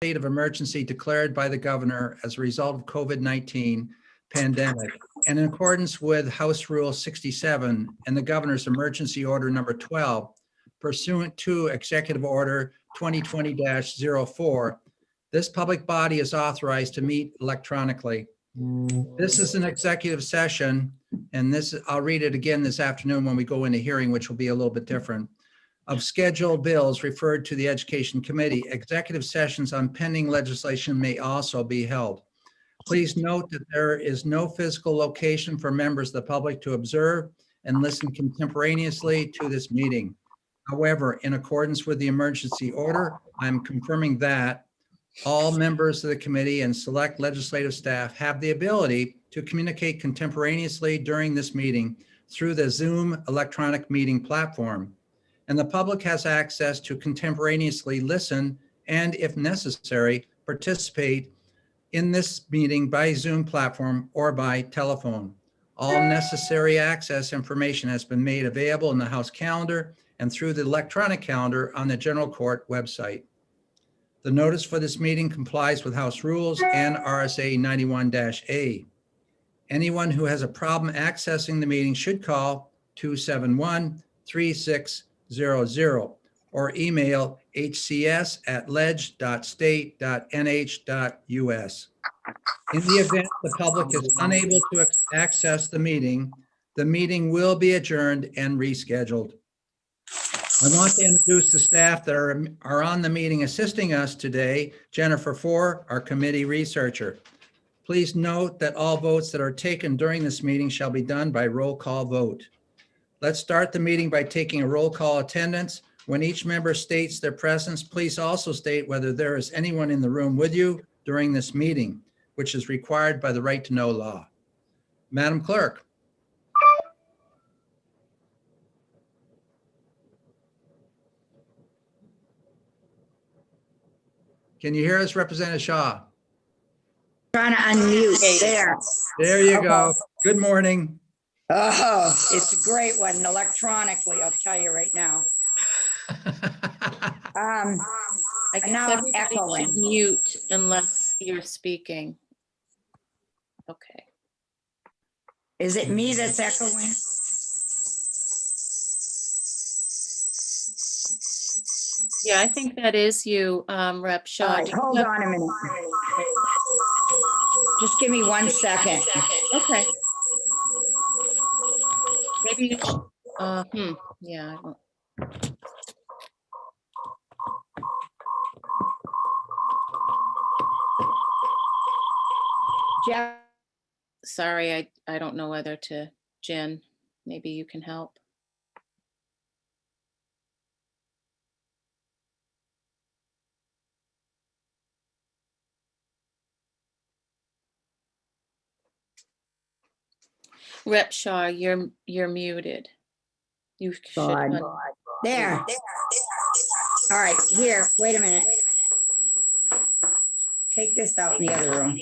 state of emergency declared by the governor as a result of COVID-19 pandemic, and in accordance with House Rule 67 and the governor's emergency order number 12, pursuant to Executive Order 2020-04, this public body is authorized to meet electronically. This is an executive session, and I'll read it again this afternoon when we go into hearing, which will be a little bit different. Of scheduled bills referred to the Education Committee, executive sessions on pending legislation may also be held. Please note that there is no physical location for members of the public to observe and listen contemporaneously to this meeting. However, in accordance with the emergency order, I'm confirming that all members of the committee and select legislative staff have the ability to communicate contemporaneously during this meeting through the Zoom electronic meeting platform. And the public has access to contemporaneously listen and, if necessary, participate in this meeting by Zoom platform or by telephone. All necessary access information has been made available in the House calendar and through the electronic calendar on the General Court website. The notice for this meeting complies with House rules and RSA 91-A. Anyone who has a problem accessing the meeting should call 271-3600 or email hcs@leg.state.nh.us. In the event the public is unable to access the meeting will be adjourned and rescheduled. I want to introduce the staff that are on the meeting assisting us today. Jennifer Four, our committee researcher. Please note that all votes that are taken during this meeting shall be done by roll call vote. Let's start the meeting by taking a roll call attendance. When each member states their presence, please also state whether there is anyone in the room with you during this meeting, which is required by the right to know law. Madam Clerk. Can you hear us, Representative Shaw? Trying to unmute there. There you go. Good morning. Oh, it's a great one electronically, I'll tell you right now. I guess now I'm everybody echoing. should mute unless you're speaking. Okay. Is it me that's echoing? Yeah, I think that is you, Rep. All Shaw. right, Do you hold have- on a minute. Just give me 1 second. Okay. Maybe, yeah, I don't. Jeff, Sorry, I don't know whether to, Jen, maybe you can help. Rep. Shaw, you're muted. You should. God. There. All right, here, wait a minute. Take this out in the other room.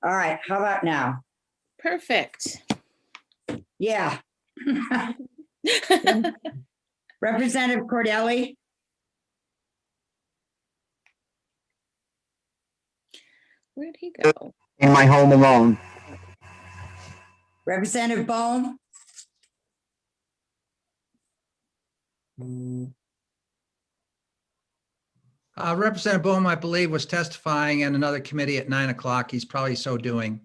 All right, how about now? Perfect. Yeah. Representative Cordelli? Where'd he go? In my home alone. Representative Bohm? Representative Bohm, I believe, was testifying in another committee at 9 o'clock. He's probably so doing.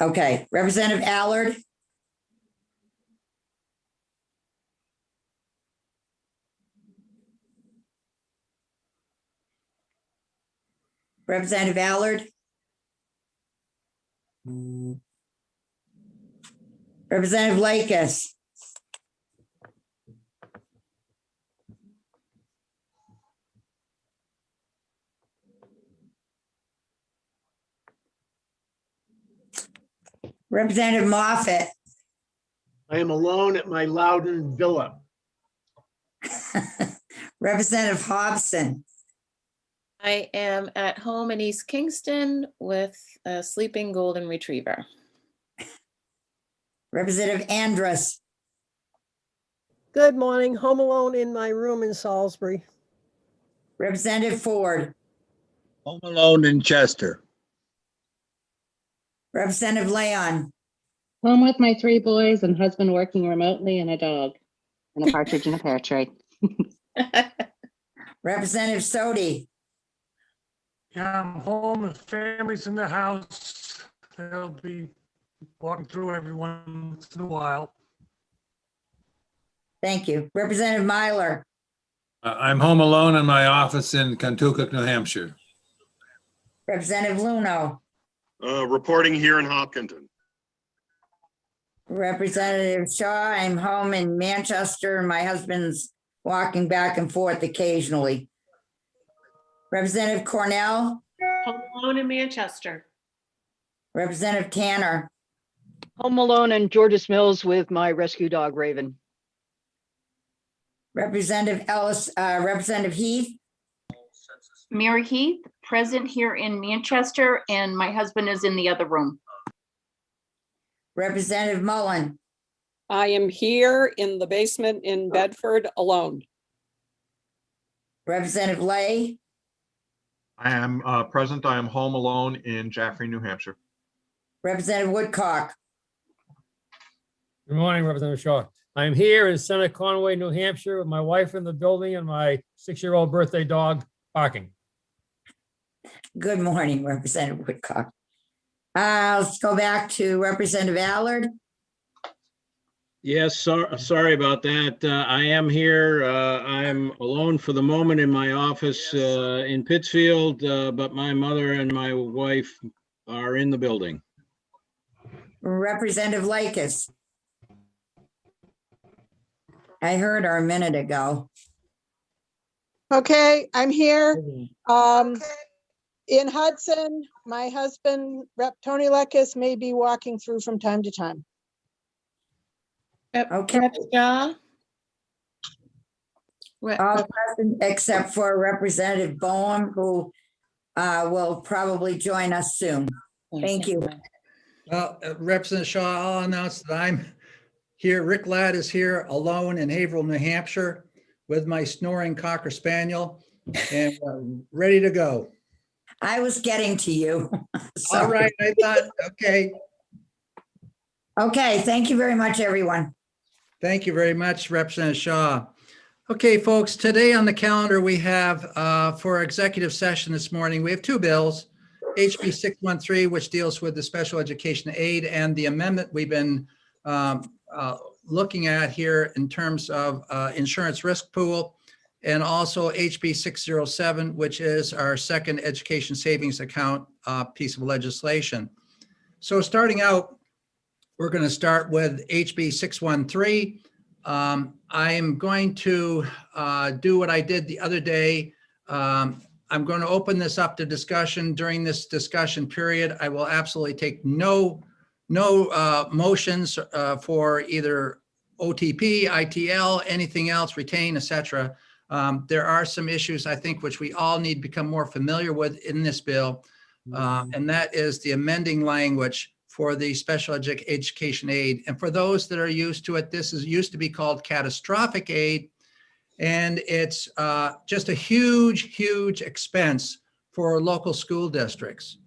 Okay, Representative Allard? Representative Allard? Representative Lakis? Representative Moffett? I am alone at my Loudon villa. Representative Hobson? I am at home in East Kingston with a sleeping golden retriever. Representative Andrus, Good morning. Home alone in my room in Salisbury. Representative Ford, Home alone in Chester. Representative Leon, Home with my 3 boys and husband working remotely and a dog and a partridge in a pear tree. Representative Sodi, Yeah, I'm home, the family's in the house. They'll be walking through everyone once in a while. thank you. Representative Myler, I'm home alone in my office in Kentucky, New Hampshire. Representative Luno, Reporting here in Hopkinton. Representative Shaw, I'm home in Manchester and my husband's walking back and forth occasionally. Representative Cornell, Home alone in Manchester. Representative Tanner, Home alone in Georges Mills with my rescue dog Raven. Representative Ellis, Representative Heath, Mary Heath, present here in Manchester, and my husband is in the other room. Representative Mullen, I am here in the basement in Bedford alone. Representative Lay, I am present. I am home alone in Jaffrey, New Hampshire. Representative Woodcock, Good morning, Representative Shaw. I'm here in Center Conway, New Hampshire, with my wife in the building and my 6-year-old birthday dog barking. good morning, Representative Woodcock. Let's go back to Representative Allard, Yes, sorry about that. I am here. I'm alone for the moment in my office in Pittsfield, but my mother and my wife are in the building. Representative Lakis. I heard her a minute ago. Okay, I'm here. In Hudson, my husband, Rep. Tony Lekis, may be walking through from time to time. Okay. Rep. Shaw? All present except for Representative Boehm, who will probably join us soon. Thank you. Well, Representative Shaw, I'll announce that I'm here. Rick Ladd is here alone in Haverhill, New Hampshire with my snoring Cocker Spaniel and ready to go. I was getting to you. All right, I thought, okay. Okay, thank you very much, everyone. Thank you very much, Representative Shaw. Okay, folks, today on the calendar, we have for executive session this morning, we have 2 bills, HB 613, which deals with the special education aid, and the amendment we've been looking at here in terms of insurance risk pool, and also HB 607, which is our second education savings account piece of legislation. So starting out, we're going to start with HB 613. I am going to do what I did the other day. I'm going to open this up to discussion. During this discussion period, I will absolutely take no motions for either OTP, ITL, anything else, retain, etc. There are some issues, I think, which we all need to become more familiar with in this bill, and that is the amending language for the special education aid. And for those that are used to it, this is used to be called catastrophic aid, and it's just a huge expense for local school districts.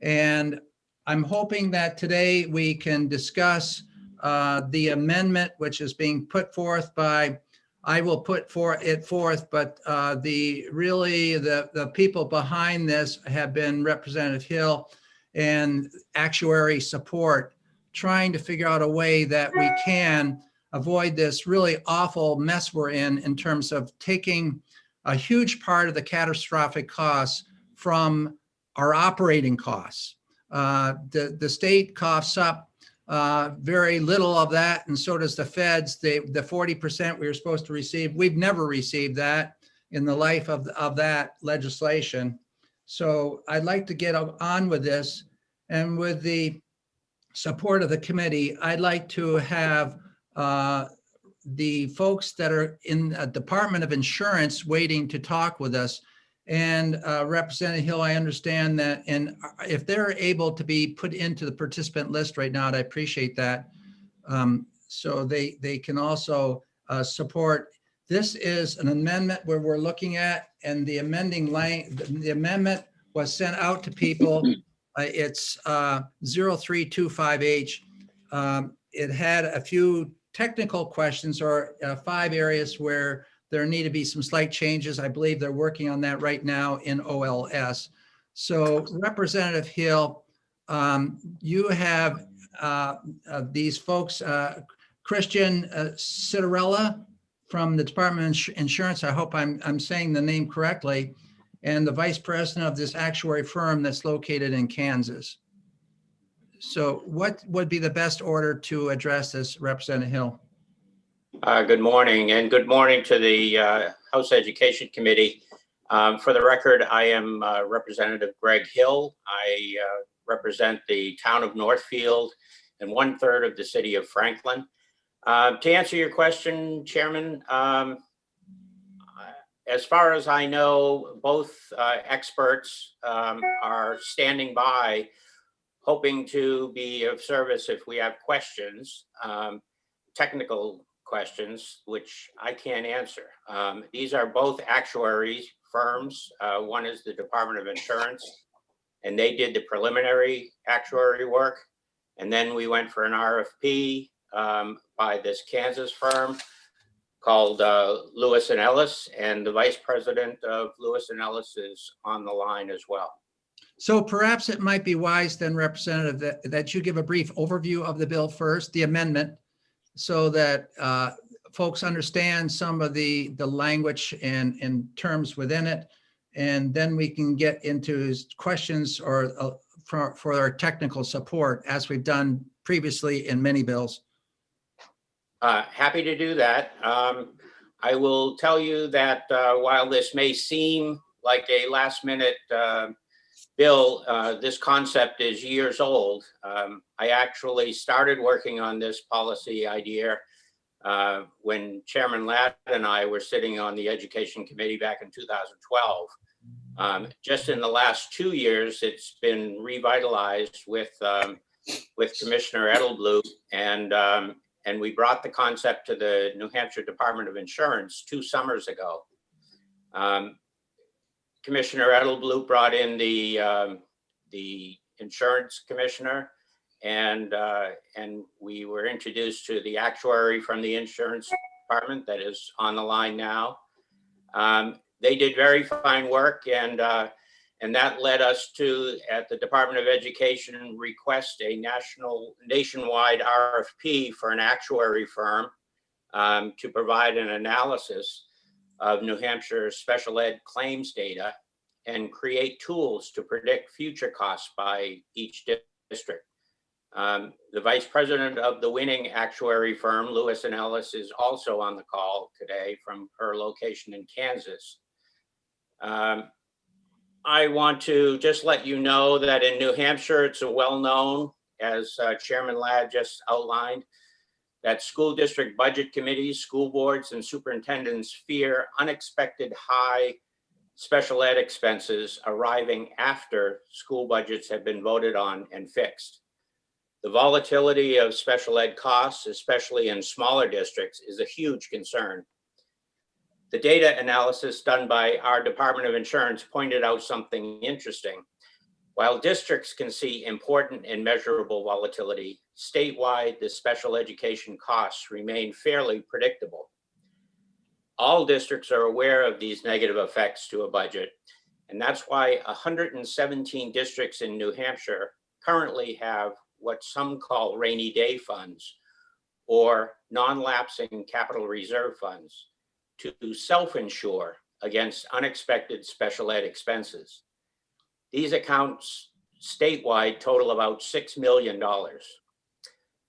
And I'm hoping that today we can discuss the amendment, which is being put forth by, I will put it forth, but the people behind this have been Representative Hill and actuary support, trying to figure out a way that we can avoid this really awful mess we're in terms of taking a huge part of the catastrophic costs from our operating costs. The state coughs up very little of that, and so does the feds. The 40% we were supposed to receive, we've never received that in the life of that legislation. So I'd like to get on with this, and with the support of the committee, I'd like to have the folks that are in the Department of Insurance waiting to talk with us. And Representative Hill, I understand that, and if they're able to be put into the participant list right now, I'd appreciate that. So they can also support. This is an amendment where we're looking at, and the the amendment was sent out to people. It's 0325H. It had a few technical questions or 5 areas where there need to be some slight changes. I believe they're working on that right now in OLS. So Representative Hill, you have these folks, Christian Citarella from the Department of Insurance. I hope I'm saying the name correctly, and the vice president of this actuary firm that's located in Kansas. So what would be the best order to address this, Representative Hill? Good morning, and good morning to the House Education Committee. For the record, I am Representative Greg Hill. I represent the town of Northfield and 1/3 of the city of Franklin. To answer your question, Chairman, as far as I know, both experts are standing by, hoping to be of service if we have questions, technical questions, which I can't answer. These are both actuaries firms. One is the Department of Insurance, and they did the preliminary actuary work. And then we went for an RFP by this Kansas firm called Lewis and Ellis, and the vice president of Lewis and Ellis is on the line as well. So perhaps it might be wise then, Representative, that you give a brief overview of the bill first, the amendment, so that folks understand some of the language and terms within it. And then we can get into questions or for our technical support, as we've done previously in many bills. Happy to do that. I will tell you that while this may seem like a last minute bill, this concept is years old. I actually started working on this policy idea when Chairman Ladd and I were sitting on the Education Committee back in 2012. Just in the last 2 years, it's been revitalized with Commissioner Edelblut, and we brought the concept to the New Hampshire Department of Insurance 2 summers ago. Commissioner Edelblut brought in the insurance commissioner, and we were introduced to the actuary from the insurance department that is on the line now. They did very fine work, and that led us to, at the Department of Education, request a nationwide RFP for an actuary firm to provide an analysis of New Hampshire special ed claims data and create tools to predict future costs by each district. The vice president of the winning actuary firm, Lewis and Ellis, is also on the call today from her location in Kansas. I want to just let you know that in New Hampshire, it's a well-known, as Chairman Ladd just outlined, that school district budget committees, school boards, and superintendents fear unexpected high special ed expenses arriving after school budgets have been voted on and fixed. The volatility of special ed costs, especially in smaller districts, is a huge concern. The data analysis done by our Department of Insurance pointed out something interesting. While districts can see important and measurable volatility, statewide, the special education costs remain fairly predictable. All districts are aware of these negative effects to a budget, and that's why 117 districts in New Hampshire currently have what some call rainy day funds or non-lapsing capital reserve funds to self-insure against unexpected special ed expenses. These accounts statewide total about $6 million.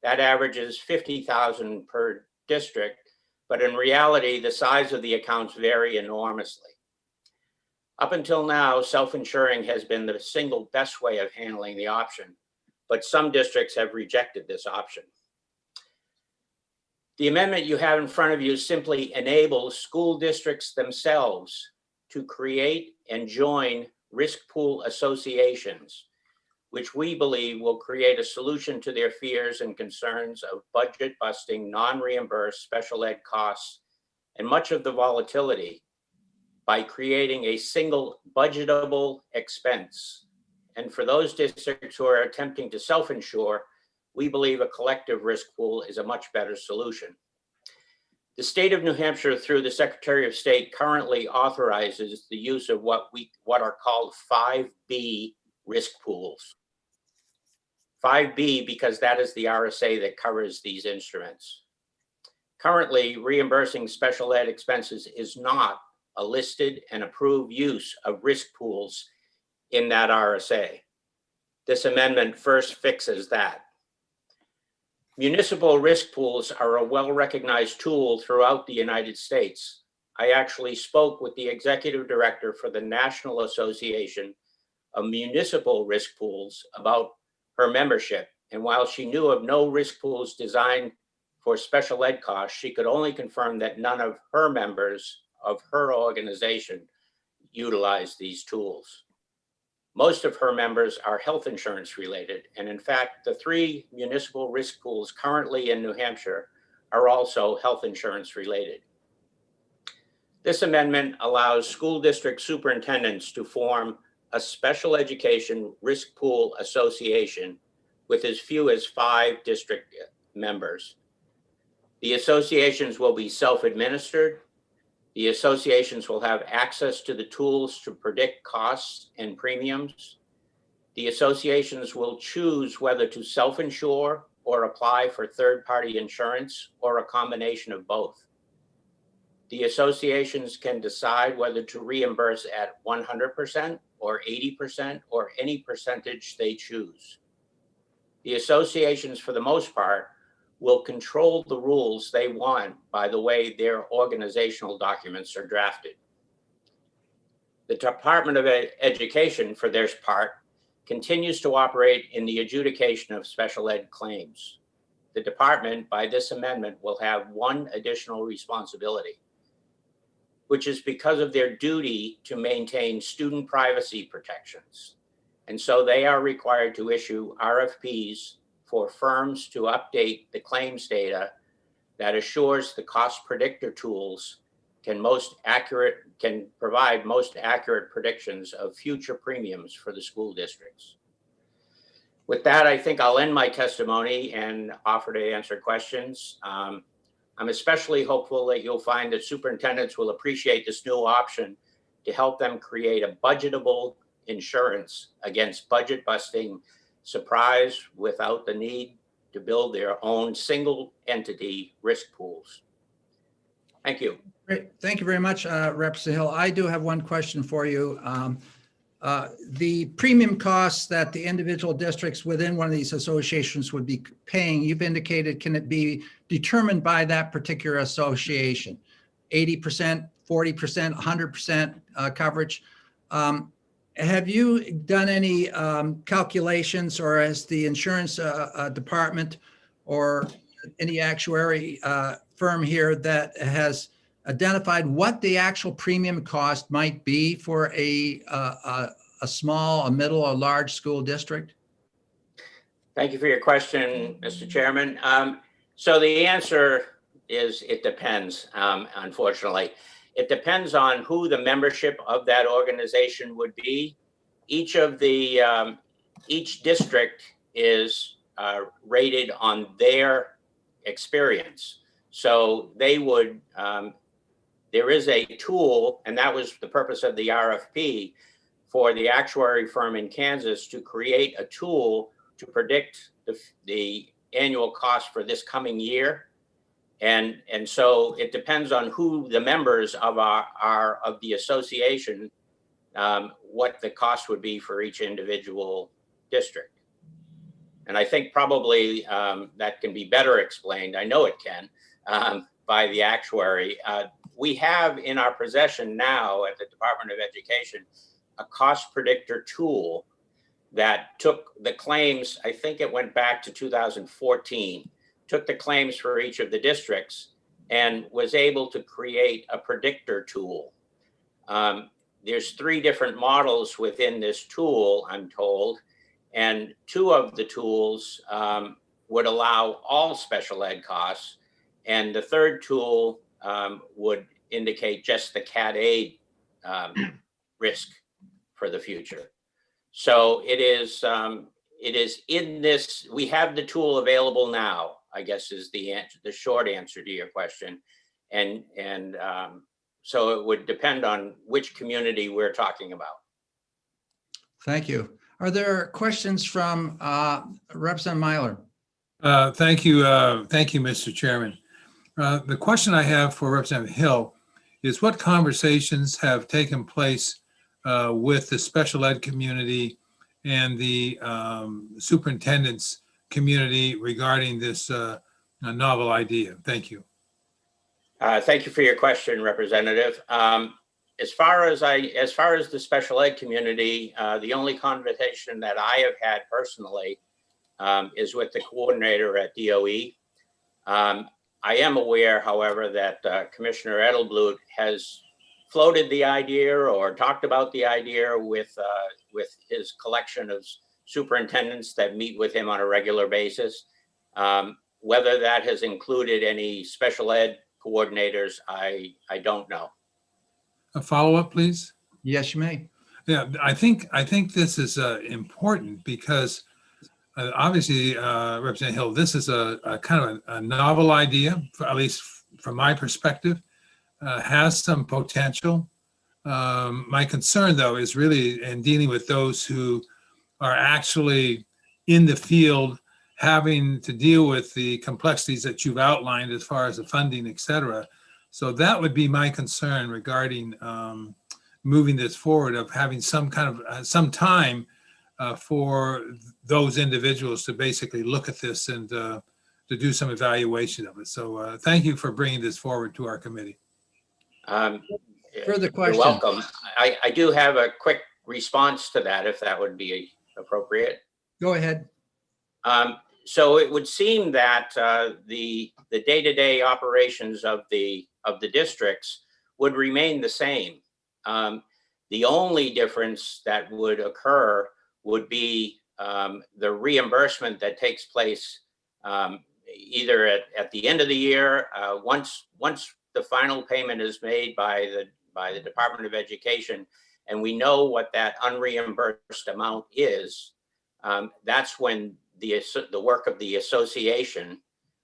That averages $50,000 per district, but in reality, the size of the accounts vary enormously. Up until now, self-insuring has been the single best way of handling the option, but some districts have rejected this option. The amendment you have in front of you simply enables school districts themselves to create and join risk pool associations which we believe will create a solution to their fears and concerns of budget busting, non-reimbursed special ed costs, and much of the volatility by creating a single budgetable expense. And for those districts who are attempting to self-insure, we believe a collective risk pool is a much better solution. The state of New Hampshire, through the Secretary of State, currently authorizes the use of what are called 5B risk pools. 5B because that is the RSA that covers these instruments. Currently, reimbursing special ed expenses is not a listed and approved use of risk pools in that RSA. This amendment first fixes that. Municipal risk pools are a well-recognized tool throughout the United States. I actually spoke with the executive director for the National Association of Municipal Risk Pools about her membership. And while she knew of no risk pools designed for special ed costs, she could only confirm that none of her members of her organization utilize these tools. Most of her members are health insurance related. And in fact, the 3 municipal risk pools currently in New Hampshire are also health insurance related. This amendment allows school district superintendents to form a special education risk pool association with as few as 5 district members. The associations will be self-administered. The associations will have access to the tools to predict costs and premiums. The associations will choose whether to self-insure or apply for third-party insurance or a combination of both. The associations can decide whether to reimburse at 100% or 80% or any percentage they choose. The associations, for the most part, will control the rules they want by the way their organizational documents are drafted. The Department of Education, for their part, continues to operate in the adjudication of special ed claims. The department, by this amendment, will have one additional responsibility, which is because of their duty to maintain student privacy protections. And so they are required to issue RFPs for firms to update the claims data that assures the cost predictor tools can provide most accurate predictions of future premiums for the school districts. With that, I think I'll end my testimony and offer to answer questions. I'm especially hopeful that you'll find that superintendents will appreciate this new option to help them create a budgetable insurance against budget busting surprise without the need to build their own single entity risk pools. Thank you. Great. Thank you very much, Representative Hill. I do have one question for you. The premium costs that the individual districts within one of these associations would be paying, you've indicated, can it be determined by that particular association? 80%, 40%, 100% coverage? Have you done any calculations, or has the insurance department or any actuary firm here that has identified what the actual premium cost might be for a small, a middle, or large school district? Thank you for your question, Mr. Chairman. So the answer is it depends, unfortunately. It depends on who the membership of that organization would be. Each district is rated on their experience. So they would, there is a tool, and that was the purpose of the RFP, for the actuary firm in Kansas to create a tool to predict the annual cost for this coming year. And so it depends on who the members of of the association, what the cost would be for each individual district. And I think probably that can be better explained, I know it can, by the actuary. We have in our possession now at the Department of Education a cost predictor tool that took the claims, I think it went back to 2014, took the claims for each of the districts and was able to create a predictor tool. There's 3 different models within this tool, I'm told, And two of the tools would allow all special ed costs. And the third tool would indicate just the CAT aid risk for the future. So it is in this, we have the tool available now, I guess is the answer, the short answer to your question. And so it would depend on which community we're talking about. Thank you. Are there questions from Representative Myler? Thank you, Mr. Chairman. The question I have for Representative Hill is what conversations have taken place with the special ed community and the superintendent's community regarding this novel idea? Thank you. Thank you for your question, Representative. As far as the special ed community, the only conversation that I have had personally is with the coordinator at DOE. I am aware, however, that Commissioner Edelblut has floated the idea or talked about the idea with his collection of superintendents that meet with him on a regular basis. Whether that has included any special ed coordinators, I don't know. A follow-up, please? Yes, you may. Yeah, I think this is important because obviously, Representative Hill, this is a kind of a novel idea, at least from my perspective, has some potential. My concern, though, is really in dealing with those who are actually in the field having to deal with the complexities that you've outlined as far as the funding, et cetera. So that would be my concern regarding moving this forward, of having some kind of some time for those individuals to basically look at this and to do some evaluation of it. So thank you for bringing this forward to our committee. Further question? You're welcome. I do have a quick response to that, if that would be appropriate. Go ahead. So it would seem that the day-to-day operations of the districts would remain the same. The only difference that would occur would be the reimbursement that takes place either at the end of the year, once the final payment is made by the Department of Education, and we know what that unreimbursed amount is. That's when the work of the association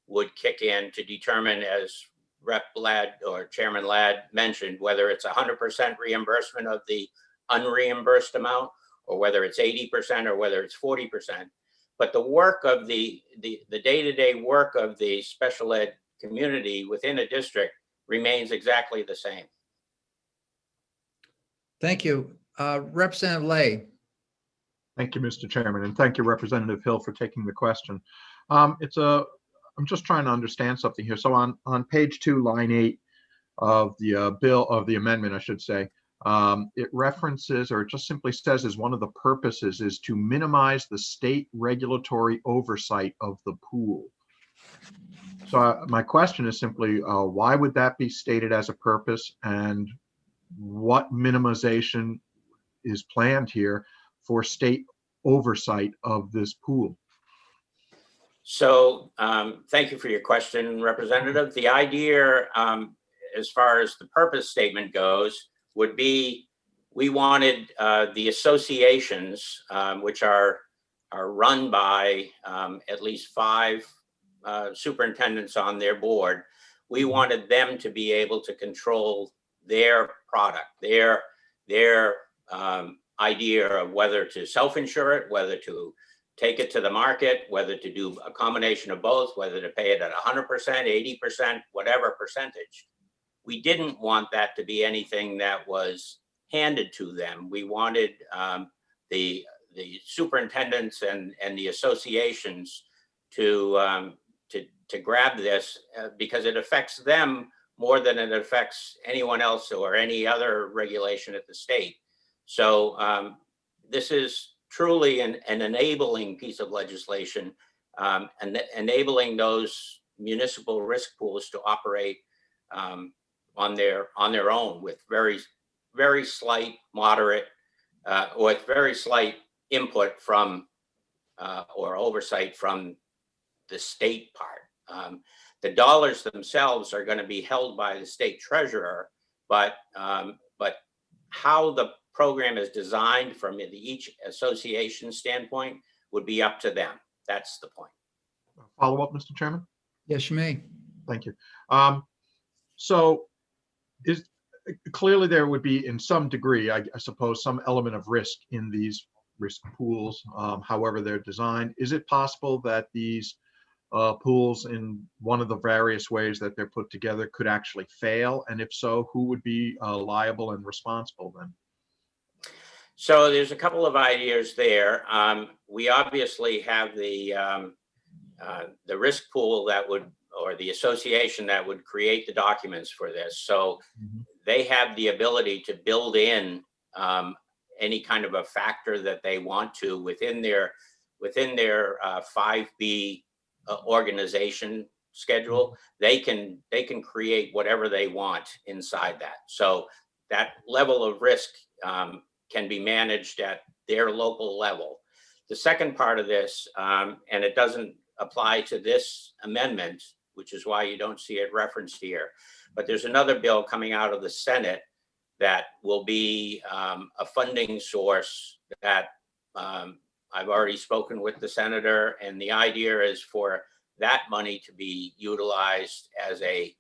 would kick in to determine, as Rep. Ladd or Chairman Ladd mentioned, whether it's 100% reimbursement of the unreimbursed amount, or whether it's 80% or whether it's 40%. But the work of the day-to-day work of the special ed community within a district remains exactly the same. Thank you. Representative Lay. Thank you, Mr. Chairman, and thank you, Representative Hill, for taking the question. I'm just trying to understand something here. So on page 2, line 8 of the amendment, I should say, it references, or it just simply says, as one of the purposes is to minimize the state regulatory oversight of the pool. So my question is simply, why would that be stated as a purpose, and what minimization is planned here for state oversight of this pool? So thank you for your question, Representative. The idea, as far as the purpose statement goes, would be we wanted the associations, which are run by at least 5 superintendents on their board. We wanted them to be able to control their product, their idea of whether to self-insure it, whether to take it to the market, whether to do a combination of both, whether to pay it at 100%, 80%, whatever percentage. We didn't want that to be anything that was handed to them. We wanted the superintendents and the associations to grab this because it affects them more than it affects anyone else or any other regulation at the state. So this is truly an enabling piece of legislation, and enabling those municipal risk pools to operate on their own with very slight, moderate, with very slight input from or oversight from the state part. The dollars themselves are going to be held by the state treasurer, but how the program is designed from each association standpoint would be up to them. That's the point. Follow up, Mr. Chairman? Yes, you may. Thank you. So clearly there would be, in some degree, I suppose, some element of risk in these risk pools, however they're designed. Is it possible that these pools, in one of the various ways that they're put together, could actually fail? And if so, who would be liable and responsible then? So there's a couple of ideas there. We obviously have the risk pool that would, or the association that would create the documents for this. So they have the ability to build in any kind of a factor that they want to within their 5B organization schedule. They can create whatever they want inside that. So that level of risk can be managed at their local level. The second part of this, and it doesn't apply to this amendment, which is why you don't see it referenced here, but there's another bill coming out of the Senate that will be a funding source that I've already spoken with the senator, and the idea is for that money to be utilized as a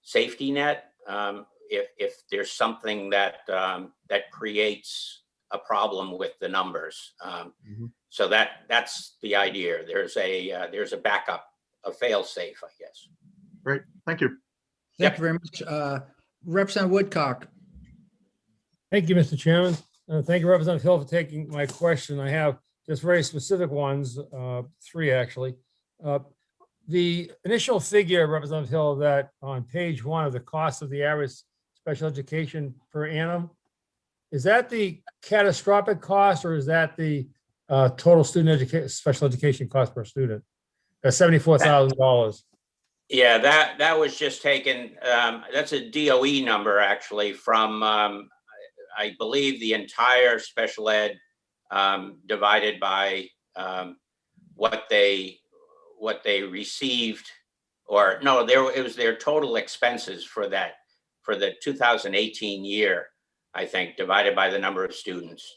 safety net if there's something that creates a problem with the numbers. So that's the idea. There's a backup, a fail safe, I guess. Great, thank you. Thank you very much. Representative Woodcock. Thank you, Mr. Chairman. Thank you, Representative Hill, for taking my question. I have just very specific ones, three actually. The initial figure, Representative Hill, that on page 1 of the cost of the average special education per annum, is that the catastrophic cost, or is that the total student special education cost per student? That's $74,000. Yeah, that was just taken, that's a DOE number actually from, I believe, the entire special ed divided by what they received, or no, it was their total expenses for the 2018 year, I think, divided by the number of students.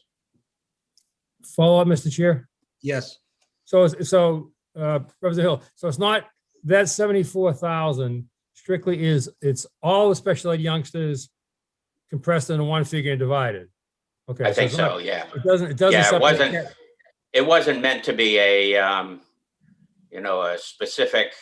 Follow up, Mr. Chair? Yes. So Representative Hill, so it's not that 74,000 strictly it's all the special ed youngsters compressed into one figure and divided. Okay. I think it's so, not- yeah. It doesn't. Yeah, it wasn't meant to be a, a specific,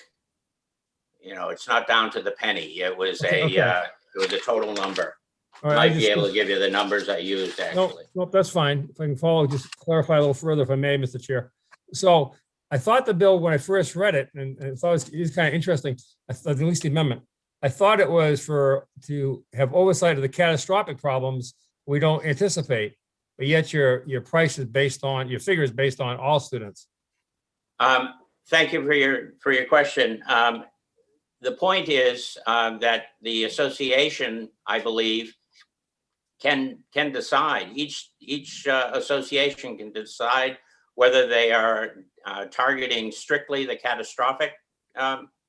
it's not down to the penny. It was it was a total number. All right, Might be able to give you the numbers I used actually. Nope, that's fine. If I can follow, just clarify a little further if I may, Mr. Chair. So I thought the bill, when I first read it, and I thought it was kind of interesting, I thought, at least the amendment, I thought it was to have oversight of the catastrophic problems we don't anticipate, but yet your price is based on, your figure is based on all students. Thank you for your question. The point is that the association, I believe, can decide. Each association can decide whether they are targeting strictly the catastrophic,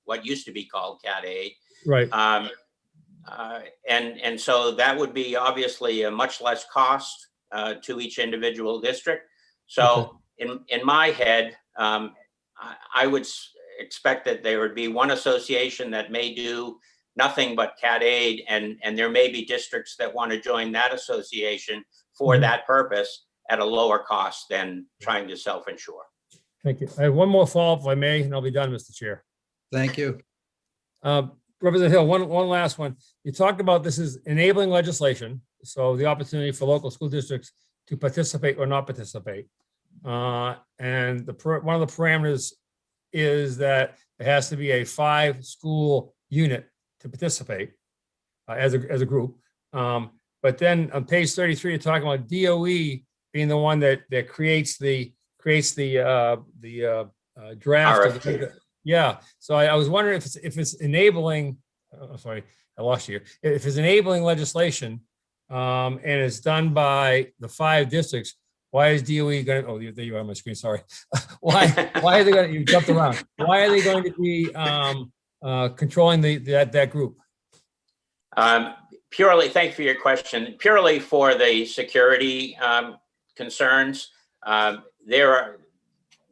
what used to be called Cat A. Right. And so that would be obviously a much less cost to each individual district. So in my head, I would expect that there would be one association that may do nothing but Cat aid, and there may be districts that want to join that association for that purpose at a lower cost than trying to self-insure. Thank you. I have one more follow-up, if I may, and I'll be done, Mr. Chair. Thank you. Representative Hill, one last one. You talked about this is enabling legislation, so the opportunity for local school districts to participate or not participate. And one of the parameters is that it has to be a 5-school unit to participate as a group. But then on page 33, you're talking about DOE being the one that creates the draft. Of the, yeah. So I was wondering if it's enabling. Sorry, I lost you. If it's enabling legislation, and it's done by the 5 districts, why is DOE going, oh, there you are on my screen, sorry. Why are they going to, you jumped around. Why are they going to be controlling that group? Purely, thank you for your question. Purely for the security concerns.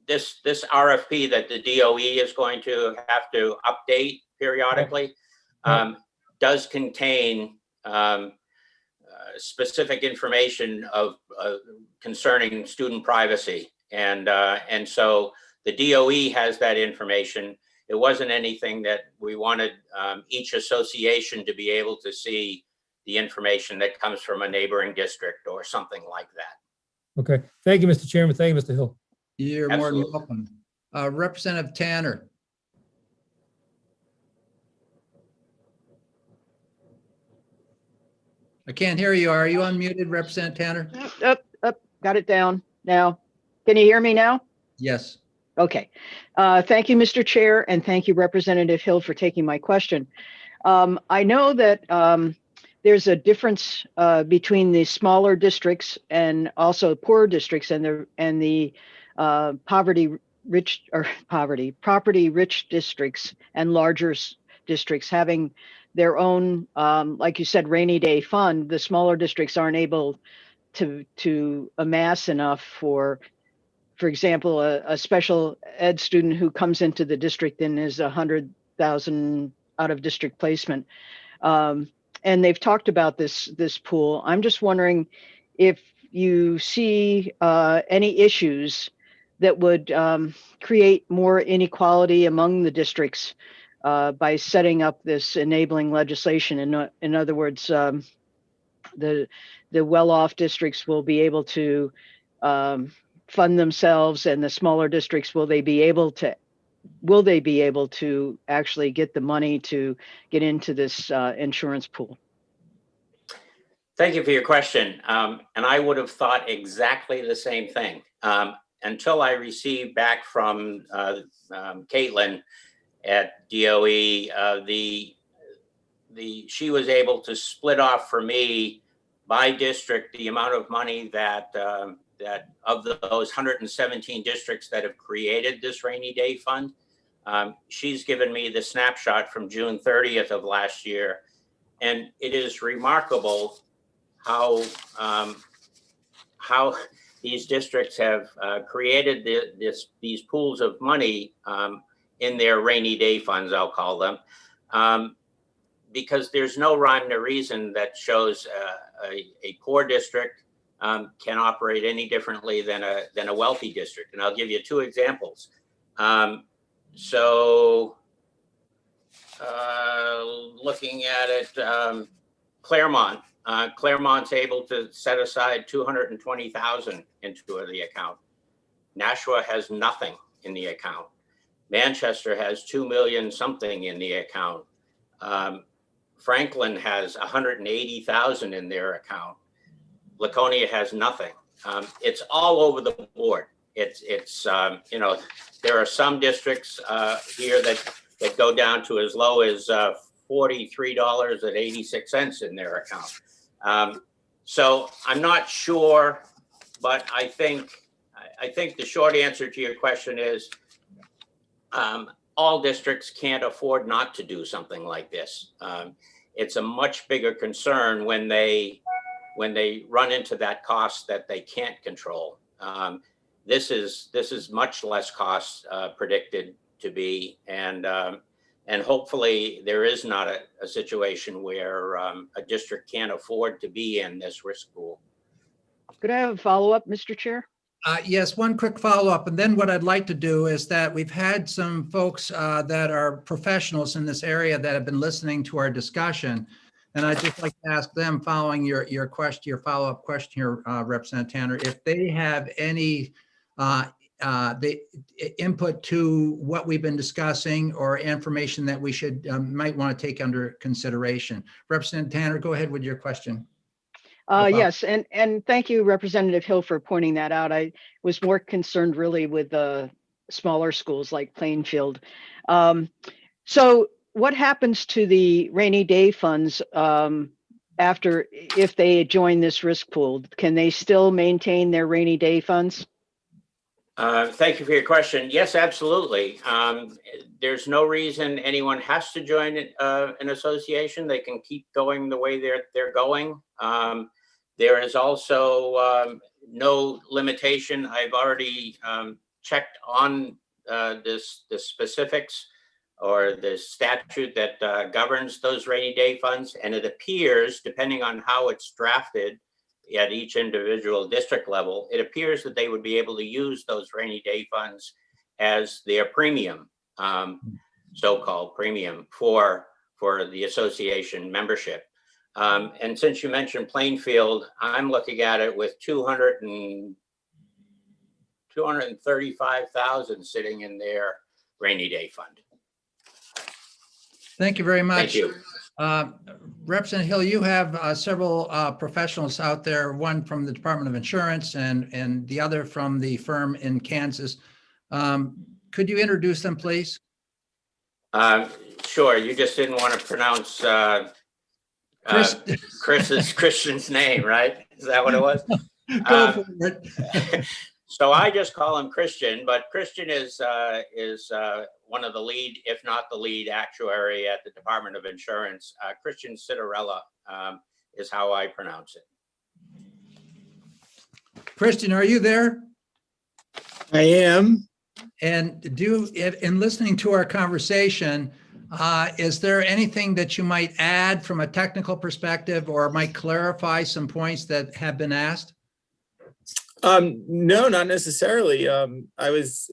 This RFP that the DOE is going to have to update periodically does contain specific information of concerning student privacy, and so the DOE has that information. It wasn't anything that we wanted each association to be able to see the information that comes from a neighboring district or something like that. Okay, thank you, Mr. Chairman. Thank you, Mr. Hill. You're more than welcome. Representative Tanner. I can't hear you. Are you unmuted, Representative Tanner? Up, got it down now. Can you hear me now? Yes. Okay. Thank you, Mr. Chair, and thank you, Representative Hill, for taking my question. I know that there's a difference between the smaller districts and also poorer districts and the property rich districts and larger districts having their own, like you said, rainy day fund. The smaller districts aren't able to amass enough for example, a special ed student who comes into the district and is 100,000 out of district placement. And they've talked about this pool. I'm just wondering if you see any issues that would create more inequality among the districts by setting up this enabling legislation. In other words, the well-off districts will be able to fund themselves, and the smaller districts, will they be able to actually get the money to get into this insurance pool? Thank you for your question. And I would have thought exactly the same thing until I received back from Caitlin at DOE. She was able to split off for me by district the amount of money that of those 117 districts that have created this rainy day fund. She's given me the snapshot from June 30th of last year. And it is remarkable how these districts have created these pools of money in their rainy day funds, I'll call them, because there's no rhyme or reason that shows a poor district can operate any differently than a wealthy district. And I'll give you two examples. Looking at it, Claremont's able to set aside $220,000 into the account. Nashua has nothing in the account. Manchester has $2 million something in the account. Franklin has $180,000 in their account. Laconia has nothing. It's all over the board. It's there are some districts here that go down to as low as $43.86 in their account. So I'm not sure, but I think the short answer to your question is all districts can't afford not to do something like this. It's a much bigger concern when they run into that cost that they can't control. This is much less cost predicted to be, and hopefully there is not a situation where a district can't afford to be in this risk pool. Could I have a follow-up, Mr. Chair? Yes, one quick follow-up. And then what I'd like to do is that we've had some folks that are professionals in this area that have been listening to our discussion. And I'd just like to ask them, following your question, your follow-up question here, Representative Tanner, if they have any the input to what we've been discussing or information that we should might want to take under consideration. Representative Tanner, go ahead with your question. Yes, and thank you, Representative Hill, for pointing that out. I was more concerned really with the smaller schools like Plainfield. So what happens to the rainy day funds after, if they join this risk pool, can they still maintain their rainy day funds? Thank you for your question. Yes, absolutely. There's no reason anyone has to join an association. They can keep going the way they're going. There is also no limitation. I've already checked on the specifics or the statute that governs those rainy day funds, and it appears, depending on how it's drafted at each individual district level, it appears that they would be able to use those rainy day funds as their premium, so-called premium for the association membership. And since you mentioned Plainfield, I'm looking at it with 235,000 sitting in their rainy day fund. Thank you very much. Thank you. Representative Hill, you have several professionals out there, one from the Department of Insurance and the other from the firm in Kansas. Could you introduce them, please? Sure. You just didn't want to pronounce Christian's name, right? Is that what it was? Go for it. So I just call him Christian, but Christian is one of the lead, if not the lead actuary at the Department of Insurance. Christian Citarella is how I pronounce it. Christian, are you there? I am. And in listening to our conversation, is there anything that you might add from a technical perspective or might clarify some points that have been asked? No, not necessarily.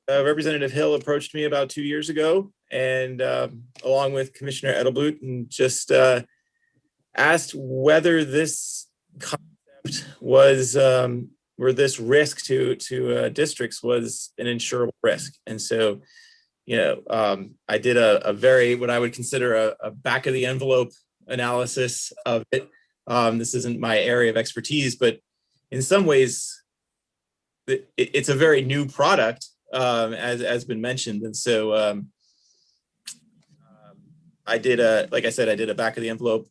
Representative Hill approached me about 2 years ago, and along with Commissioner Edelblut, and just asked whether this concept was, where this risk to districts was an insurable risk. And so, I did a very, what I would consider a back of the envelope analysis of it. This isn't my area of expertise, but in some ways, it's a very new product, as been mentioned. And so I did like I said, I did a back of the envelope,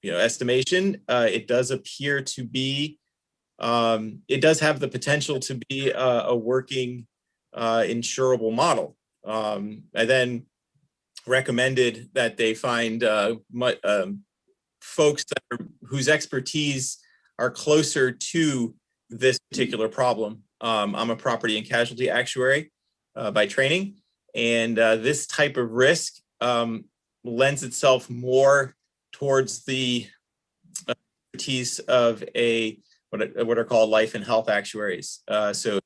estimation. It does appear to be, it does have the potential to be a working insurable model. I then recommended that they find folks whose expertise are closer to this particular problem. I'm a property and casualty actuary by training, and this type of risk lends itself more towards the expertise of what are called life and health actuaries. So,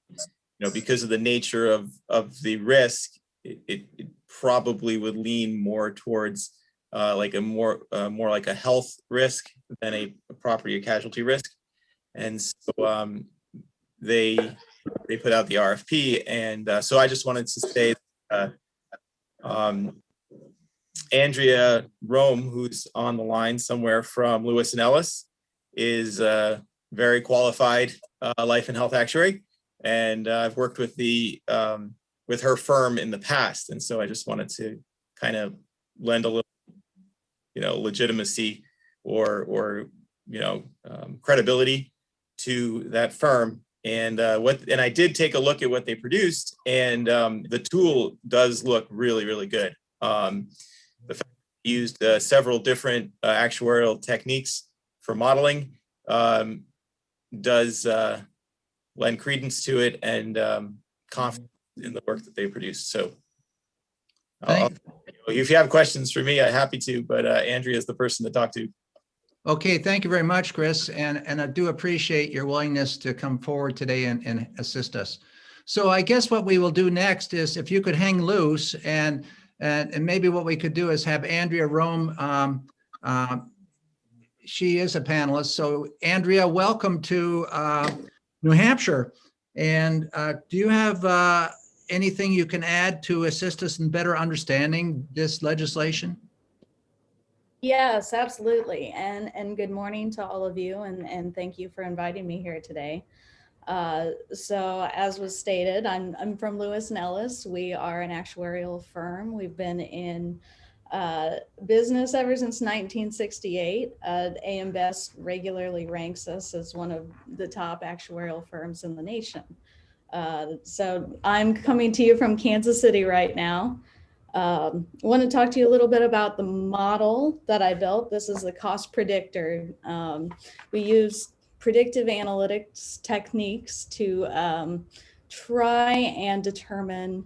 because of the nature of the risk, it probably would lean more towards more like a health risk than a property or casualty risk. And so they put out the RFP, and so I just wanted to say Andrea Rome, who's on the line somewhere from Lewis and Ellis, is a very qualified life and health actuary, and I've worked with with her firm in the past, and so I just wanted to kind of lend a little, legitimacy or credibility to that firm. And I did take a look at what they produced, and the tool does look really, really good. The fact they used several different actuarial techniques for modeling does lend credence to it, and confidence in the work that they produced. So if you have questions for me, I'm happy to, but Andrea is the person to talk to. Okay, thank you very much, Chris. And I do appreciate your willingness to come forward today and assist us. So I guess what we will do next is if you could hang loose, and maybe what we could do is have Andrea Rome. She is a panelist. So Andrea, welcome to New Hampshire. And do you have anything you can add to assist us in better understanding this legislation? Yes, absolutely. And good morning to all of you, and thank you for inviting me here today. So as was stated, I'm from Lewis and Ellis. We are an actuarial firm. We've been in business ever since 1968. AM Best regularly ranks us as one of the top actuarial firms in the nation. So I'm coming to you from Kansas City right now. I want to talk to you a little bit about the model that I built. This is the cost predictor. We use predictive analytics techniques to try and determine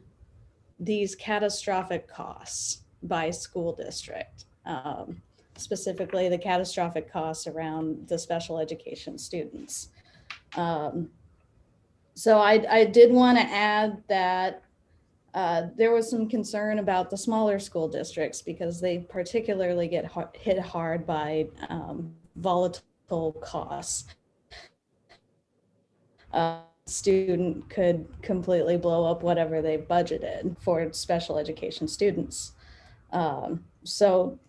these catastrophic costs by school district, specifically the catastrophic costs around the special education students. So I did want to add that there was some concern about the smaller school districts because they particularly get hit hard by volatile costs. Student could completely blow up whatever they budgeted for special education students. So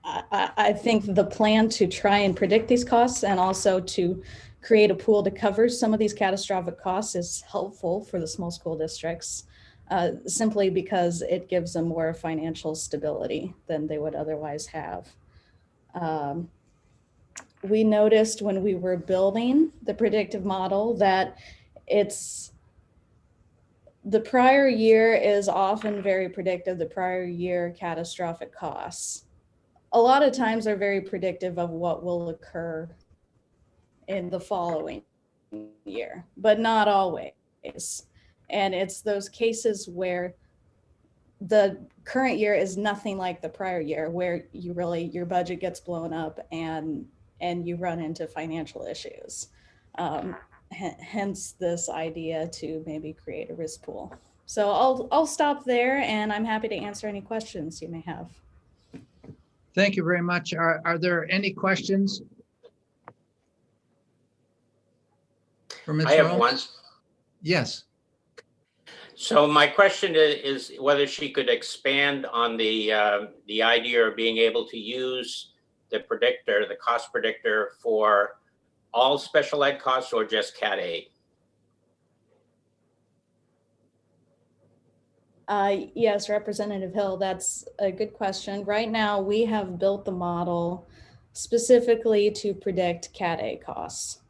I think the plan to try and predict these costs and also to create a pool to cover some of these catastrophic costs is helpful for the small school districts, simply because it gives them more financial stability than they would otherwise have. We noticed when we were building the predictive model that the prior year is often very predictive. The prior year catastrophic costs a lot of times are very predictive of what will occur in the following year, but not always. And it's those cases where the current year is nothing like the prior year, where your budget gets blown up and you run into financial issues. Hence this idea to maybe create a risk pool. So I'll stop there, and I'm happy to answer any questions you may have. Thank you very much. Are there any questions? For Ms. I have Rome? one. Yes. So my question is whether she could expand on the idea of being able to use the predictor, the cost predictor, for all special ed costs or just Cat A? Yes, Representative Hill, that's a good question. Right now, we have built the model specifically to predict Cat A costs.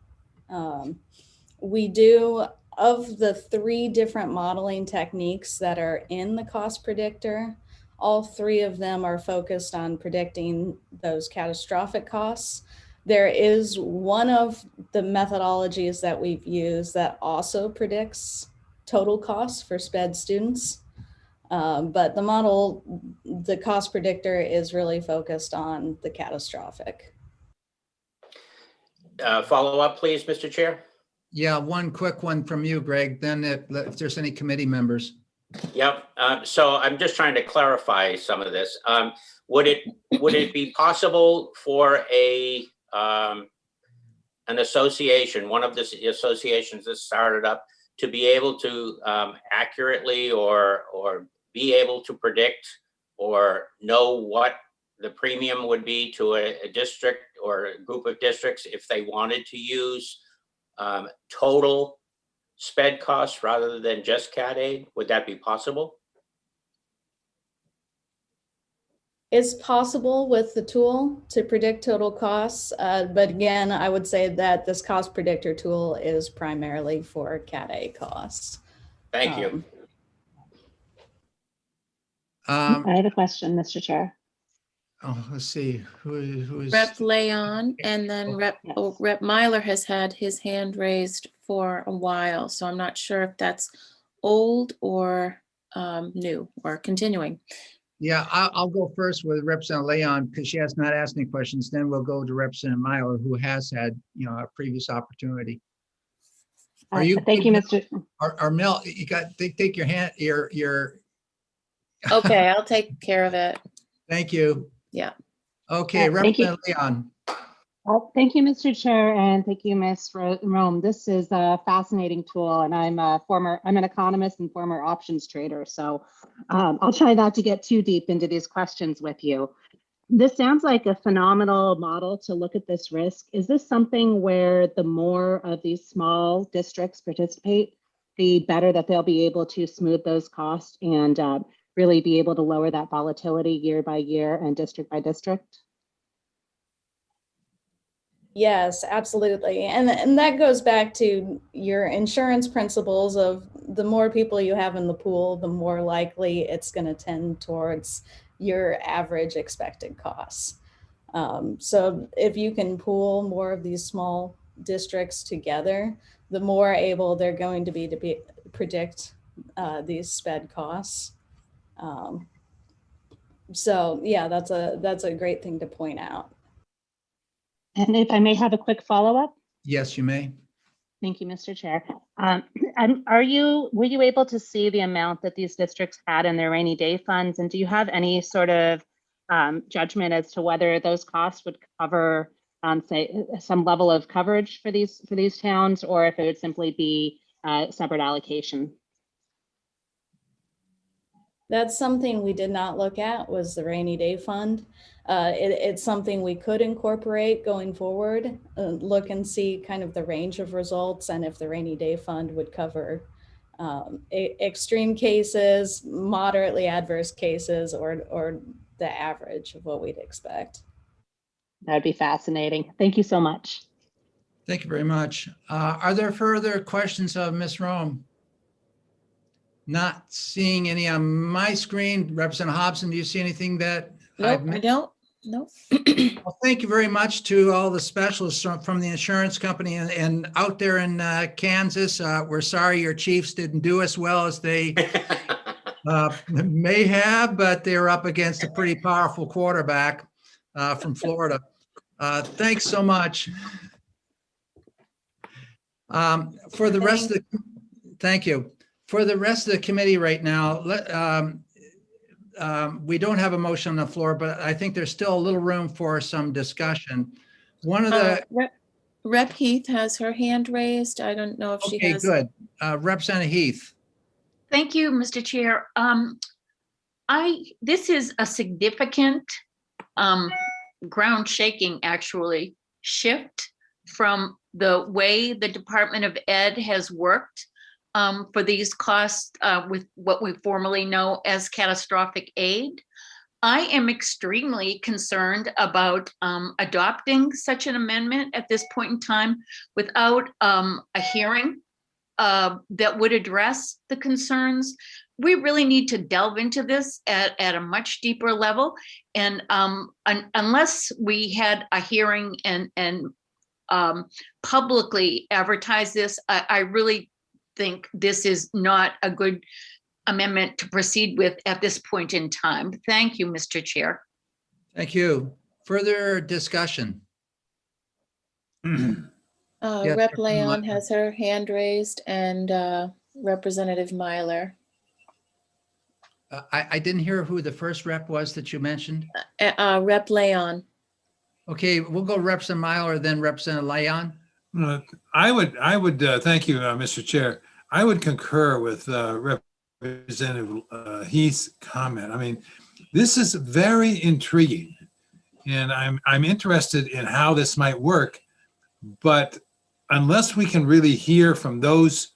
We do, of the 3 different modeling techniques that are in the cost predictor, all 3 of them are focused on predicting those catastrophic costs. There is one of the methodologies that we've used that also predicts total costs for SPED students. But the model, the cost predictor, is really focused on the catastrophic. Follow up, please, Mr. Chair. Yeah, one quick one from you, Greg, then if there's any committee members. Yep. So I'm just trying to clarify some of this. Would it be possible for an association, one of the associations that started up, to be able to accurately or be able to predict or know what the premium would be to a district or a group of districts if they wanted to use total SPED costs rather than just Cat A? Would that be possible? It's possible with the tool to predict total costs, but again, I would say that this cost predictor tool is primarily for Cat A costs. Thank you. I have a question, Mr. Chair. Oh, let's see, who is? Rep. Leon, and then Rep. Myler has had his hand raised for a while, so I'm not sure if that's old or new or continuing. Yeah, I'll go first with Representative Leon because she has not asked any questions. Then we'll go to Representative Myler, who has had, a previous opportunity. Are you? Thank you, Mr. Mel, you got, take your hand, your. Okay, I'll take care of it. Thank you. Yeah. Okay, Representative Leon. Thank you, Mr. Chair, and thank you, Ms. Rome. This is a fascinating tool, and I'm an economist and former options trader, so I'll try not to get too deep into these questions with you. This sounds like a phenomenal model to look at this risk. Is this something where the more of these small districts participate, the better that they'll be able to smooth those costs and really be able to lower that volatility year by year and district by district? Yes, absolutely. And that goes back to your insurance principles of the more people you have in the pool, the more likely it's going to tend towards your average expected costs. So if you can pool more of these small districts together, the more able they're going to be predict these sped costs. So yeah, that's a great thing to point out. And if I may have a quick follow-up? Yes, you may. Thank you, Mr. Chair. Were you able to see the amount that these districts had in their rainy day funds? And do you have any sort of judgment as to whether those costs would cover, say, some level of coverage for these towns, or if it would simply be a separate allocation? That's something we did not look at, was the rainy day fund. It's something we could incorporate going forward, look and see kind of the range of results and if the rainy day fund would cover extreme cases, moderately adverse cases, or the average of what we'd expect. That'd be fascinating. Thank you so much. Thank you very much. Are there further questions of Ms. Rome? Not seeing any on my screen. Representative Hobson, do you see anything that? Nope, I don't. Nope. Well, thank you very much to all the specialists from the insurance company and out there in Kansas. We're sorry your Chiefs didn't do as well as they may have, but they were up against a pretty powerful quarterback from Florida. Thanks so much. For the rest of the, thank you. For the rest of the committee right now, we don't have a motion on the floor, but I think there's still a little room for some discussion. One of the Rep Heath has her hand raised. I don't know if she okay, has. good. Representative Heath. Thank you, Mr. Chair. This is a significant ground shaking, actually, shift from the way the Department of Ed has worked for these costs with what we formerly know as catastrophic aid. I am extremely concerned about adopting such an amendment at this point in time without a hearing that would address the concerns. We really need to delve into this at a much deeper level. And unless we had a hearing and publicly advertise this, I really think this is not a good amendment to proceed with at this point in time. Thank you, Mr. Chair. Thank you. Further discussion? Yes, Rep Leon has her hand raised and Representative Myler. I didn't hear who the first rep was that you mentioned. Rep Leon. Okay, we'll go Representative Myler, then Representative Leon. I would thank you, Mr. Chair. I would concur with Representative Heath's comment. I mean, this is very intriguing, and I'm interested in how this might work. But unless we can really hear from those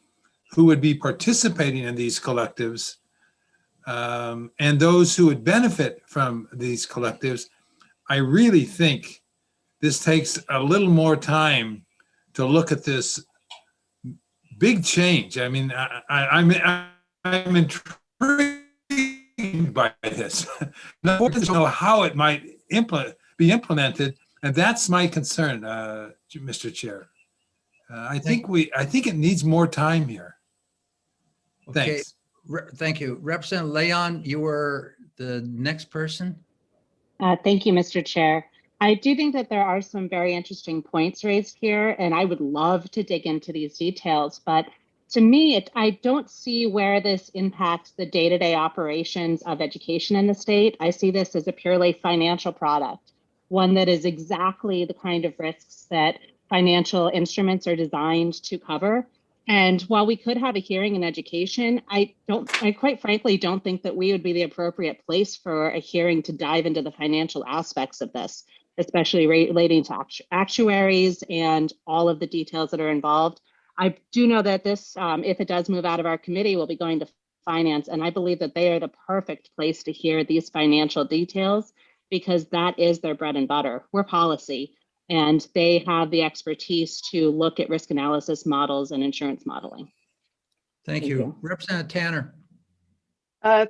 who would be participating in these collectives and those who would benefit from these collectives, I really think this takes a little more time to look at this big change. I mean, I'm intrigued by this. I don't know how it might be implemented, and that's my concern, Mr. Chair. I think it needs more time here. Okay. Thanks. Thank you. Representative Leon, you were the next person. Thank you, Mr. Chair. I do think that there are some very interesting points raised here, and I would love to dig into these details. But to me, I don't see where this impacts the day-to-day operations of education in the state. I see this as a purely financial product, one that is exactly the kind of risks that financial instruments are designed to cover. And while we could have a hearing in education, I quite frankly don't think that we would be the appropriate place for a hearing to dive into the financial aspects of this, especially relating to actuaries and all of the details that are involved. I do know that this, if it does move out of our committee, will be going to finance, and I believe that they are the perfect place to hear these financial details because that is their bread and butter. We're policy, and they have the expertise to look at risk analysis models and insurance modeling. Thank you. Representative Tanner.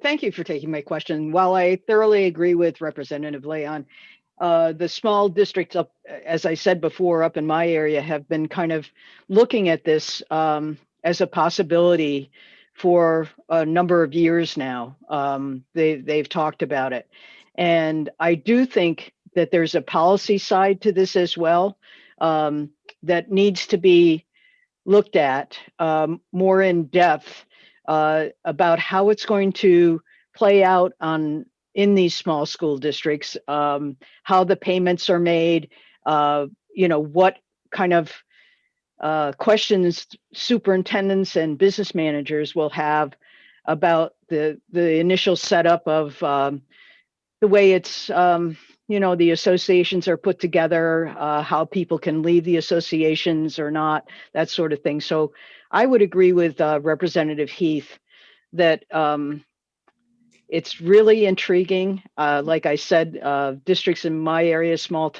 Thank you for taking my question. While I thoroughly agree with Representative Leon, the small districts up, as I said before, up in my area have been kind of looking at this as a possibility for a number of years now. They've talked about it. And I do think that there's a policy side to this as well that needs to be looked at more in depth about how it's going to play out in these small school districts, how the payments are made, what kind of questions superintendents and business managers will have about the initial setup of the way it's, the associations are put together, how people can leave the associations or not, that sort of thing. So I would agree with Representative Heath that it's really intriguing. Like I said, districts in my area, small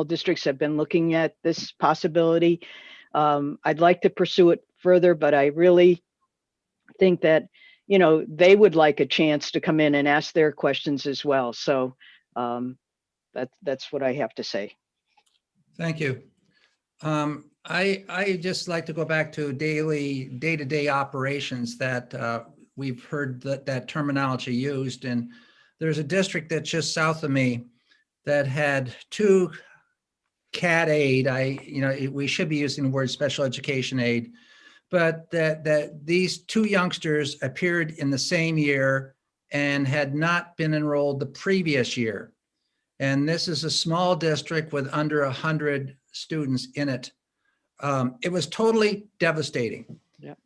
districts have been looking at this possibility. I'd like to pursue it further, but I really think that, they would like a chance to come in and ask their questions as well. So that's what I have to say. Thank you. I just like to go back to day-to-day operations that we've heard that terminology used. And there's a district that's just south of me that had 2 CAD aid. We should be using the word special education aid, but that these 2 youngsters appeared in the same year and had not been enrolled the previous year. And this is a small district with under 100 students in it. It was totally devastating. Yep.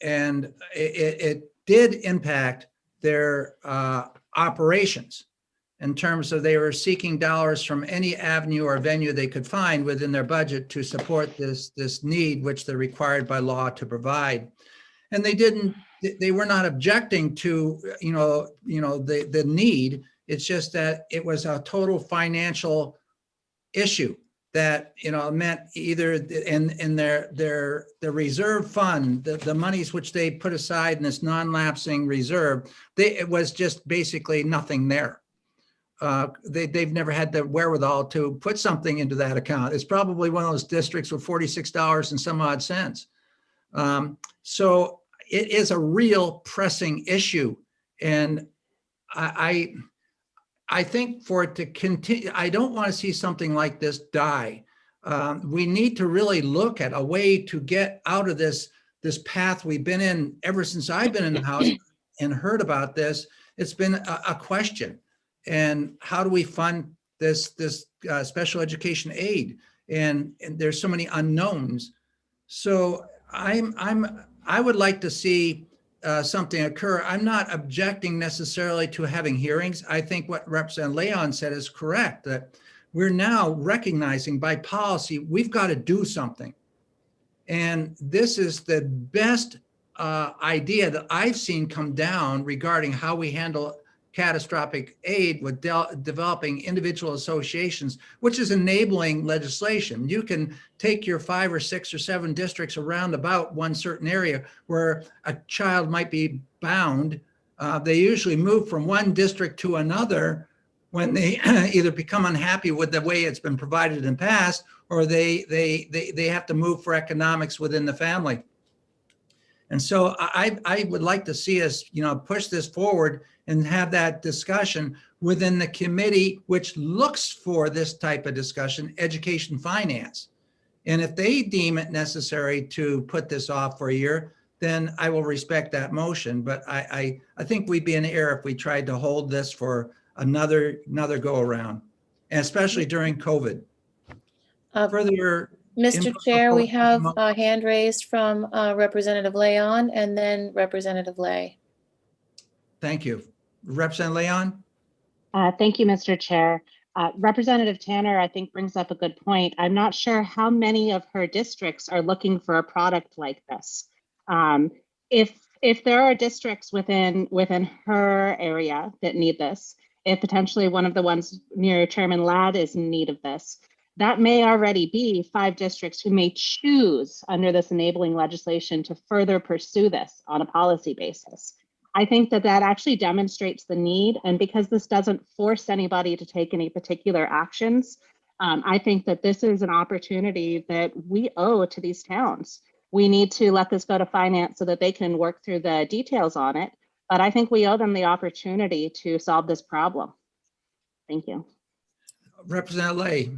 And it did impact their operations in terms of they were seeking dollars from any avenue or venue they could find within their budget to support this need, which they're required by law to provide. And they were not objecting to, the need. It's just that it was a total financial issue that, meant either in their reserve fund, the monies which they put aside in this non-lapsing reserve, it was just basically nothing there. They've never had the wherewithal to put something into that account. It's probably one of those districts with $46 and some odd cents. So it is a real pressing issue. And I think for it to continue, I don't want to see something like this die. We need to really look at a way to get out of this path we've been in ever since I've been in the House and heard about this. It's been a question. And how do we fund this special education aid? And there's so many unknowns. So I would like to see something occur. I'm not objecting necessarily to having hearings. I think what Representative Leon said is correct, that we're now recognizing by policy, we've got to do something. And this is the best idea that I've seen come down regarding how we handle catastrophic aid with developing individual associations, which is enabling legislation. You can take your 5 or 6 or 7 districts around about one certain area where a child might be bound. They usually move from one district to another when they either become unhappy with the way it's been provided in the past, or they have to move for economics within the family. And so I would like to see us, push this forward and have that discussion within the committee, which looks for this type of discussion, education finance. And if they deem it necessary to put this off for a year, then I will respect that motion. But I think we'd be in error if we tried to hold this for another go around, and especially during COVID. Further, Mr. Chair, we have a hand raised from Representative Leon and then Representative Lay. Thank you. Representative Leon? Thank you, Mr. Chair. Representative Tanner, I think, brings up a good point. I'm not sure how many of her districts are looking for a product like this. If if there are districts within her area that need this, if potentially one of the ones near Chairman Ladd is in need of this, that may already be 5 districts who may choose under this enabling legislation to further pursue this on a policy basis. I think that that actually demonstrates the need, and because this doesn't force anybody to take any particular actions, I think that this is an opportunity that we owe to these towns. We need to let this go to finance so that they can work through the details on it, but I think we owe them the opportunity to solve this problem. Thank you. Representative Lay.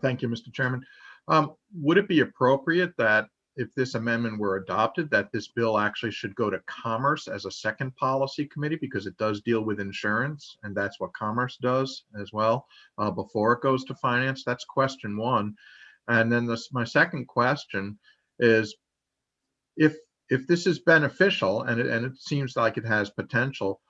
Thank you, Mr. Chairman. Would it be appropriate that if this amendment were adopted, that this bill actually should go to Commerce as a second policy committee, because it does deal with insurance, and that's what Commerce does as well, before it goes to Finance? That's question one. And then my second question is, if this is beneficial, and it seems like it has potential,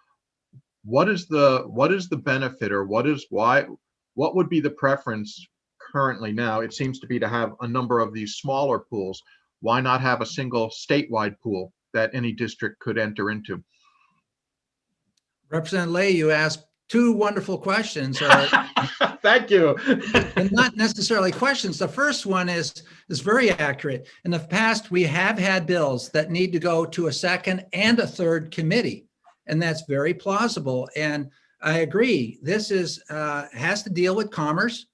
what is the benefit, or what would be the preference currently now? It seems to be to have a number of these smaller pools. Why not have a single statewide pool that any district could enter into? Representative Lay, you asked 2 wonderful questions. Thank you. And not necessarily questions. The first one is very accurate. In the past, we have had bills that need to go to a second and a third committee, and that's very plausible. And I agree. This has to deal with commerce.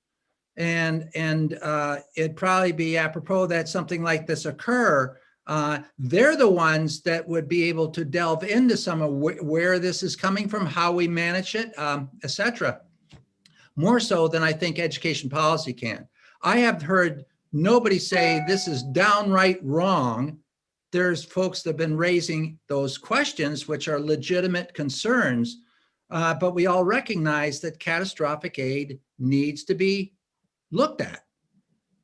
And it'd probably be apropos that something like this occur. They're the ones that would be able to delve into some of where this is coming from, how we manage it, etc. More so than I think education policy can. I have heard nobody say this is downright wrong. There's folks that have been raising those questions, which are legitimate concerns, but we all recognize that catastrophic aid needs to be looked at.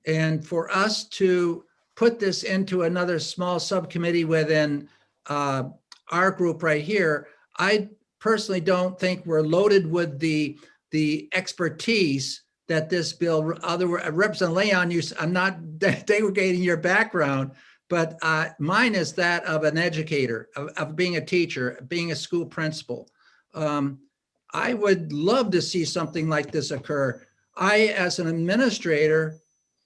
And for us to put this into another small subcommittee within our group right here, I personally don't think we're loaded with the expertise that this bill, Representative Leon, I'm not degrading your background, but mine is that of an educator, of being a teacher, being a school principal. I would love to see something like this occur. I, as an administrator,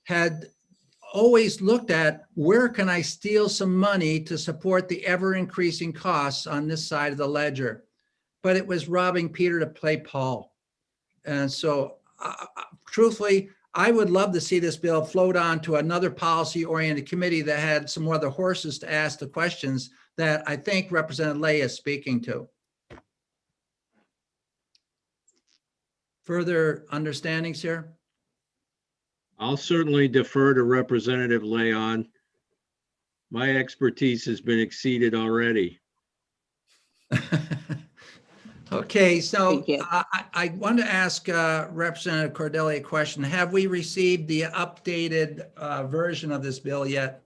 had always looked at where can I steal some money to support the ever increasing costs on this side of the ledger, but it was robbing Peter to play Paul. And so truthfully, I would love to see this bill float on to another policy oriented committee that had some more other horses to ask the questions that I think Representative Lay is speaking to. Further understandings here? I'll certainly defer to Representative Leon. My expertise has been exceeded already. Okay, so I want to ask Representative Cordelli a question. Have we received the updated version of this bill yet?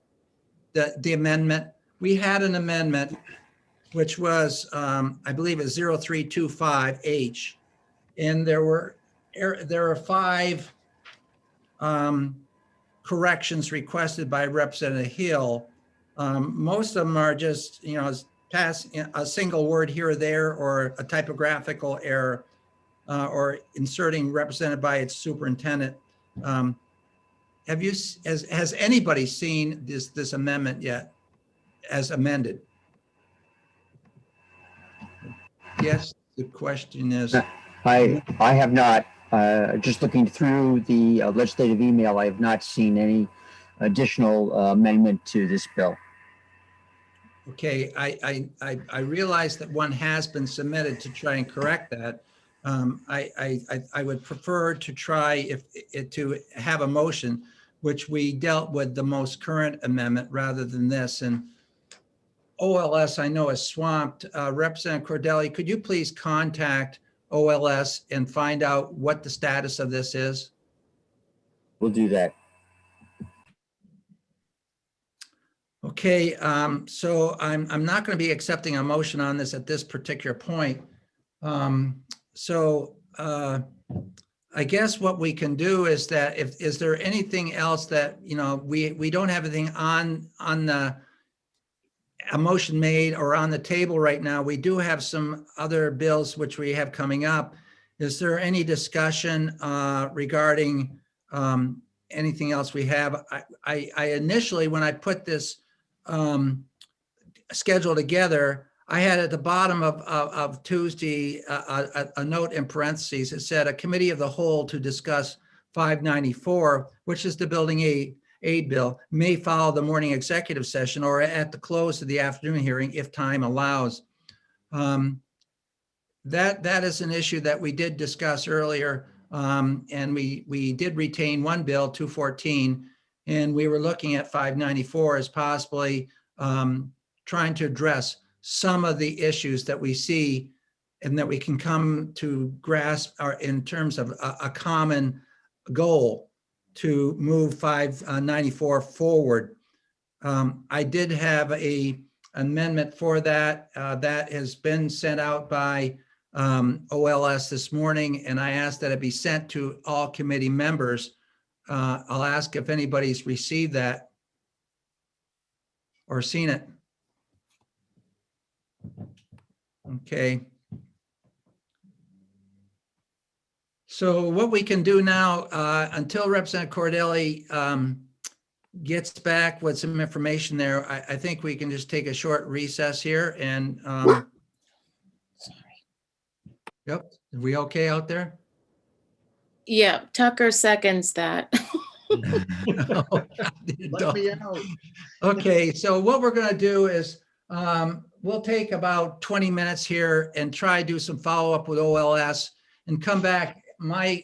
The amendment? We had an amendment, which was, I believe, a 0325H. And there are 5 corrections requested by Representative Hill. Most of them are just, pass a single word here or there, or a typographical error, or inserting represented by its superintendent. Has anybody seen this amendment yet, as amended? Yes, the question is. I have not. Just looking through the legislative email, I have not seen any additional amendment to this bill. Okay, I realize that one has been submitted to try and correct that. I would prefer to try to have a motion, which we dealt with the most current amendment rather than this. And OLS, I know, is swamped. Representative Cordelli, could you please contact OLS and find out what the status of this is? We'll do that. Okay, so I'm not going to be accepting a motion on this at this particular point. I guess what we can do is that is there anything else that we don't have anything on the a motion made or on the table right now. We do have some other bills which we have coming up. Is there any discussion regarding anything else we have? I initially, when I put this schedule together, I had at the bottom of Tuesday a note in parentheses. It said a committee of the whole to discuss 594, which is the building aid bill, may follow the morning executive session or at the close of the afternoon hearing if time allows. That is an issue that we did discuss earlier, and we did retain one bill, 214, and we were looking at 594 as possibly trying to address some of the issues that we see and that we can come to grasp in terms of a common goal to move 594 forward. I did have a amendment for that. That has been sent out by OLS this morning, and I asked that it be sent to all committee members. I'll ask if anybody's received that or seen it. Okay. So what we can do now, until Representative Cordelli gets back with some information there, I think we can just take a short recess here and yep, are we okay out there? Yeah, Tucker seconds that. Let me out. Okay, so what we're going to do is we'll take about 20 minutes here and try to do some follow-up with OLS and come back. My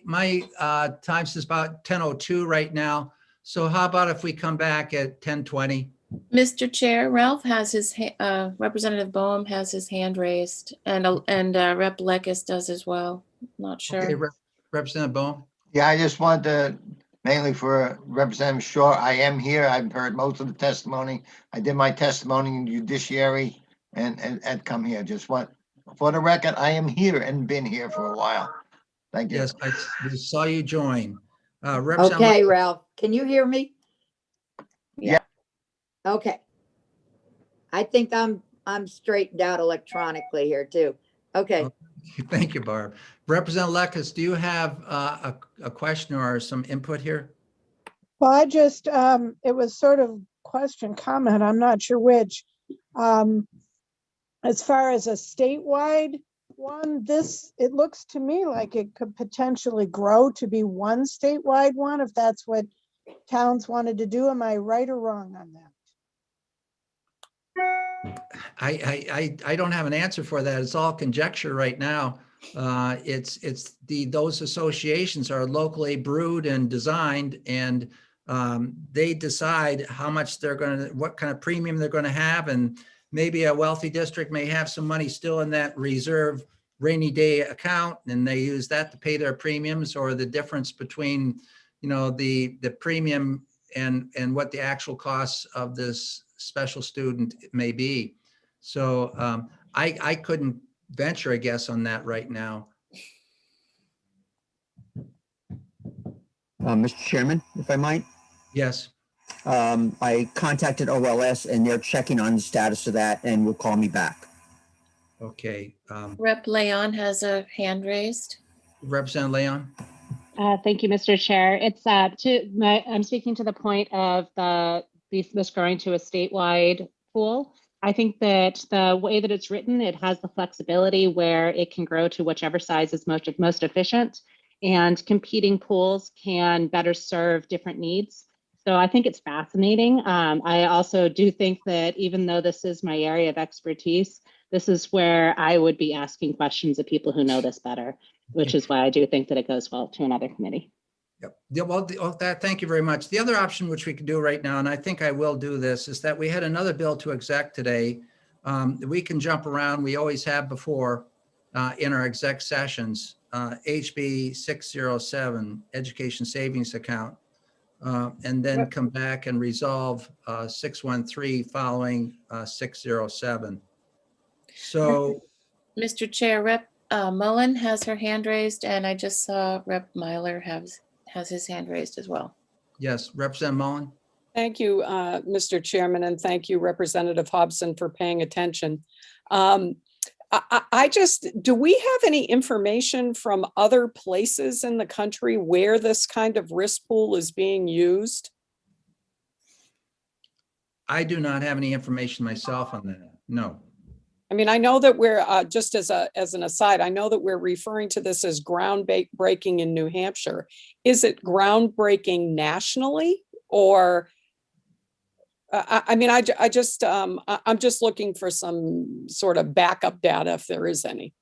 time is about 10:02 right now. So how about if we come back at 10:20? Mr. Chair, Ralph has his, Representative Boehm has his hand raised, and Rep. Lekis does as well. Not sure. Okay, Representative Boehm. Yeah, I just wanted to, mainly for Representative Shaw, I am here. I've heard most of the testimony. I did my testimony in judiciary and come here. Just want, for the record, I am here and been here for a while. Thank you. Yes, I saw you join. Okay, Ralph, can you hear me? Yeah. Okay. I think I'm straightened out electronically here too. Okay. Thank you, Barb. Representative Lekis, do you have a question or some input here? Well, I just, it was sort of question, comment, I'm not sure which. As far as a statewide one, it looks to me like it could potentially grow to be one statewide one, if that's what towns wanted to do. Am I right or wrong on that? I don't have an answer for that. It's all conjecture right now. Those associations are locally brewed and designed, and they decide how much what kind of premium they're going to have, and maybe a wealthy district may have some money still in that reserve rainy day account, and they use that to pay their premiums, or the difference between, the premium and what the actual costs of this special student may be. So I couldn't venture a guess on that right now. Mr. Chairman, if I might. Yes. I contacted OLS and they're checking on the status of that and will call me back. Okay. Rep. Leon has a hand raised. Representative Leon. Thank you, Mr. Chair. It's I'm speaking to the point of this growing to a statewide pool. I think that the way that it's written, it has the flexibility where it can grow to whichever size is most efficient, and competing pools can better serve different needs. So I think it's fascinating. I also do think that even though this is my area of expertise, this is where I would be asking questions of people who know this better, which is why I do think that it goes well to another committee. Yep. Yeah, well, thank you very much. The other option which we can do right now, and I think I will do this, is that we had another bill to exec today. We can jump around. We always have before in our exec sessions, HB 607, Education Savings Account, and then come back and resolve 613 following 607. So, Mr. Chair, Rep. Mullen has her hand raised, and I just saw Rep. Myler has his hand raised as well. yes, Representative Mullen. Thank you, Mr. Chairman, and thank you, Representative Hobson, for paying attention. Do we have any information from other places in the country where this kind of risk pool is being used? I do not have any information myself on that. No. I mean, I know that we're, just as an aside, I know that we're referring to this as groundbreaking in New Hampshire. Is it groundbreaking nationally, or? I mean, I'm just looking for some sort of backup data if there is any.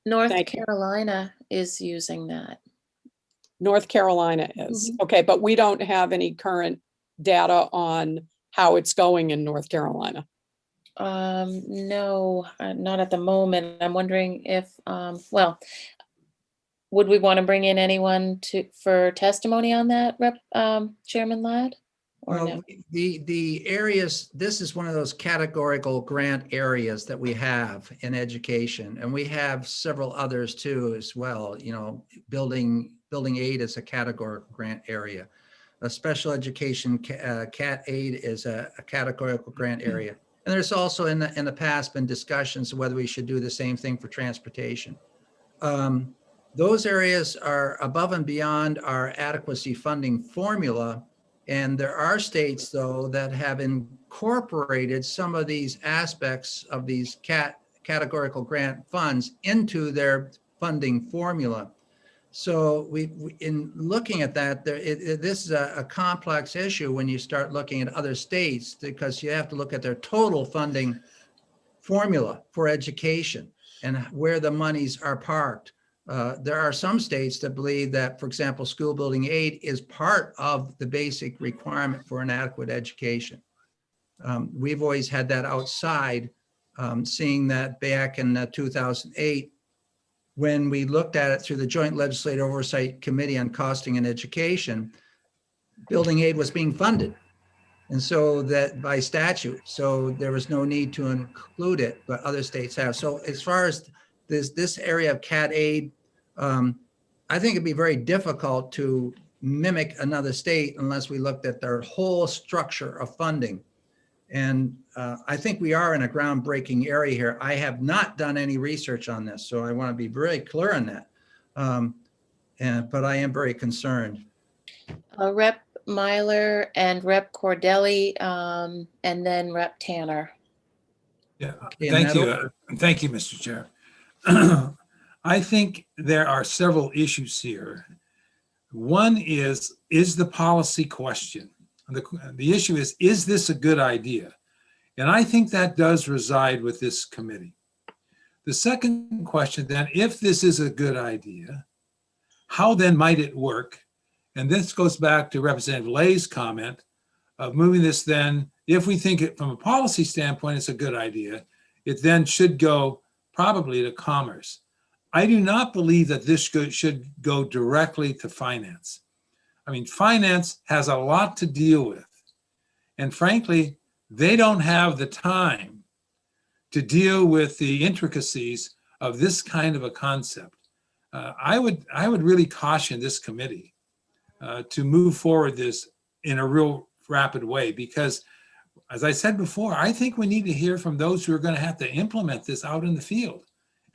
North Thank you. Carolina is using that. North Carolina is, okay, but we don't have any current data on how it's going in North Carolina. No, not at the moment. I'm wondering if, well, would we want to bring in anyone for testimony on that, Chairman Ladd? Or Well, no? the areas, this is one of those categorical grant areas that we have in education, and we have several others too as well. You know, building aid is a categorical grant area. A special education CAT aid is a categorical grant area. And there's also in the past been discussions of whether we should do the same thing for transportation. Those areas are above and beyond our adequacy funding formula. And there are states, though, that have incorporated some of these aspects of these categorical grant funds into their funding formula. So we in looking at that, this is a complex issue when you start looking at other states, because you have to look at their total funding formula for education and where the monies are parked. There are some states that believe that, for example, school building aid is part of the basic requirement for an adequate education. We've always had that outside, seeing that back in 2008, when we looked at it through the Joint Legislative Oversight Committee on Costing and Education, building aid was being funded. And so that by statute, so there was no need to include it, but other states have. So as far as this area of CAT aid, I think it'd be very difficult to mimic another state unless we looked at their whole structure of funding. And I think we are in a groundbreaking area here. I have not done any research on this, so I want to be very clear on that. But I am very concerned. Rep. Myler and Rep. Cordelli, and then Rep. Tanner. Yeah, Okay, thank and you. Thank you, Mr. Chair. I think there are several issues here. One is the policy question. The issue is this a good idea? And I think that does reside with this committee. The second question then, if this is a good idea, how then might it work? And this goes back to Representative Lay's comment of moving this then, if we think it from a policy standpoint, it's a good idea, it then should go probably to commerce. I do not believe that this should go directly to finance. I mean, finance has a lot to deal with. And frankly, they don't have the time to deal with the intricacies of this kind of a concept. I would really caution this committee to move forward this in a real rapid way, because as I said before, I think we need to hear from those who are going to have to implement this out in the field.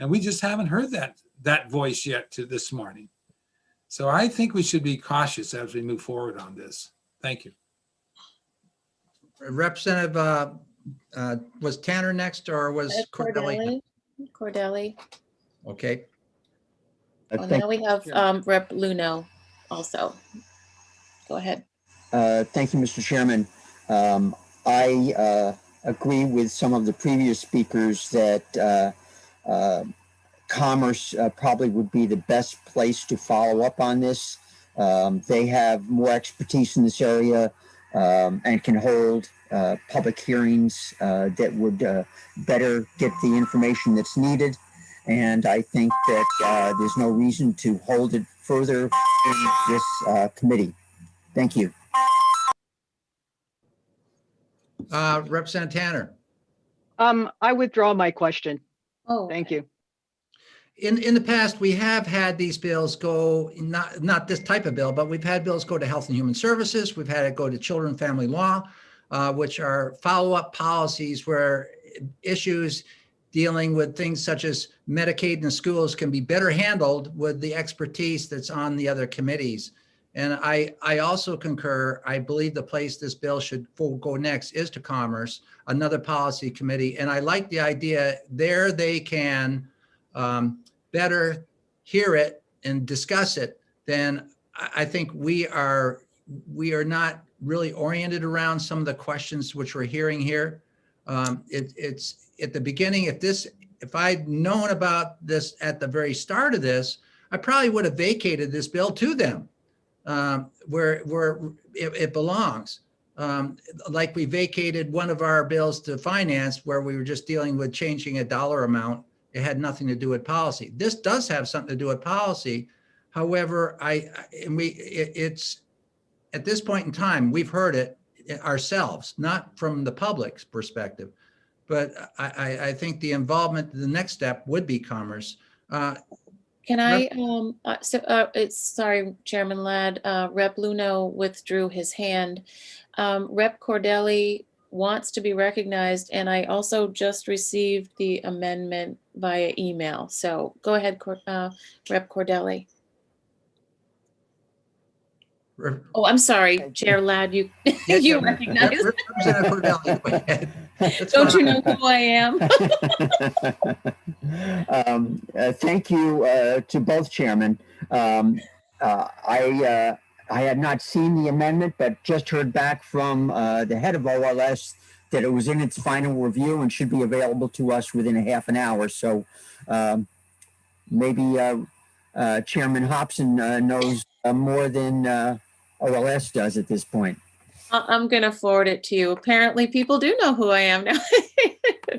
And we just haven't heard that voice yet to this morning. So I think we should be cautious as we move forward on this. Thank you. Representative, was Tanner next or was Cordelli? Cordelli. Okay. Oh, now we have Rep. Luno also. Go ahead. Thank you, Mr. Chairman. I agree with some of the previous speakers that Commerce probably would be the best place to follow up on this. They have more expertise in this area and can hold public hearings that would better get the information that's needed. And I think that there's no reason to hold it further in this committee. Thank you. Representative Tanner. I withdraw my question. Oh, thank you. in the past, we have had these bills go, not this type of bill, but we've had bills go to Health and Human Services. We've had it go to Children and Family Law, which are follow-up policies where issues dealing with things such as Medicaid in the schools can be better handled with the expertise that's on the other committees. And I also concur, I believe the place this bill should go next is to Commerce, another policy committee. And I like the idea there they can better hear it and discuss it. Then I think we are not really oriented around some of the questions which we're hearing here. It's at the beginning, if I'd known about this at the very start of this, I probably would have vacated this bill to them where it belongs. Like we vacated one of our bills to finance where we were just dealing with changing a dollar amount. It had nothing to do with policy. This does have something to do with policy. However, it's at this point in time, we've heard it ourselves, not from the public's perspective. But I think the involvement, the next step would be Commerce. Can I, sorry, Chairman Ladd, Rep. Luno withdrew his hand. Rep. Cordelli wants to be recognized, and I also just received the amendment via email. So go ahead, Rep. Cordelli. Oh, I'm sorry, Chair Ladd, you recognize. Representative Cordelli, go ahead. Don't you know who I am? Thank you to both chairmen. I had not seen the amendment, but just heard back from the head of OLS that it was in its final review and should be available to us within a half an hour. So maybe Chairman Hobson knows more than OLS does at this point. I'm going to forward it to you. Apparently people do know who I am now.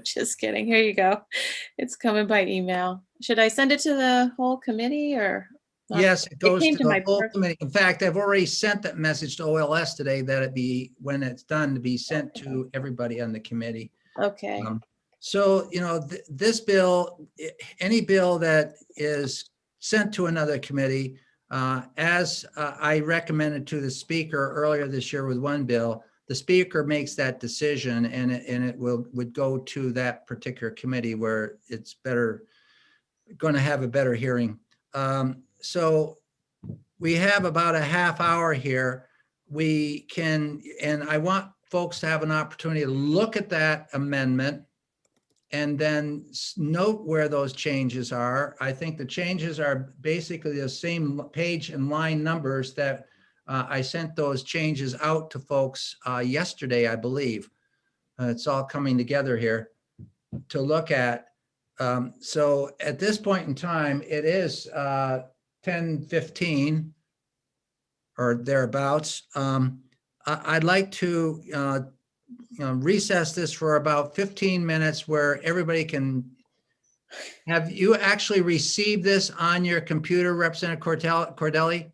Just kidding. Here you go. It's coming by email. Should I send it to the whole committee or? Yes, it goes came to the my whole committee. In fact, I've already sent that message to OLS today that it be, when it's done, to be sent to everybody on the committee. Okay. So, this bill, any bill that is sent to another committee, as I recommended to the speaker earlier this year with one bill, the speaker makes that decision and it would go to that particular committee where it's going to have a better hearing. So we have about a half hour here. And I want folks to have an opportunity to look at that amendment and then note where those changes are. I think the changes are basically the same page and line numbers that I sent those changes out to folks yesterday, I believe. It's all coming together here to look at. So at this point in time, it is 10:15 or thereabouts. I'd like to recess this for about 15 minutes where everybody can. Have you actually received this on your computer, Representative Cordelli?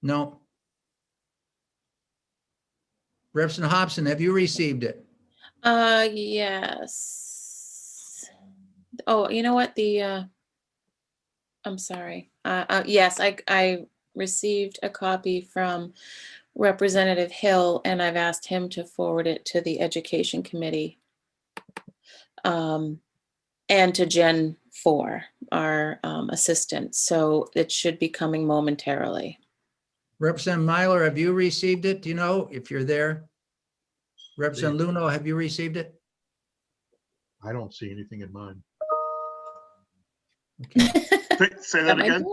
No. Representative Hobson, have you received it? Yes. Oh, you know what? I'm sorry. Yes, I received a copy from Representative Hill, and I've asked him to forward it to the Education Committee and to Jen 4, our assistant. So it should be coming momentarily. Representative Myler, have you received it? Do you know if you're there? Representative Luno, have you received it? I don't see anything in mine. Say that again.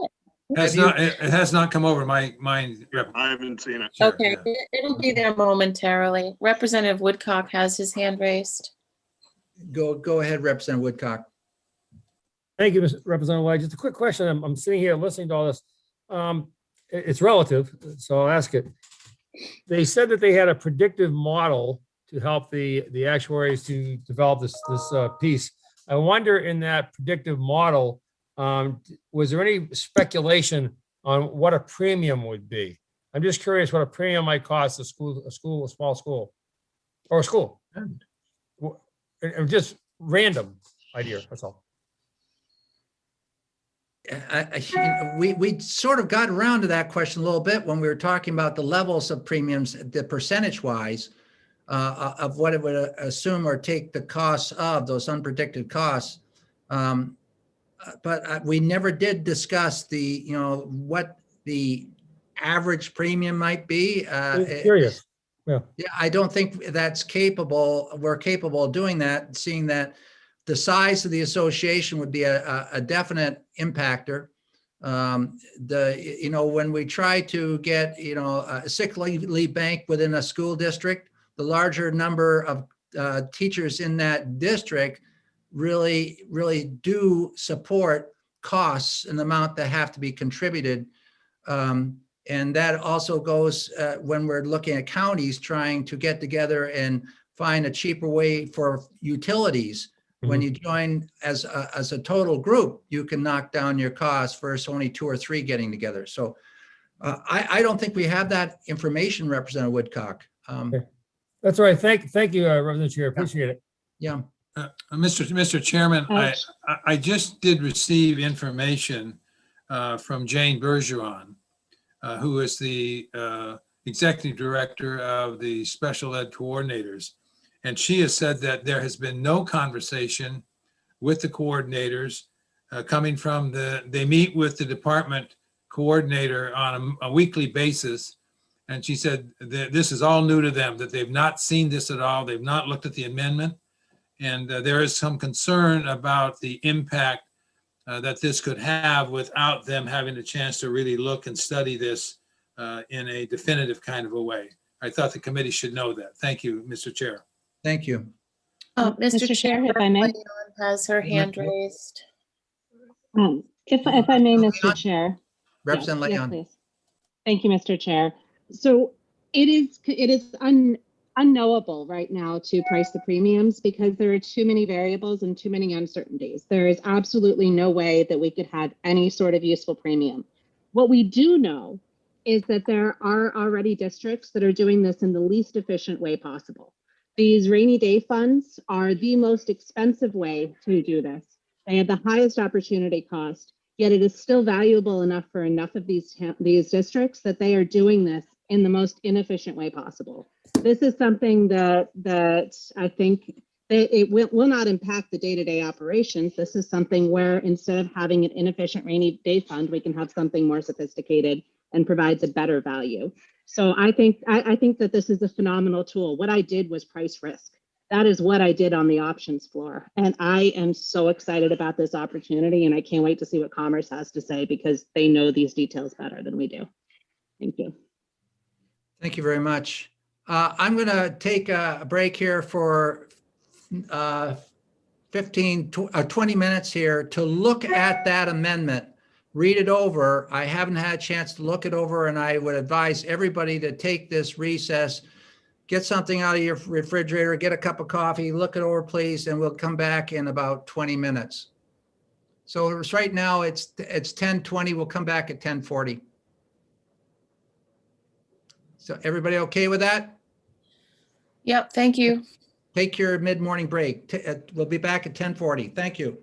It has not come over my mind. I haven't seen it. Okay, it'll be there momentarily. Representative Woodcock has his hand raised. Go ahead, Representative Woodcock. Thank you, Representative White. Just a quick question. I'm sitting here listening to all this. It's relative, so I'll ask it. They said that they had a predictive model to help the actuaries to develop this piece. I wonder, in that predictive model, was there any speculation on what a premium would be? I'm just curious what a premium might cost a small school, or a school. Just random. idea, that's all. We sort of got around to that question a little bit when we were talking about the levels of premiums, the percentage wise of what it would assume or take the costs of those unpredicted costs. But we never did discuss the, what the average premium might be. Curious, yeah. Yeah, I don't think that's capable. We're capable of doing that, seeing that the size of the association would be a definite impactor. When we try to get, a sick leave bank within a school district, the larger number of teachers in that district really do support costs and the amount that have to be contributed. And that also goes when we're looking at counties trying to get together and find a cheaper way for utilities. When you join as a total group, you can knock down your costs versus only 2 or 3 getting together. So I don't think we have that information, Representative Woodcock. That's all right. Thank you, Representative Chair. Appreciate it. Yeah. Mr. Chairman, I just did receive information from Jane Bergeron, who is the Executive Director of the Special Ed Coordinators. And she has said that there has been no conversation with the coordinators coming from they meet with the department coordinator on a weekly basis. And she said that this is all new to them, that they've not seen this at all. They've not looked at the amendment. And there is some concern about the impact that this could have without them having a chance to really look and study this in a definitive kind of a way. I thought the committee should know that. Thank you, Mr. Chair. Thank you. Mr. Chair, if I may. Leon has her hand raised. If I may, Mr. Chair. Representative Yes, Leon. please. Thank you, Mr. Chair. So it is unknowable right now to price the premiums because there are too many variables and too many uncertainties. There is absolutely no way that we could have any sort of useful premium. What we do know is that there are already districts that are doing this in the least efficient way possible. These rainy day funds are the most expensive way to do this. They have the highest opportunity cost, yet it is still valuable enough for enough of these districts that they are doing this in the most inefficient way possible. This is something that I think that it will not impact the day-to-day operations. This is something where instead of having an inefficient rainy day fund, we can have something more sophisticated and provides a better value. So I think that this is a phenomenal tool. What I did was price risk. That is what I did on the options floor. And I am so excited about this opportunity and I can't wait to see what Commerce has to say because they know these details better than we do. Thank you. Thank you very much. I'm going to take a break here for 20 minutes here to look at that amendment, read it over. I haven't had a chance to look it over, and I would advise everybody to take this recess, get something out of your refrigerator, get a cup of coffee, look it over, please, and we'll come back in about 20 minutes. So it's right now, it's 10:20. We'll come back at 10:40. So everybody okay with that? Yep, thank you. Take your mid-morning break. We'll be back at 10:40. Thank you.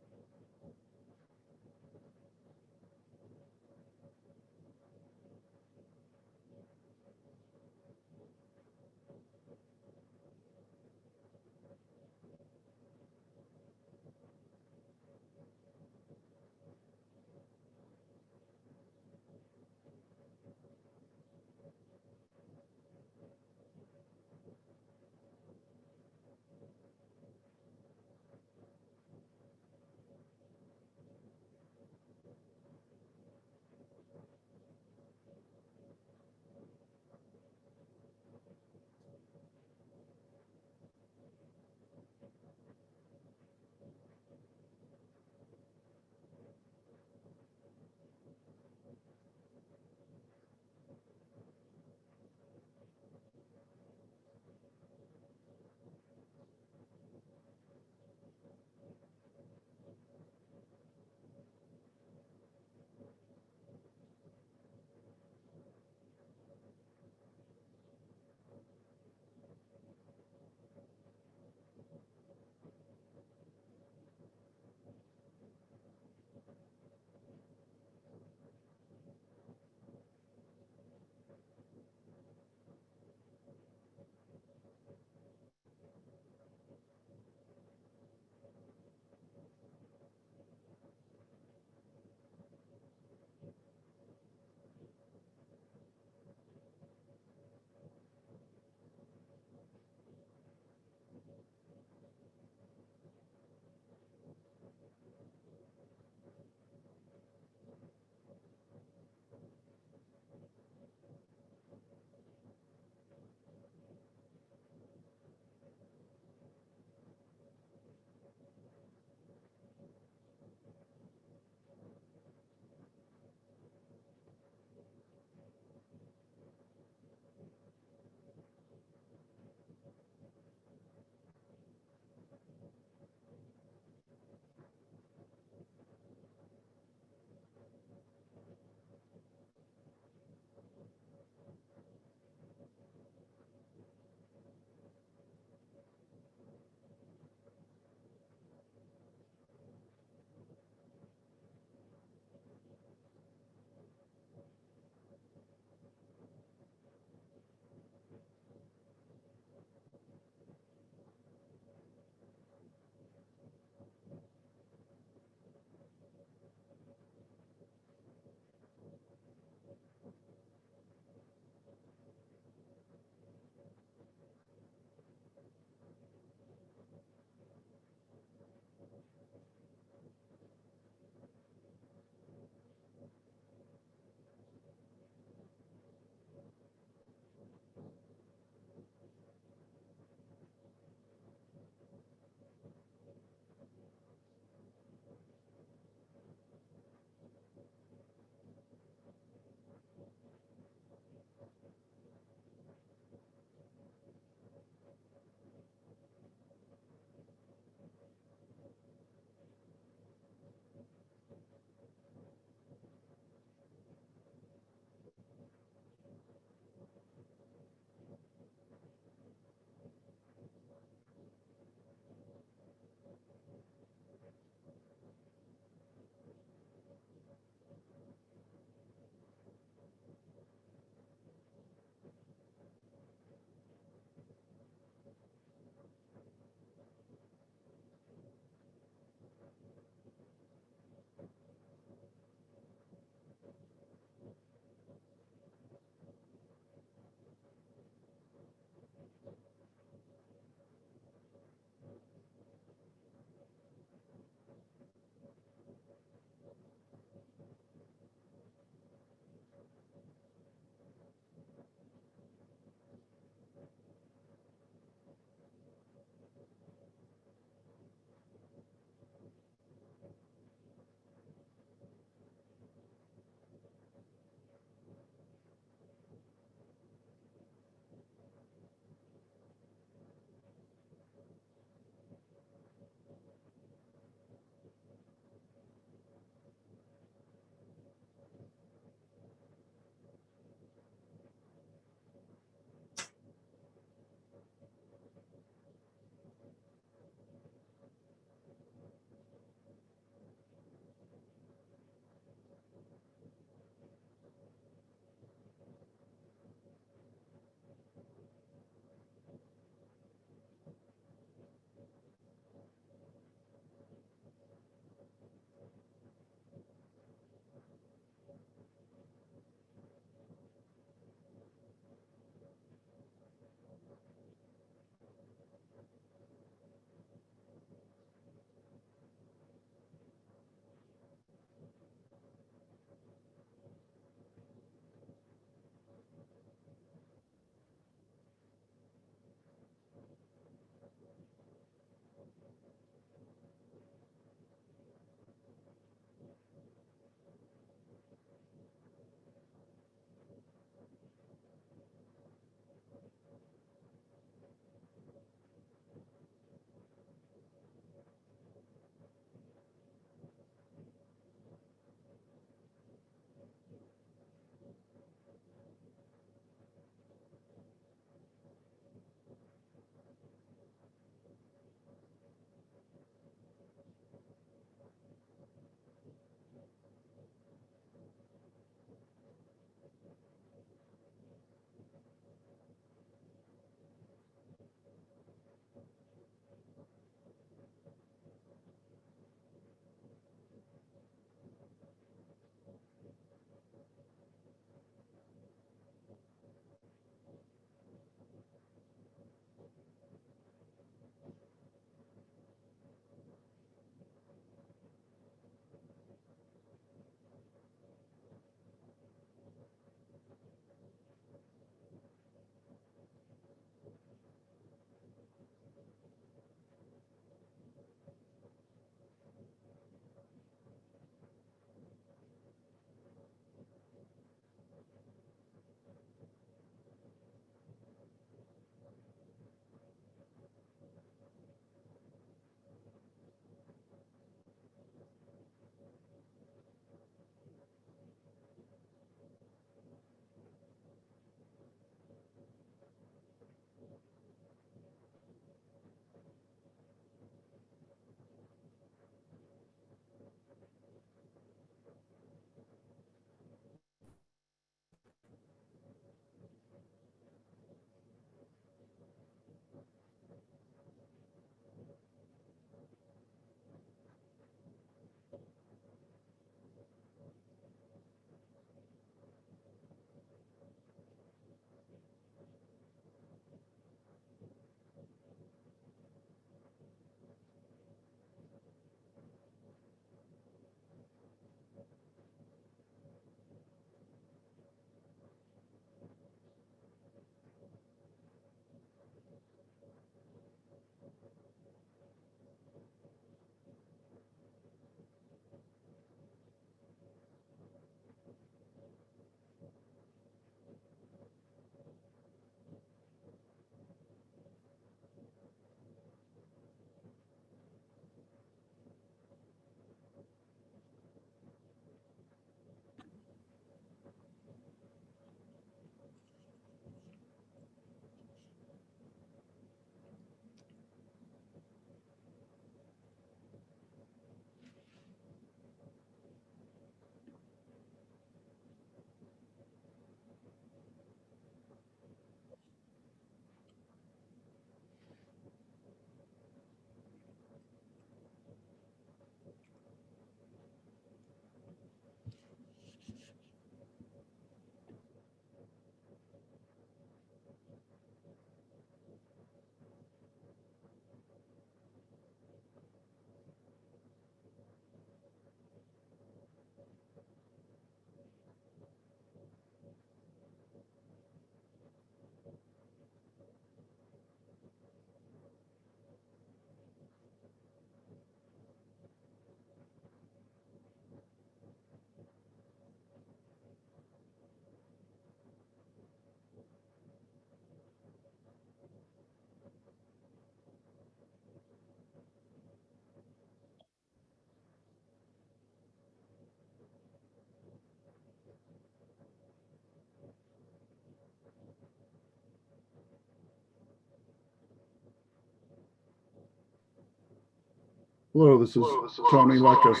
Hello, this is Tony Lucas.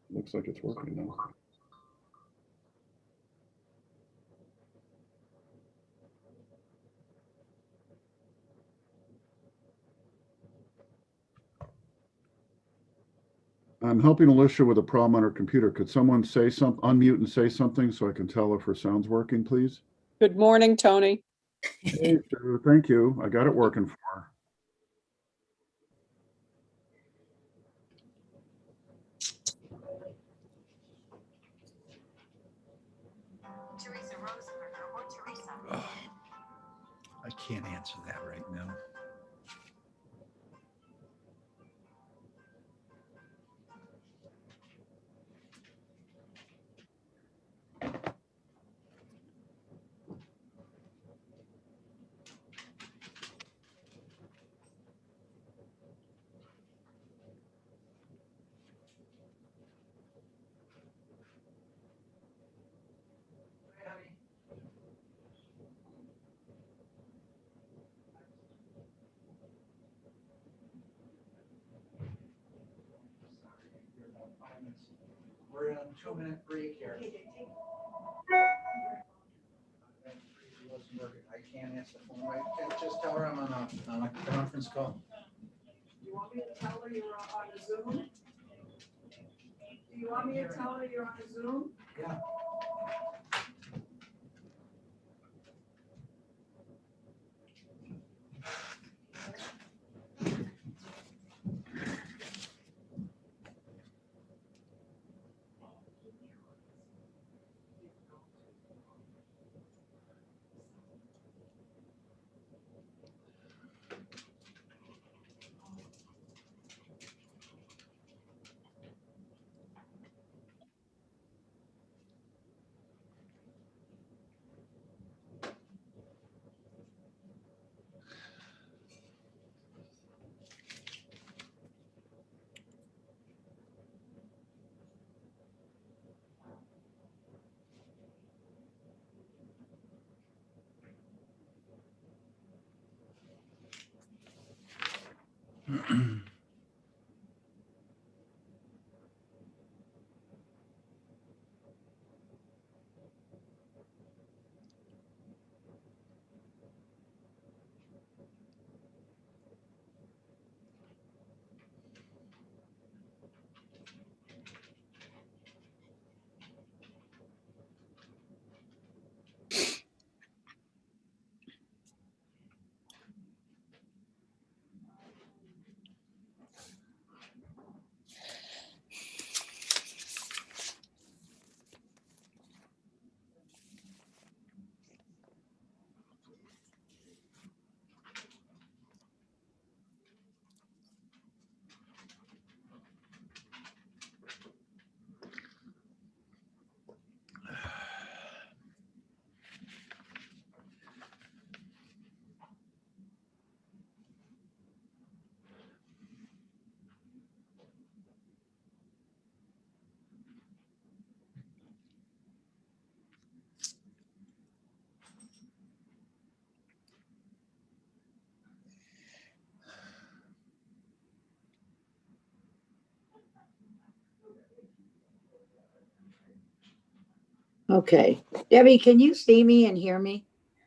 Looks like it's working now. I'm helping Alicia with a problem on her computer. Could someone say something, unmute and say something so I can tell if her sound's working, please? Good morning, Tony. Hey, Sue, thank you. I got it working for her. Oh, I can't answer that right now. We're in a 2-minute break here. I can't answer the phone. I can't just tell her I'm on a conference call. You want me to tell her you're on a Zoom? Do you want me to tell her you're on a Zoom? Yeah. Okay. Debbie, can you see me and hear me?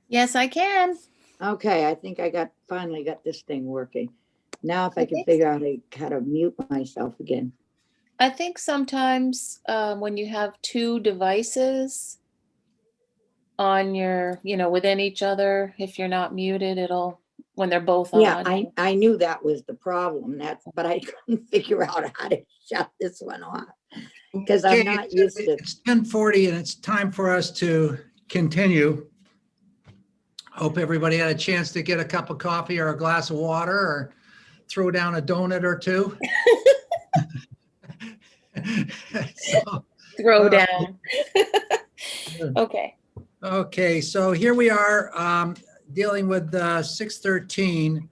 Yes, I can. Okay, I think I finally got this thing working. Now if I can Okay. figure out how to mute myself again. I think sometimes when you have two devices on your, within each other, if you're not muted, when they're both Yeah, on. I knew that was the problem. But I couldn't figure out how to shut this one off. Because I'm not used to. It's 10:40 and it's time for us to continue. Hope everybody had a chance to get a cup of coffee or a glass of water or throw down a donut or two. Throw down. Okay. Okay, so here we are dealing with 613.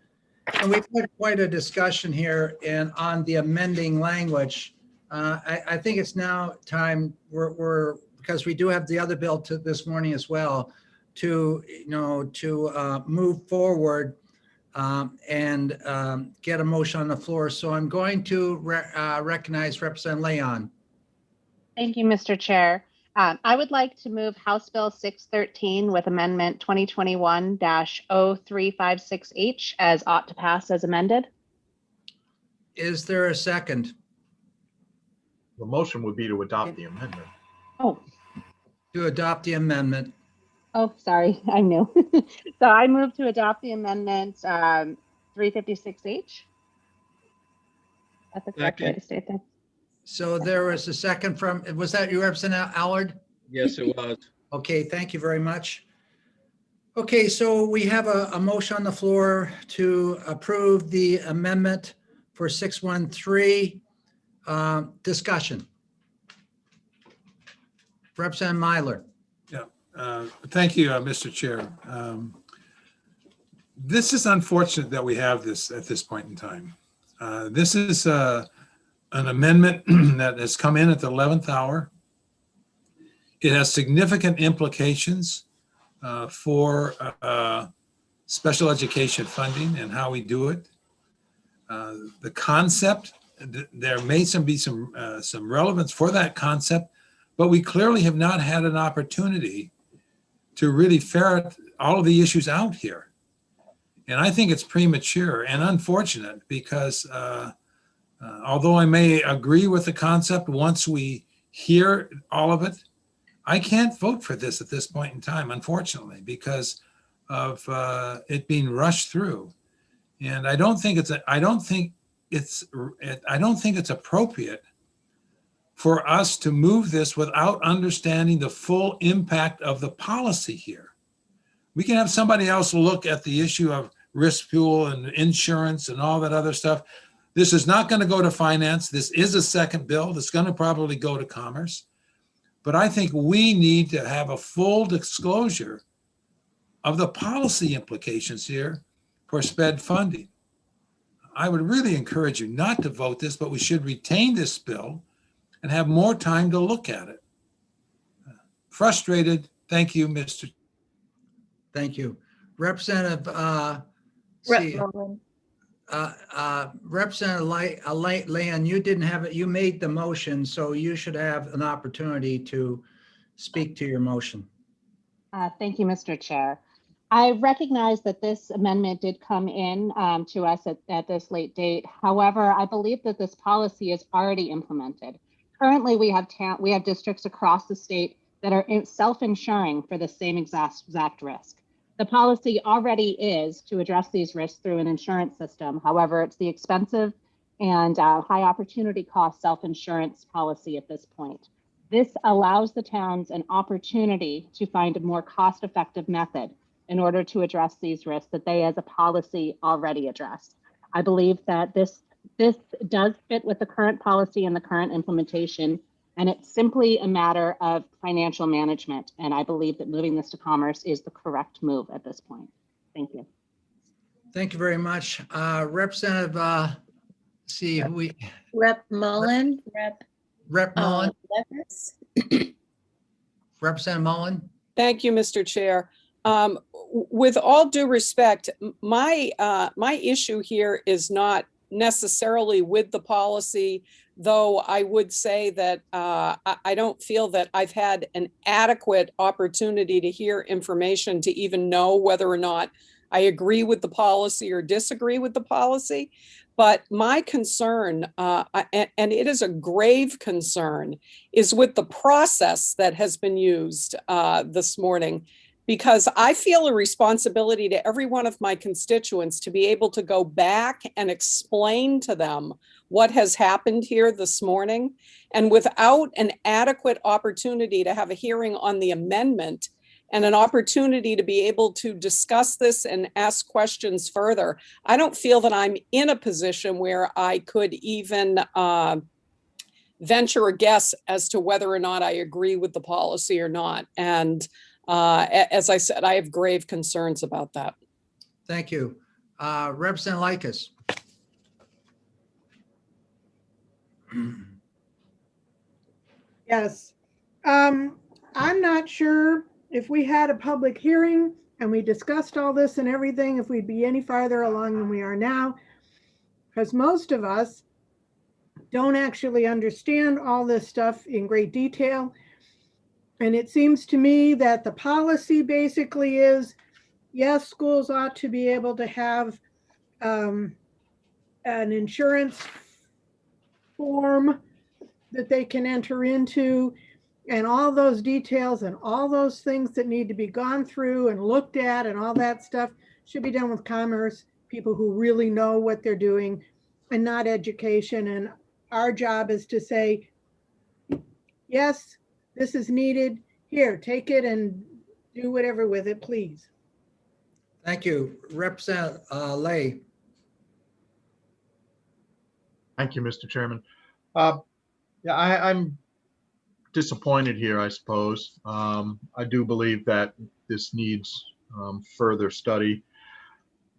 And we've had quite a discussion here on the amending language. I think it's now time because we do have the other bill this morning as well to move forward and get a motion on the floor. So I'm going to recognize Representative Leon. Thank you, Mr. Chair. I would like to move House Bill 613 with Amendment 2021-0356H as ought to pass as amended. Is there a second? The motion would be to adopt the amendment. Oh, To adopt the amendment. oh, sorry, I knew. So I move to adopt the amendment 356H. That's the correct way to state that. So there was a second from, was that you, Representative Allard? Yes, it was. Okay, thank you very much. Okay, so we have a motion on the floor to approve the amendment for 613. Discussion. Representative Myler. Thank you, Mr. Chair. This is unfortunate that we have this at this point in time. This is an amendment that has come in at the 11th hour. It has significant implications for special education funding and how we do it. The concept, there may be some relevance for that concept, but we clearly have not had an opportunity to really ferret all of the issues out here. And I think it's premature and unfortunate because although I may agree with the concept once we hear all of it, I can't vote for this at this point in time, unfortunately, because of it being rushed through. And I don't think it's appropriate for us to move this without understanding the full impact of the policy here. We can have somebody else look at the issue of risk pool and insurance and all that other stuff. This is not going to go to finance. This is a second bill that's going to probably go to commerce. But I think we need to have a full disclosure of the policy implications here for SPED funding. I would really encourage you not to vote this, but we should retain this bill and have more time to look at it. Frustrated. Thank you, Mr. Thank you. Representative Representative Leon, you didn't have it. You made the motion, so you should have an opportunity to speak to your motion. Thank you, Mr. Chair. I recognize that this amendment did come in to us at this late date. However, I believe that this policy is already implemented. Currently, we have districts across the state that are self-insuring for the same exact risk. The policy already is to address these risks through an insurance system. However, it's the expensive and high opportunity cost self-insurance policy at this point. This allows the towns an opportunity to find a more cost-effective method in order to address these risks that they as a policy already addressed. I believe that this does fit with the current policy and the current implementation, and it's simply a matter of financial management. And I believe that moving this to commerce is the correct move at this point. Thank you. Thank you very much. Representative, Rep Mullen, Rep Mullen, Levis. Representative Mullen. Thank you, Mr. Chair. With all due respect, my issue here is not necessarily with the policy, though I would say that I don't feel that I've had an adequate opportunity to hear information to even know whether or not I agree with the policy or disagree with the policy. But my concern, and it is a grave concern, is with the process that has been used this morning, because I feel a responsibility to every one of my constituents to be able to go back and explain to them what has happened here this morning. And without an adequate opportunity to have a hearing on the amendment and an opportunity to be able to discuss this and ask questions further, I don't feel that I'm in a position where I could even venture a guess as to whether or not I agree with the policy or not. And as I said, I have grave concerns about that. Thank you. Representative Likas. Yes. I'm not sure if we had a public hearing and we discussed all this and everything, if we'd be any farther along than we are now, because most of us don't actually understand all this stuff in great detail. And it seems to me that the policy basically is, yes, schools ought to be able to have an insurance form that they can enter into, and all those details and all those things that need to be gone through and looked at and all that stuff should be done with commerce, people who really know what they're doing, and not education. And our job is to say, yes, this is needed. Here, take it and do whatever with it, please. Thank you. Representative Lay. Thank you, Mr. Chairman. Yeah, I'm disappointed here, I suppose. I do believe that this needs further study.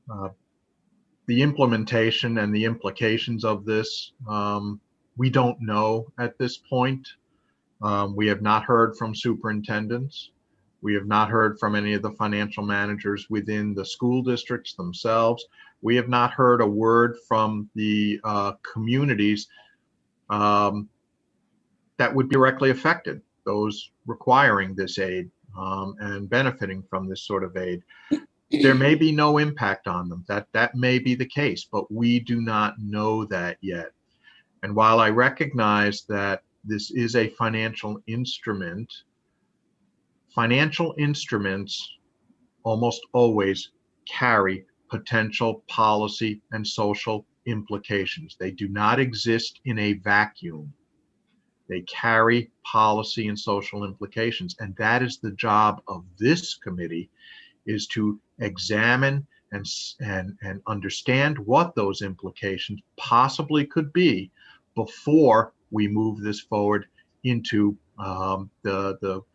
The implementation and the implications of this, we don't know at this point. We have not heard from superintendents. We have not heard from any of the financial managers within the school districts themselves. We have not heard a word from the communities that would be directly affected, those requiring this aid and benefiting from this sort of aid. There may be no impact on them. That may be the case, but we do not know that yet. And while I recognize that this is a financial instrument, financial instruments almost always carry potential policy and social implications. They do not exist in a vacuum. They carry policy and social implications. And that is the job of this committee, is to examine and understand what those implications possibly could be before we move this forward into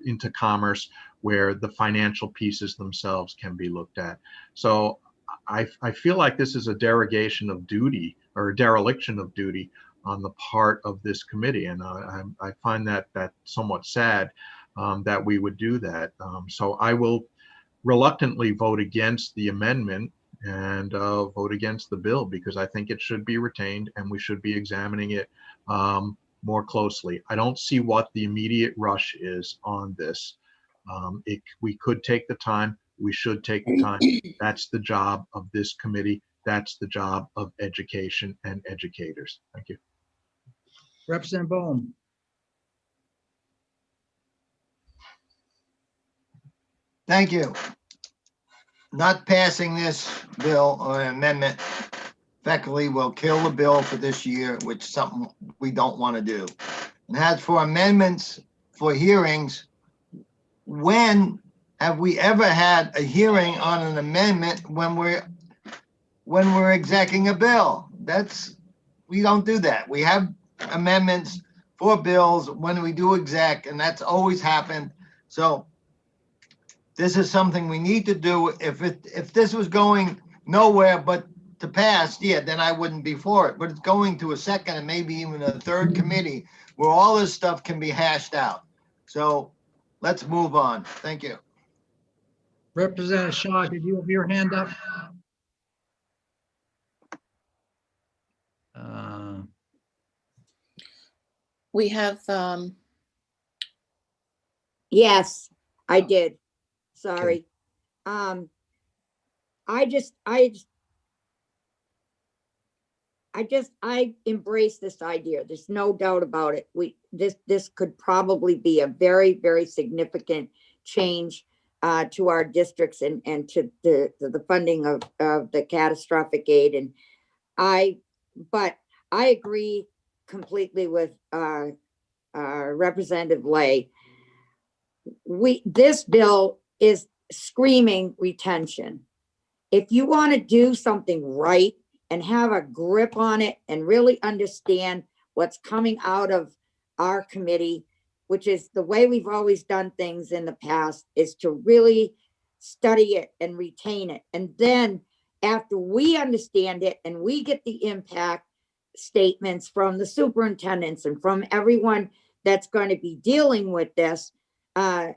into commerce, where the financial pieces themselves can be looked at. So I feel like this is a derogation of duty, or a dereliction of duty on the part of this committee, and I find that somewhat sad that we would do that. So I will reluctantly vote against the amendment and vote against the bill, because I think it should be retained and we should be examining it more closely. I don't see what the immediate rush is on this. We could take the time. We should take the time. That's the job of this committee. That's the job of education and educators. Thank you. Representative Bohm. Thank you. Not passing this bill or amendment effectively will kill the bill for this year, which is something we don't want to do. And as for amendments for hearings, when have we ever had a hearing on an amendment when we're executing a bill? We don't do that. We have amendments for bills when we do exec, and that's always happened. So this is something we need to do. If this was going nowhere but to pass, yeah, then I wouldn't be for it. But it's going to a second and maybe even a third committee where all this stuff can be hashed out. So let's move on. Thank you. Representative Shaw, did you have your hand up? We have, Yes, I did. Sorry. I embrace this idea. There's no doubt about it. This could probably be a very, very significant change to our districts and to the funding of the catastrophic aid. But I agree completely with Representative Lay. This bill is screaming retention. If you want to do something right and have a grip on it and really understand what's coming out of our committee, which is the way we've always done things in the past, is to really study it and retain it. And then after we understand it and we get the impact statements from the superintendents and from everyone that's going to be dealing with this, I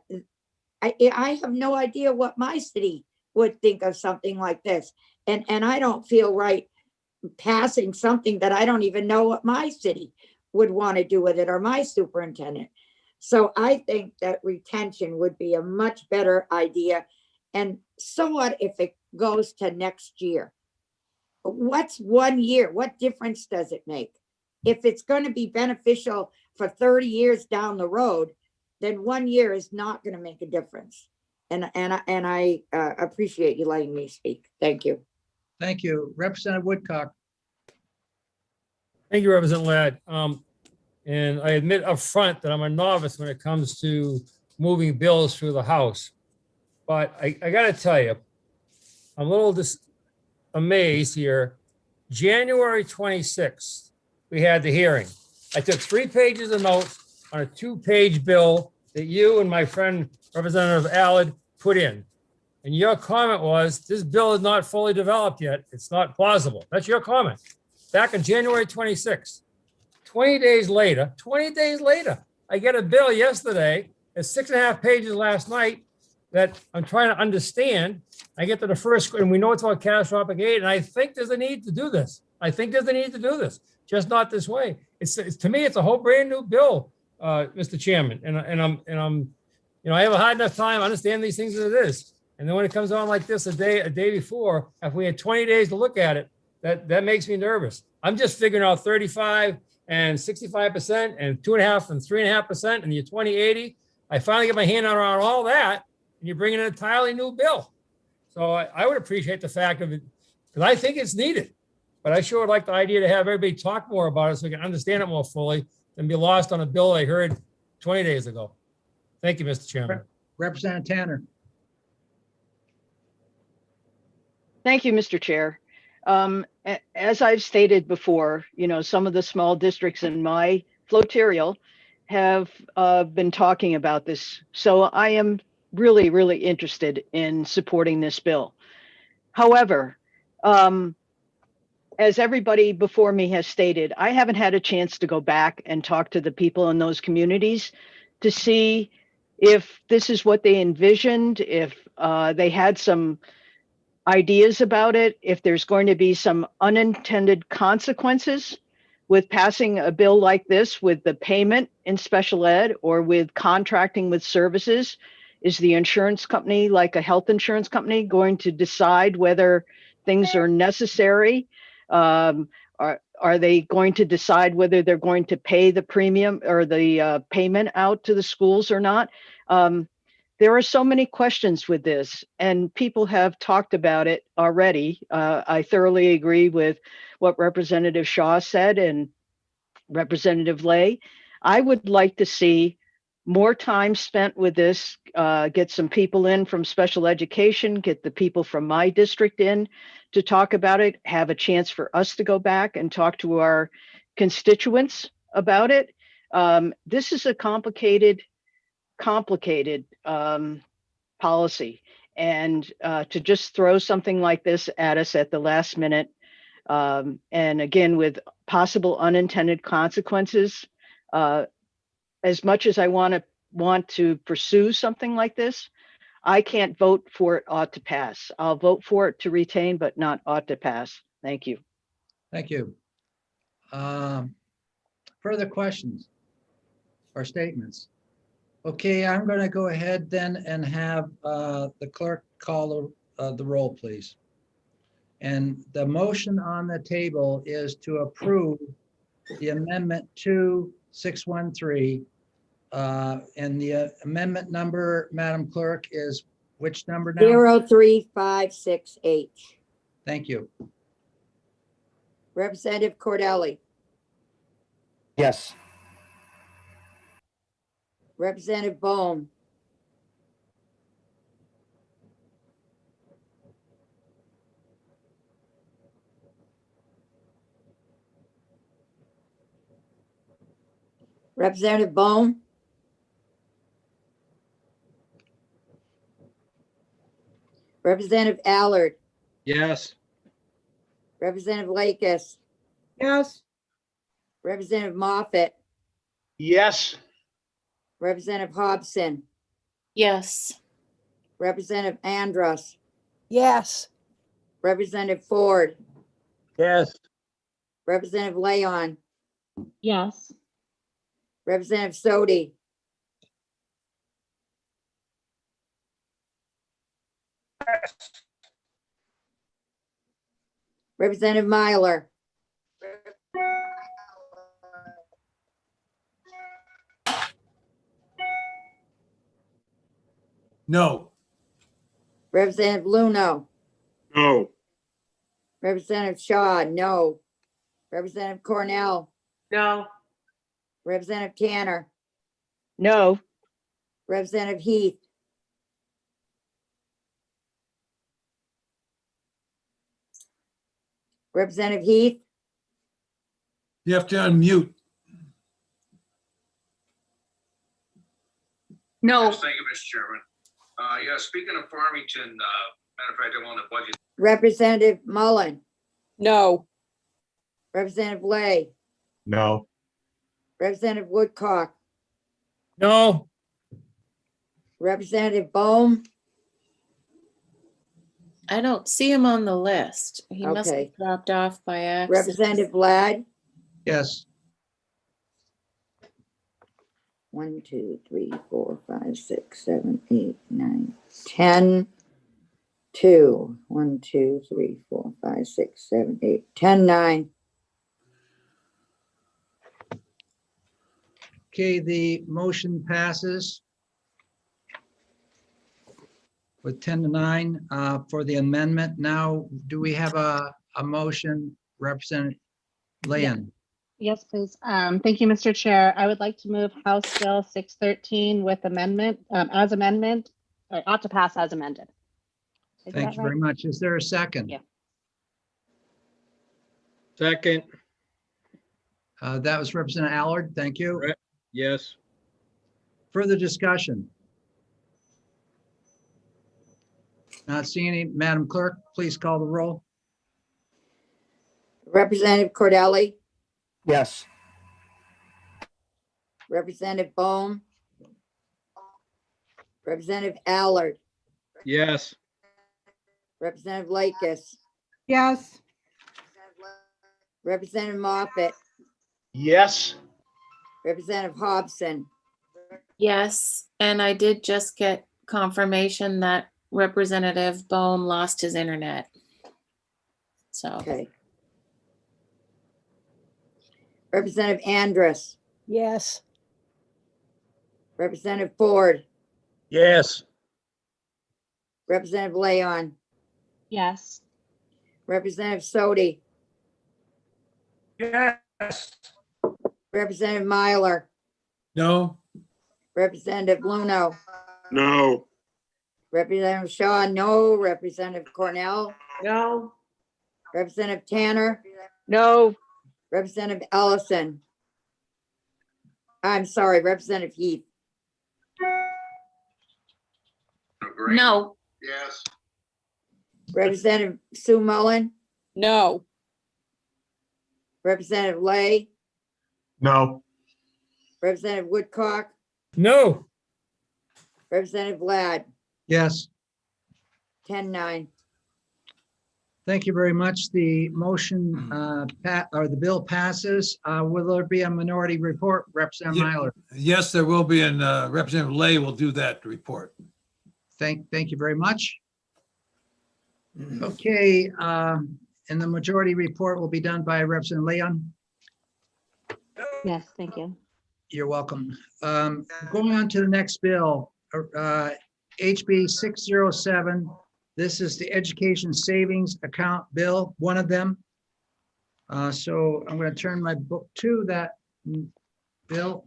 have no idea what my city would think of something like this. And I don't feel right passing something that I don't even know what my city would want to do with it or my superintendent. So I think that retention would be a much better idea. And so what if it goes to next year? What's 1 year? What difference does it make? If it's going to be beneficial for 30 years down the road, then 1 year is not going to make a difference. And I appreciate you letting me speak. Thank you. Thank you. Representative Woodcock. Thank you, Representative Ladd. And I admit up front that I'm a novice when it comes to moving bills through the House. But I gotta tell you, I'm a little amazed here. January 26th, we had the hearing. I took 3 pages of notes on a 2-page bill that you and my friend Representative Allard put in. And your comment was, this bill is not fully developed yet. It's not plausible. That's your comment. Back on January 26th. 20 days later, I get a bill yesterday, it's 6.5 pages last night that I'm trying to understand. I get to the first, and we know it's about catastrophic aid, and I think there's a need to do this. Just not this way. It's to me, it's a whole brand new bill, Mr. Chairman. And I'm, I have a hard enough time understanding these things as it is. And then when it comes on like this a day before, if we had 20 days to look at it, that makes me nervous. I'm just figuring out 35 and 65% and 2.5 and 3.5% and your 20/80. I finally get my hand around all that, and you're bringing in a entirely new bill. So I would appreciate the fact of it, because I think it's needed. But I sure would like the idea to have everybody talk more about it so we can understand it more fully than be lost on a bill I heard 20 days ago. Thank you, Mr. Chairman. Representative Tanner. Thank you, Mr. Chair. As I've stated before, some of the small districts in my flotarial have been talking about this. So I am really, really interested in supporting this bill. However, as everybody before me has stated, I haven't had a chance to go back and talk to the people in those communities to see if this is what they envisioned, if they had some ideas about it, if there's going to be some unintended consequences with passing a bill like this with the payment in special ed or with contracting with services. Is the insurance company, like a health insurance company, going to decide whether things are necessary? Are they going to decide whether they're going to pay the premium or the payment out to the schools or not? There are so many questions with this, and people have talked about it already. I thoroughly agree with what Representative Shaw said and Representative Lay. I would like to see more time spent with this, get some people in from special education, get the people from my district in to talk about it, have a chance for us to go back and talk to our constituents about it. This is a complicated policy, and to just throw something like this at us at the last minute, and again with possible unintended consequences, as much as I want to pursue something like this, I can't vote for it ought to pass. I'll vote for it to retain, but not ought to pass. Thank you. Thank you. Further questions or statements? Okay, I'm going to go ahead then and have the clerk call the roll, please. And the motion on the table is to approve the amendment to 613. And the amendment number, Madam Clerk, is which number now? 03568. Thank you. Representative Cordelli. Yes. Representative Bohm. Representative Bohm. Representative Allard. Yes. Representative Lakis. Yes. Representative Moffett. Yes. Representative Hobson. Yes. Representative Andrus. Yes. Representative Ford, Yes. Representative Leon, Yes. Representative Sodi, Representative Myler, No. Representative Luno, No. Representative Shaw, no. Representative Cornell, No. Representative Tanner, No. Representative Heath, Representative Heath, You have to unmute. No. Yes, thank you, Mr. Chairman. Yeah, speaking of Farmington, matter of fact, I'm on the budget. Representative Mullen, No. Representative Lay, No. Representative Woodcock, No. Representative Bohm, I don't see him on the list. He must Okay. have dropped off by accident. Representative Ladd, Yes. 1, 2, 3, 4, 5, 6, 7, 8, 9, 10. 2, 1, 2, 3, 4, 5, 6, 7, 8, 10, 9. Okay, the motion passes with 10 to 9 for the amendment. Now, do we have a motion, Representative Leon? Yes, please. Thank you, Mr. Chair. I would like to move House Bill 613 with amendment, as amendment, or ought to pass as amended. Is Thank that you very right? much. Is there a second? Yeah. Second. That was Representative Allard. Thank you. Yes. Further discussion? Not seeing any. Madam Clerk, please call the roll. Representative Cordelli, Yes. Representative Bohm, Representative Allard, Yes. Representative Lakis, Yes. Representative Moffett, Yes. Representative Hobson, Yes, and I did just get confirmation that Representative Bohm lost his internet. So, okay. Representative Andrus, Yes. Representative Ford, Yes. Representative Leon, Yes. Representative Sodi, Yes. Representative Myler, No. Representative Luno, No. Representative Shaw, no. Representative Cornell, No. Representative Tanner, No. Representative Ellison. I'm sorry, Representative Heath, No. Yes. Representative Sue Mullen, No. Representative Lay, No. Representative Woodcock, No. Representative Ladd, Yes. 10-9. Thank you very much. The motion, or the bill passes. Will there be a minority report, Representative Yeah. Myler? Yes, there will be, and Representative Lay will do that report. Thank you very much. Okay, and the majority report will be done by Representative Leon. Yes, thank you. You're welcome. Going on to the next bill, HB 607. This is the Education Savings Account Bill, one of them. So I'm going to turn my book to that bill.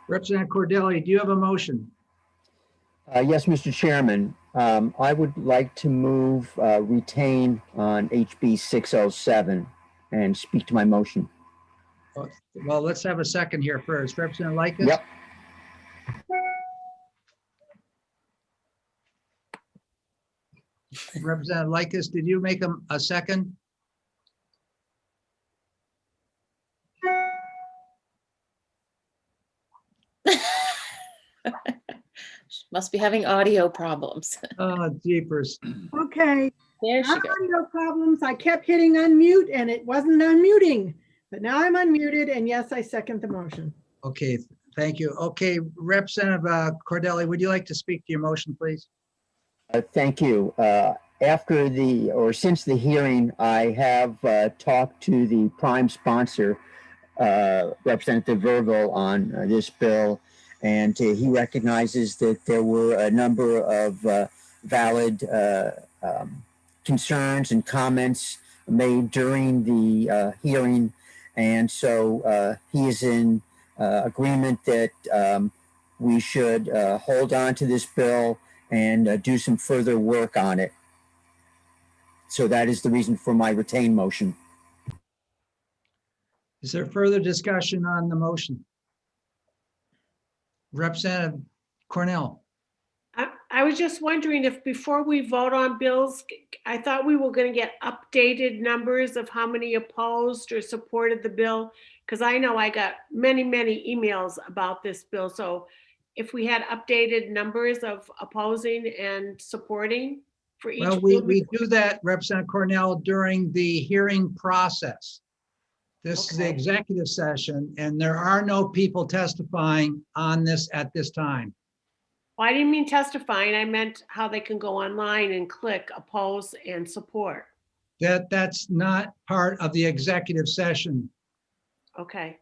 Representative Cordelli, do you have a motion? Yes, Mr. Chairman. I would like to move retain on HB 607 and speak to my motion. Well, let's have a second here first. Representative Likens? Yep. Representative Likens, did you make a second? Must be having audio problems. Oh, jeepers. Okay. There she goes. Audio problems. I kept hitting unmute and it wasn't unmuting, but now I'm unmuted and yes, I second the motion. Okay, thank you. Okay, Representative Cordelli, would you like to speak to your motion, please? Thank you. Since the hearing, I have talked to the prime sponsor, Representative Verville, on this bill, and he recognizes that there were a number of valid concerns and comments made during the hearing, and so he is in agreement that we should hold on to this bill and do some further work on it. So that is the reason for my retained motion. Is there further discussion on the motion? Representative Cornell. I was just wondering if before we vote on bills, I thought we were going to get updated numbers of how many opposed or supported the bill, because I know I got many, many emails about this bill. So if we had updated numbers of opposing and supporting for each Well, bill. we do that, Representative Cornell, during the hearing process. This is the executive session, and there are no people testifying on this at this time. Well, I didn't mean testifying. I meant how they can go online and click oppose and support. That's not part of the executive session. Okay.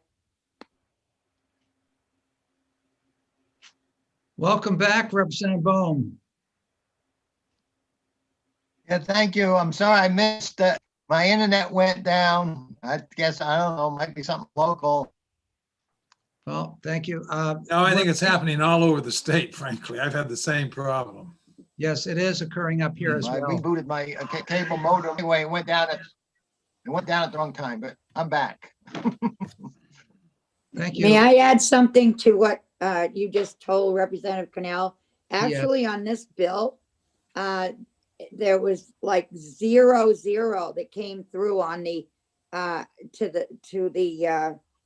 Welcome back, Representative Bohm. Yeah, thank you. I'm sorry I missed that. My internet went down. I guess, I don't know, might be something local. Well, thank you. No, I think it's happening all over the state, frankly. I've had the same problem. Yes, it is occurring up here as I well. rebooted my cable modem. Anyway, it went down at the wrong time, but I'm back. Thank you. May I add something to what you just told Representative Cornell? Actually, on this bill, there was like 0 that came through on the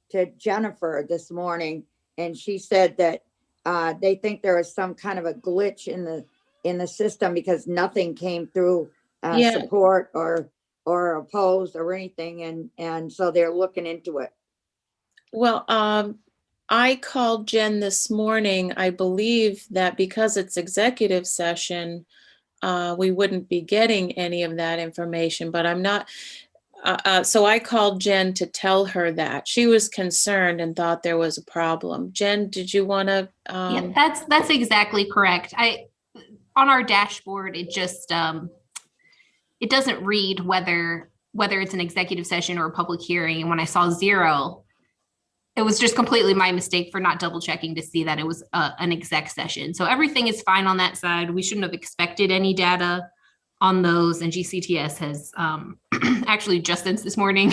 to Jennifer this morning, and she said that they think there is some kind of a glitch in the system because nothing came through support or opposed or anything, and so they're looking into it. Well, I called Jen this morning. I believe that because it's executive session, we wouldn't be getting any of that information, but I'm not. So I called Jen to tell her that. She was concerned and thought there was a problem. Jen, did you want to? Yeah, that's exactly correct. On our dashboard, it just it doesn't read whether it's an executive session or a public hearing. And when I saw 0, it was just completely my mistake for not double checking to see that it was an exec session. So everything is fine on that side. We shouldn't have expected any data on those, and GCTS has actually just since this morning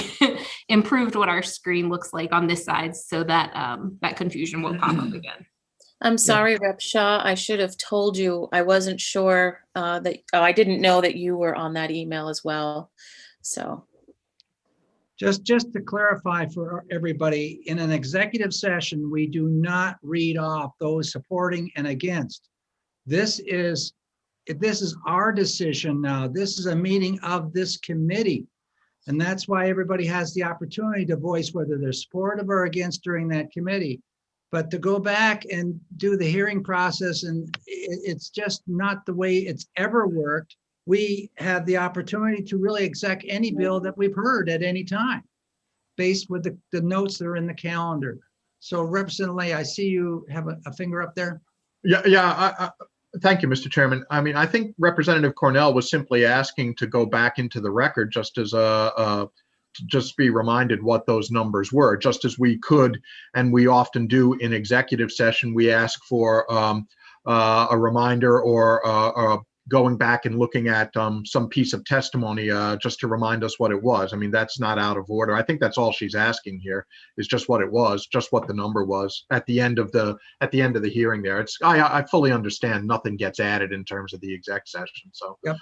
improved what our screen looks like on this side so that that confusion won't pop up again. I'm sorry, Rep Shaw. I should have told you. I wasn't sure I didn't know that you were on that email as well. So. Just to clarify for everybody, in an executive session, we do not read off those supporting and against. This is our decision now. This is a meeting of this committee. And that's why everybody has the opportunity to voice whether they're supportive or against during that committee. But to go back and do the hearing process, and it's just not the way it's ever worked. We have the opportunity to really exec any bill that we've heard at any time based with the notes that are in the calendar. So Representative Lay, I see you have a finger up there. Yeah. Thank you, Mr. Chairman. I mean, I think Representative Cornell was simply asking to go back into the record just as to just be reminded what those numbers were, just as we could, and we often do in executive session, we ask for a reminder or going back and looking at some piece of testimony just to remind us what it was. I mean, that's not out of order. I think that's all she's asking here is just what it was, just what the number was at the end of the hearing there. I fully understand nothing gets added in terms of the exec session. So yep,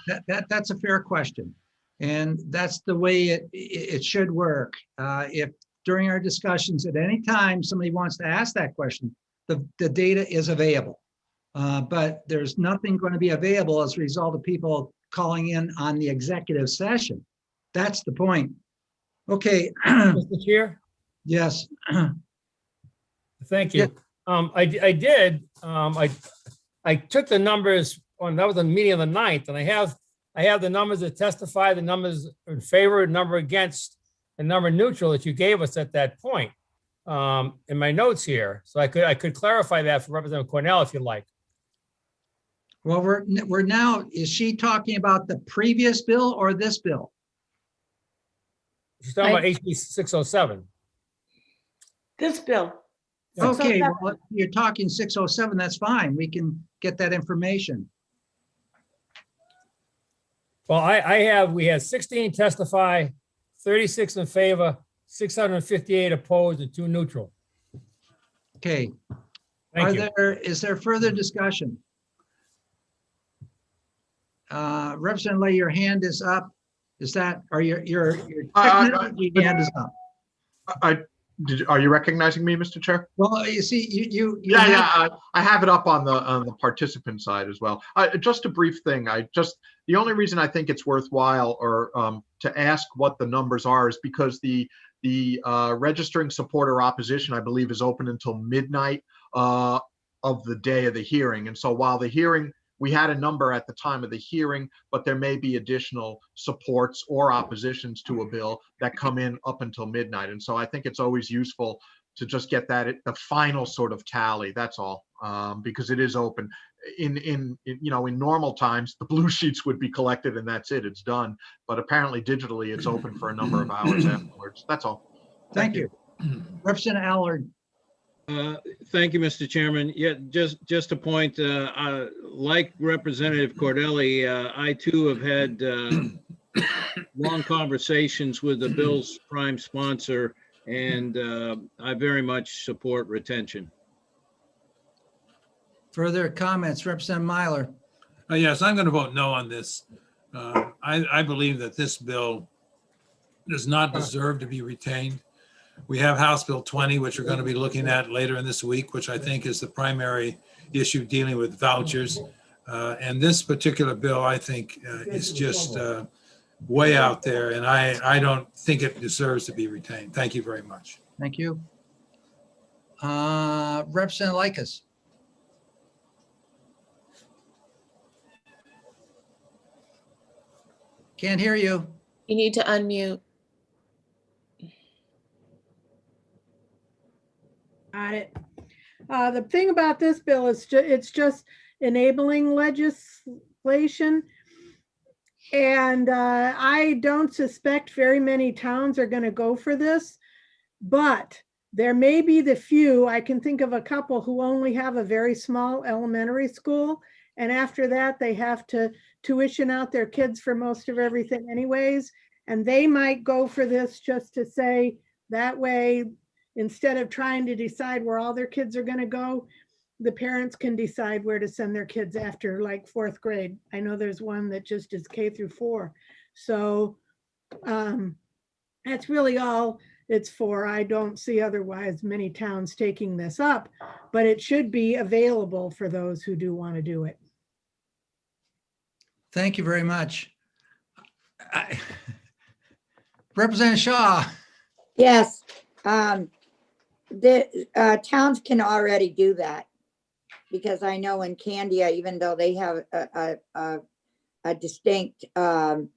that's a fair question. And that's the way it should work. If during our discussions at any time somebody wants to ask that question, the data is available. But there's nothing going to be available as a result of people calling in on the executive session. That's the point. Okay. Mr. Chair? Yes. Thank you. I took the numbers on, that was the meeting of the 9th, and I have the numbers that testify, the numbers in favor, number against, and number neutral that you gave us at that point in my notes here. So I could clarify that for Representative Cornell if you'd like. Well, we're now, is she talking about the previous bill or this bill? She's talking about HB 607. This bill. Okay, 607. well, if you're talking 607, that's fine. We can get that information. Well, we had 16 testify, 36 in favor, 658 opposed, and 2 neutral. Okay. Thank you. Is there further discussion? Representative Lay, your hand is up. Is that, or your technology hand is up? Are you recognizing me, Mr. Chair? Well, you see, you Yeah, I have it up on the participant side as well. Just a brief thing. The only reason I think it's worthwhile or to ask what the numbers are is because the registering support or opposition, I believe, is open until midnight of the day of the hearing. And so while the hearing, we had a number at the time of the hearing, but there may be additional supports or oppositions to a bill that come in up until midnight. And so I think it's always useful to just get that, the final sort of tally, that's all, because it is open. In normal times, the blue sheets would be collected and that's it, it's done. But apparently digitally, it's open for a number of hours afterwards. That's all. Thank you. Representative Allard. Thank you, Mr. Chairman. Yeah, just a point, like Representative Cordelli, I too have had long conversations with the bill's prime sponsor, and I very much support retention. Further comments, Representative Myler. Yes, I'm going to vote no on this. I believe that this bill does not deserve to be retained. We have House Bill 20, which we're going to be looking at later in this week, which I think is the primary issue dealing with vouchers. And this particular bill, I think, is just way out there, and I don't think it deserves to be retained. Thank you very much. Thank you. Representative Likas. Can't hear you. You need to unmute. Got it. The thing about this bill is it's just enabling legislation. And I don't suspect very many towns are going to go for this, but there may be the few. I can think of a couple who only have a very small elementary school. And after that, they have to tuition out their kids for most of everything anyways. And they might go for this just to say that way, instead of trying to decide where all their kids are going to go, the parents can decide where to send their kids after like 4th grade. I know there's one that just is K through 4. So that's really all it's for. I don't see otherwise many towns taking this up, but it should be available for those who do want to do it. Thank you very much. Representative Shaw. Yes. The towns can already do that, because I know in Candia, even though they have a distinct or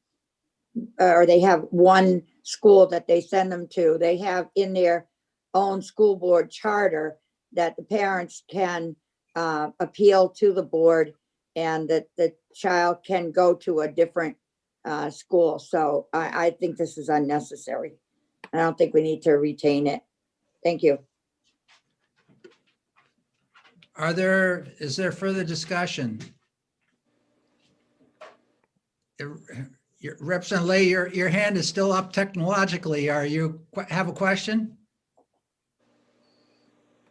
they have one school that they send them to, they have in their own school board charter that the parents can appeal to the board and that the child can go to a different school. So I think this is unnecessary. I don't think we need to retain it. Thank you. Is there further discussion? Representative Lay, your hand is still up technologically. Have a question?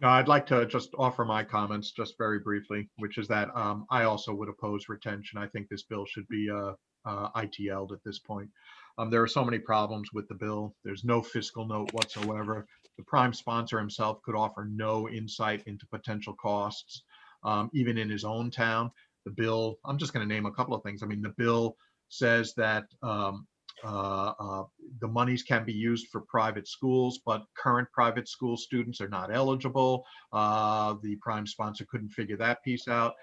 No, I'd like to just offer my comments just very briefly, which is that I also would oppose retention. I think this bill should be ITL'd at this point. There are so many problems with the bill. There's no fiscal note whatsoever. the prime sponsor himself could offer no insight into potential costs, even in his own town. The bill, I'm just going to name a couple of things. I mean, the bill says that the monies can be used for private schools, but current private school students are not eligible. The prime sponsor couldn't figure that piece out.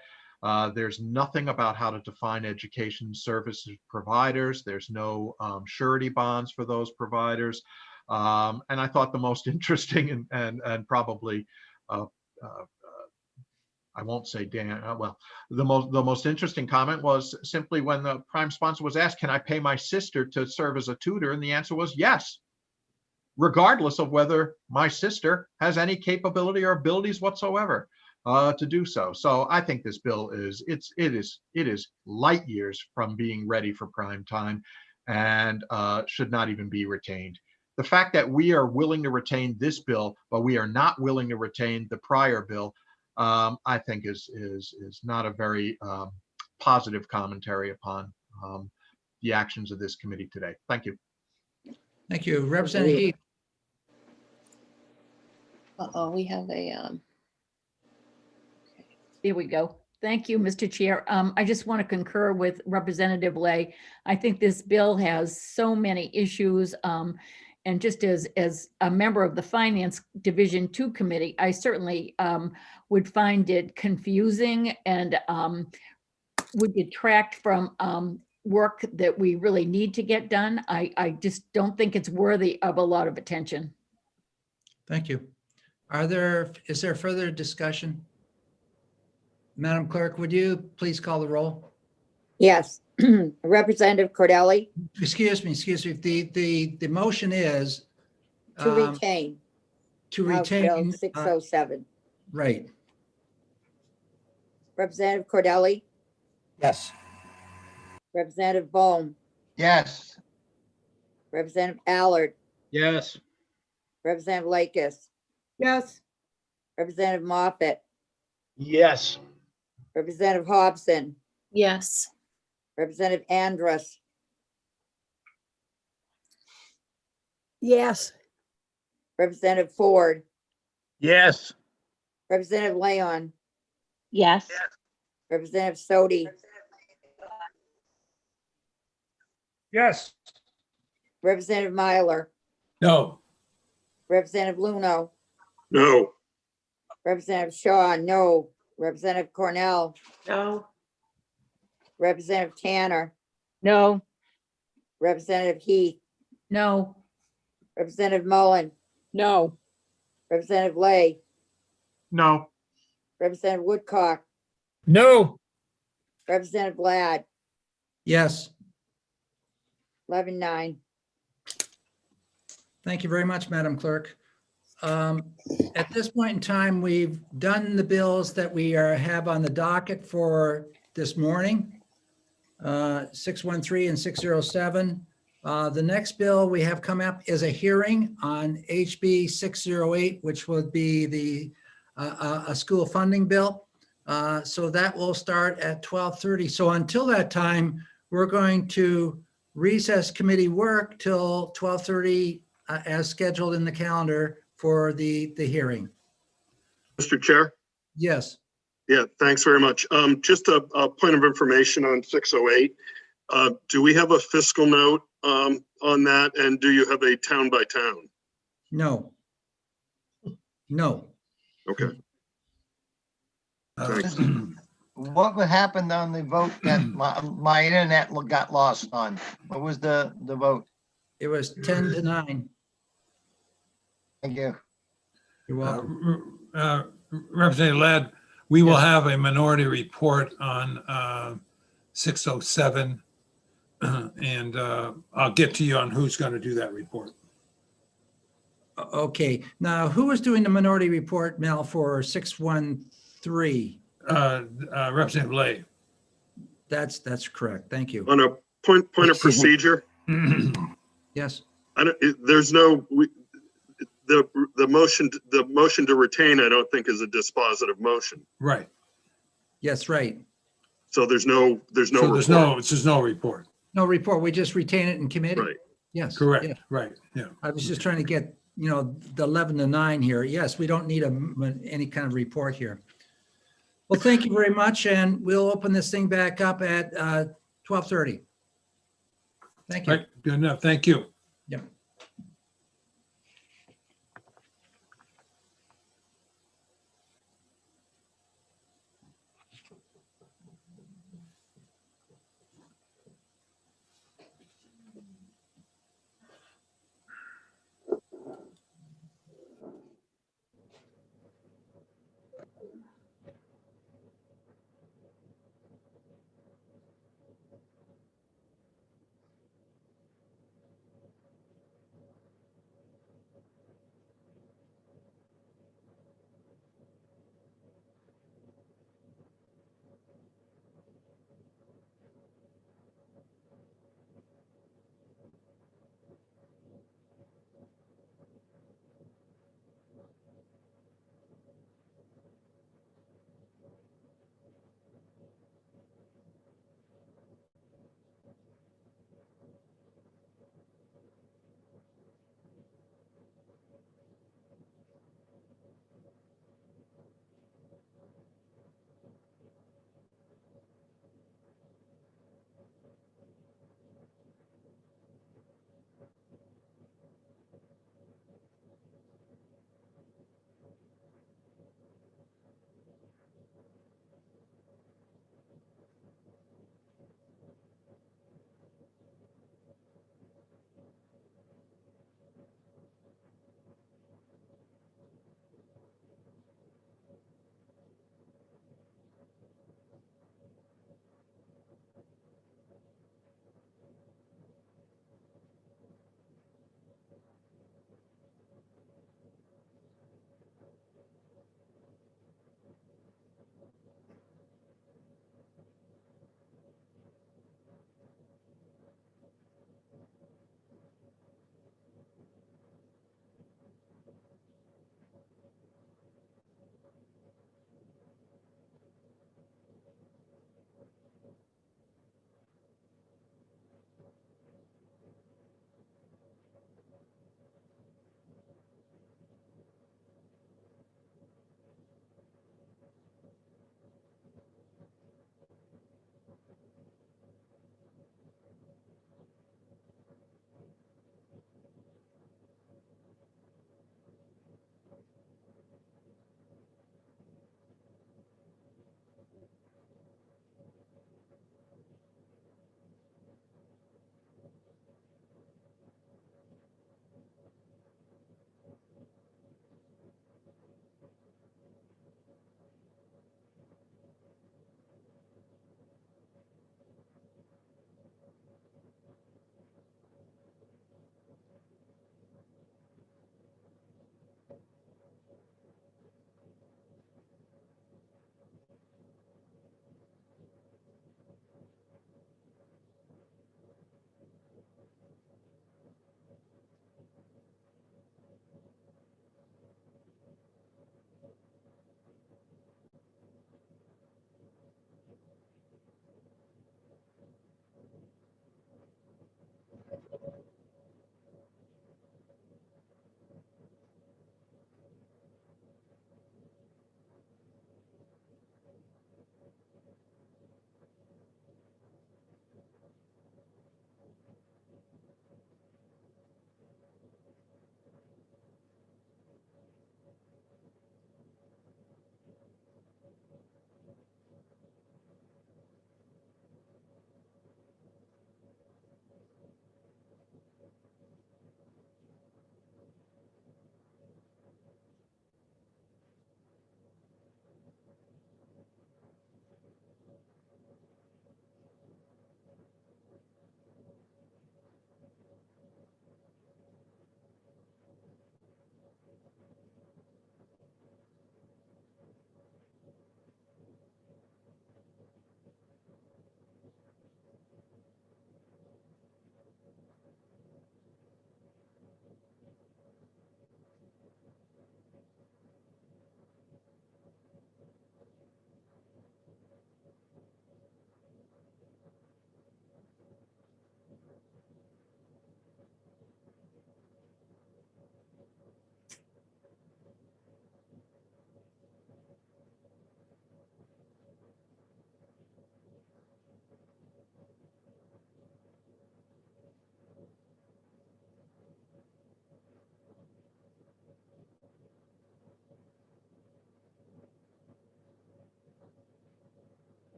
There's nothing about how to define education services providers. There's no surety bonds for those providers. And I thought the most interesting and probably I won't say well, the most interesting comment was simply when the prime sponsor was asked, can I pay my sister to serve as a tutor? And the answer was yes, regardless of whether my sister has any capability or abilities whatsoever to do so. So I think this bill is, it is light years from being ready for prime time and should not even be retained. The fact that we are willing to retain this bill, but we are not willing to retain the prior bill, I think is not a very positive commentary upon the actions of this committee today. Thank you. Thank you. Representative Heath. Uh-oh, we have a, there we go. Thank you, Mr. Chair. I just want to concur with Representative Lay. I think this bill has so many issues. And just as a member of the Finance Division 2 Committee, I certainly would find it confusing and would detract from work that we really need to get done. I just don't think it's worthy of a lot of attention. Thank you. Is there further discussion? Madam Clerk, would you please call the roll? Yes. Representative Cordelli, Excuse me. The motion is to retain. to House Bill retain. 607. Right. Representative Cordelli, Yes. Representative Bohm, Yes. Representative Allard, Yes. Representative Lakis, Yes. Representative Moffett, Yes. Representative Hobson, Yes. Representative Andrus, Yes. Representative Ford, Yes. Representative Leon, Yes. Representative Sodi, Yes. Representative Myler, No. Representative Luno, No. Representative Shaw, no. Representative Cornell, No. Representative Tanner, No. Representative Heath, No, Representative Mullen, No. Representative Lay, No. Representative Woodcock, No. Representative Ladd, Yes. 11-9. Thank you very much, Madam Clerk. At this point in time, we've done the bills that we have on the docket for this morning, 613 and 607. The next bill we have come up is a hearing on HB 608, which would be a school funding bill. So that will start at 12:30. So until that time, we're going to recess committee work till 12:30 as scheduled in the calendar for the hearing. Mr. Chair? Yes. Yeah, thanks very much. Just a point of information on 608. Do we have a fiscal note on that? And do you have a town by town? No. No. Okay. Thanks. What happened on the vote that my internet got lost on? What was the vote? It was 10-9. Thank you. You're welcome. Representative Ladd, we will have a minority report on 607. And I'll get to you on who's going to do that report. Okay. Now, who was doing the minority report, Mel, for 613? Representative Lay. That's correct. Thank you. On a point of procedure, Yes. there's no, the motion to retain, I don't think is a dispositive motion. Right. Yes, right. So there's no So there's no report. No report. We just retain it in committee. Right. Yes. Correct. yeah. Right. Yeah. I was just trying to get you know, the 11 to 9 here. Yes, we don't need any kind of report here. Well, thank you very much, and we'll open this thing back up at 12:30. Thank you. Right, good enough. Thank you. Yep.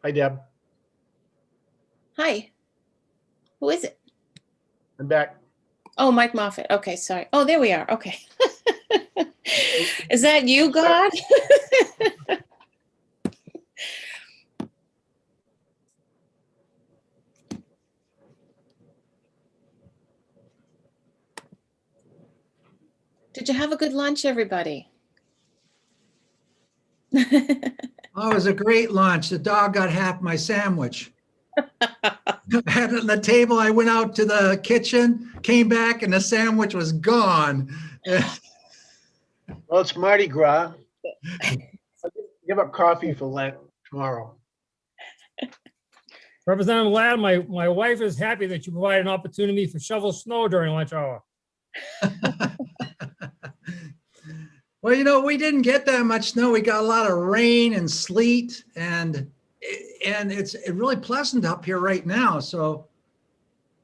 Hi, Deb. Hi. Who is it? I'm back. Oh, Mike Moffat. Okay, sorry. Oh, there we are. Okay. Is that you, God? Did you have a good lunch, everybody? Oh, it was a great lunch. The dog got half my sandwich. I had it on the table. I went out to the kitchen, came back, and the sandwich was gone. Well, it's Mardi Gras. Give up coffee for Lent tomorrow. Representative Ladd, my wife is happy that you provide an opportunity for shovel snow during lunch hour. Well, you know, we didn't get that much snow. We got a lot of rain and sleet, and it's really pleasant up here right now. So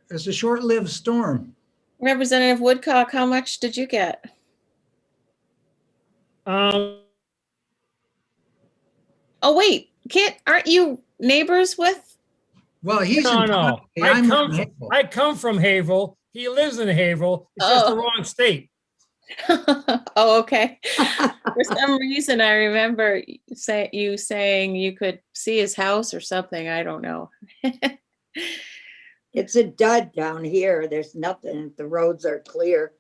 it's a short-lived storm. Representative Woodcock, how much did you get? Oh, wait, Kit, aren't you neighbors with? Well, he's No, in. no. I come from Haverhill. He lives in Haverhill. It's just the wrong state. Oh, okay. For some reason, I remember you saying you could see his house or something. I don't know. It's a dud down here. There's nothing. The roads are clear.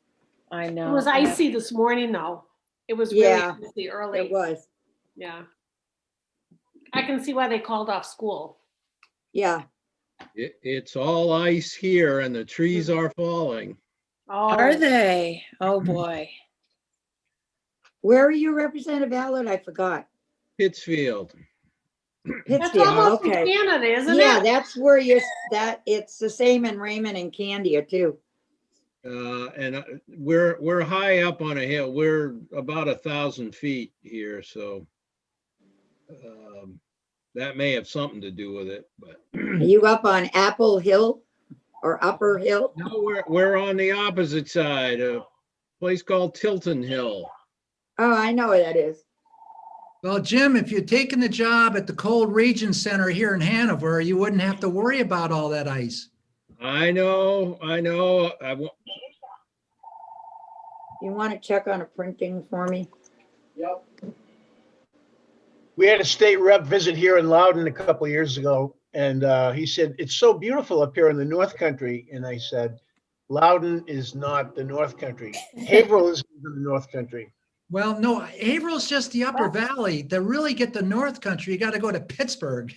I know. It was icy this morning, though. It was Yeah, really icy early. It was. Yeah. I can see why they called off school. Yeah. It's all ice here and the trees are falling. Oh. Are they? Oh, boy. Where are you, Representative Allard? I forgot. Pittsfield. That's Pittsfield, almost in okay. Canada, isn't Yeah, it? that's where it's the same in Raymond and Candia too. And we're high up on a hill. We're about 1,000 feet here, so that may have something to do with it. But Are you up on Apple Hill or Upper Hill? no, we're on the opposite side, a place called Tilton Hill. Oh, I know where that is. Well, Jim, if you'd taken the job at the Cold Region Center here in Hanover, you wouldn't have to worry about all that ice. I know. You want to check on a printing for me? Yep. We had a state rep visit here in Loudon a couple of years ago, and he said, it's so beautiful up here in the North Country. And I said, Loudon is not the North Country. Haverhill is in the North Country. Well, no, Haverhill's just the upper valley. To really get the North Country, you got to go to Pittsburgh.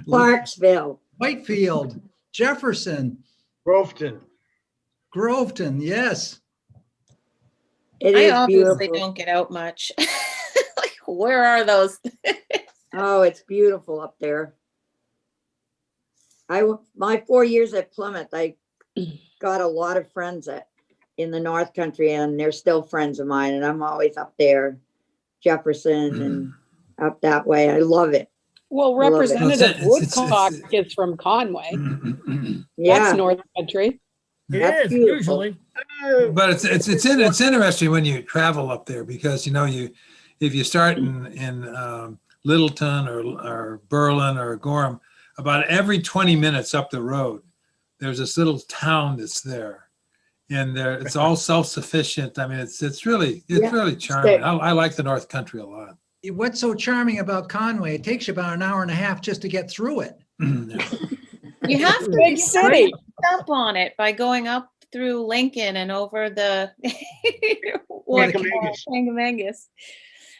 Clarksville. Whitefield, Jefferson, Groveton. Groveton, yes. It I is obviously beautiful. don't get out much. Like, where are those? Oh, it's beautiful up there. My 4 years at Plymouth, I got a lot of friends in the North Country, and they're still friends of mine, and I'm always up there, Jefferson and up that way. I love it. Well, I love it. Representative It's- Woodcock is from Conway. Yeah, That's North Country. It That's is beautiful. usually. But it's interesting when you travel up there because, you know, if you start in Littleton or Berlin or Gorham, about every 20 minutes up the road, there's this little town that's there. And it's all self-sufficient. I mean, it's really charming. I like the North Country a lot. What's so charming about Conway? It takes you about an hour and a half just to get through it. You have to Big city. jump on it by going up through Lincoln and over the Wacomigus. Wacomigus.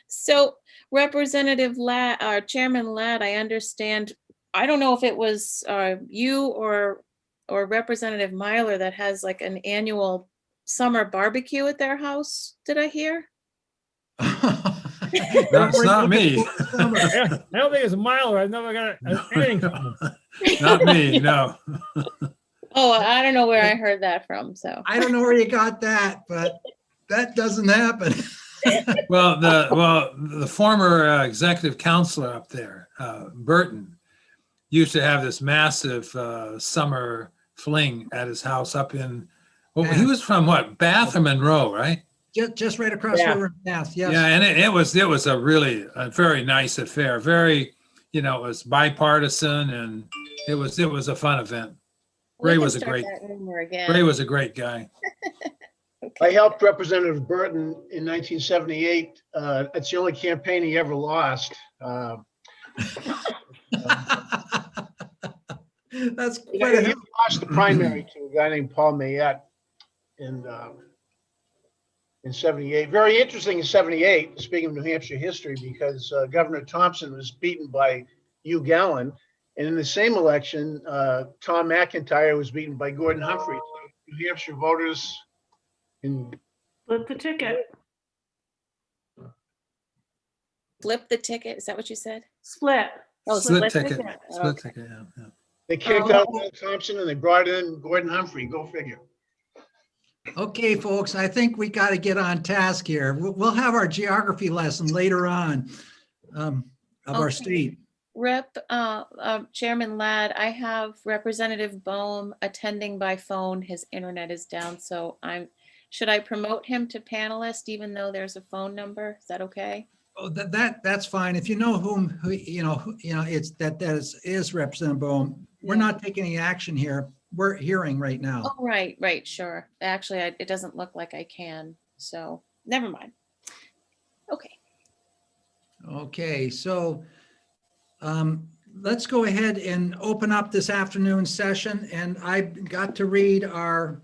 So Representative Ladd, Chairman Ladd, I understand, I don't know if it was you or Representative Myler that has like an annual summer barbecue at their house. Did I hear? That's not me. I don't think it's a miler. I've never got anything from them. Not me, no. Oh, I don't know where I heard that from. So I don't know where you got that, but that doesn't happen. Well, the former executive counselor up there, Burton, used to have this massive summer fling at his house up in, well, he was from what, Bath or Monroe, right? Just right across the river, yes. Yeah, and it was a really a very nice affair. Very, you know, it was bipartisan, and it was a fun event. we Ray can was a start great that rumor again. Ray was a great guy. I helped Representative Burton in 1978. It's the only campaign he ever lost. That's He quite a lost the primary to a guy named Paul Mayette in 78. Very interesting in 78, speaking of New Hampshire history, because Governor Thompson was beaten by Hugh Gallen. And in the same election, Tom McIntyre was beaten by Gordon Humphrey. So New Hampshire voters Flip the ticket. Flip the ticket. Is that what you said? Split. Oh, Split split ticket. ticket. Split Okay. ticket, yeah. They kicked out Bill Thompson and they brought in Gordon Humphrey. Go figure. Okay, folks, I think we got to get on task here. We'll have our geography lesson later on of our Okay. state. Chairman Ladd, I have Representative Bohm attending by phone. His internet is down, so should I promote him to panelist even though there's a phone number? Is that okay? Oh, that's fine. If you know who it's that is Representative Bohm. We're not taking any action here. We're hearing right now. Oh, right, sure. Actually, it doesn't look like I can, so never mind. Okay. Okay, so let's go ahead and open up this afternoon's session, and I've got to read our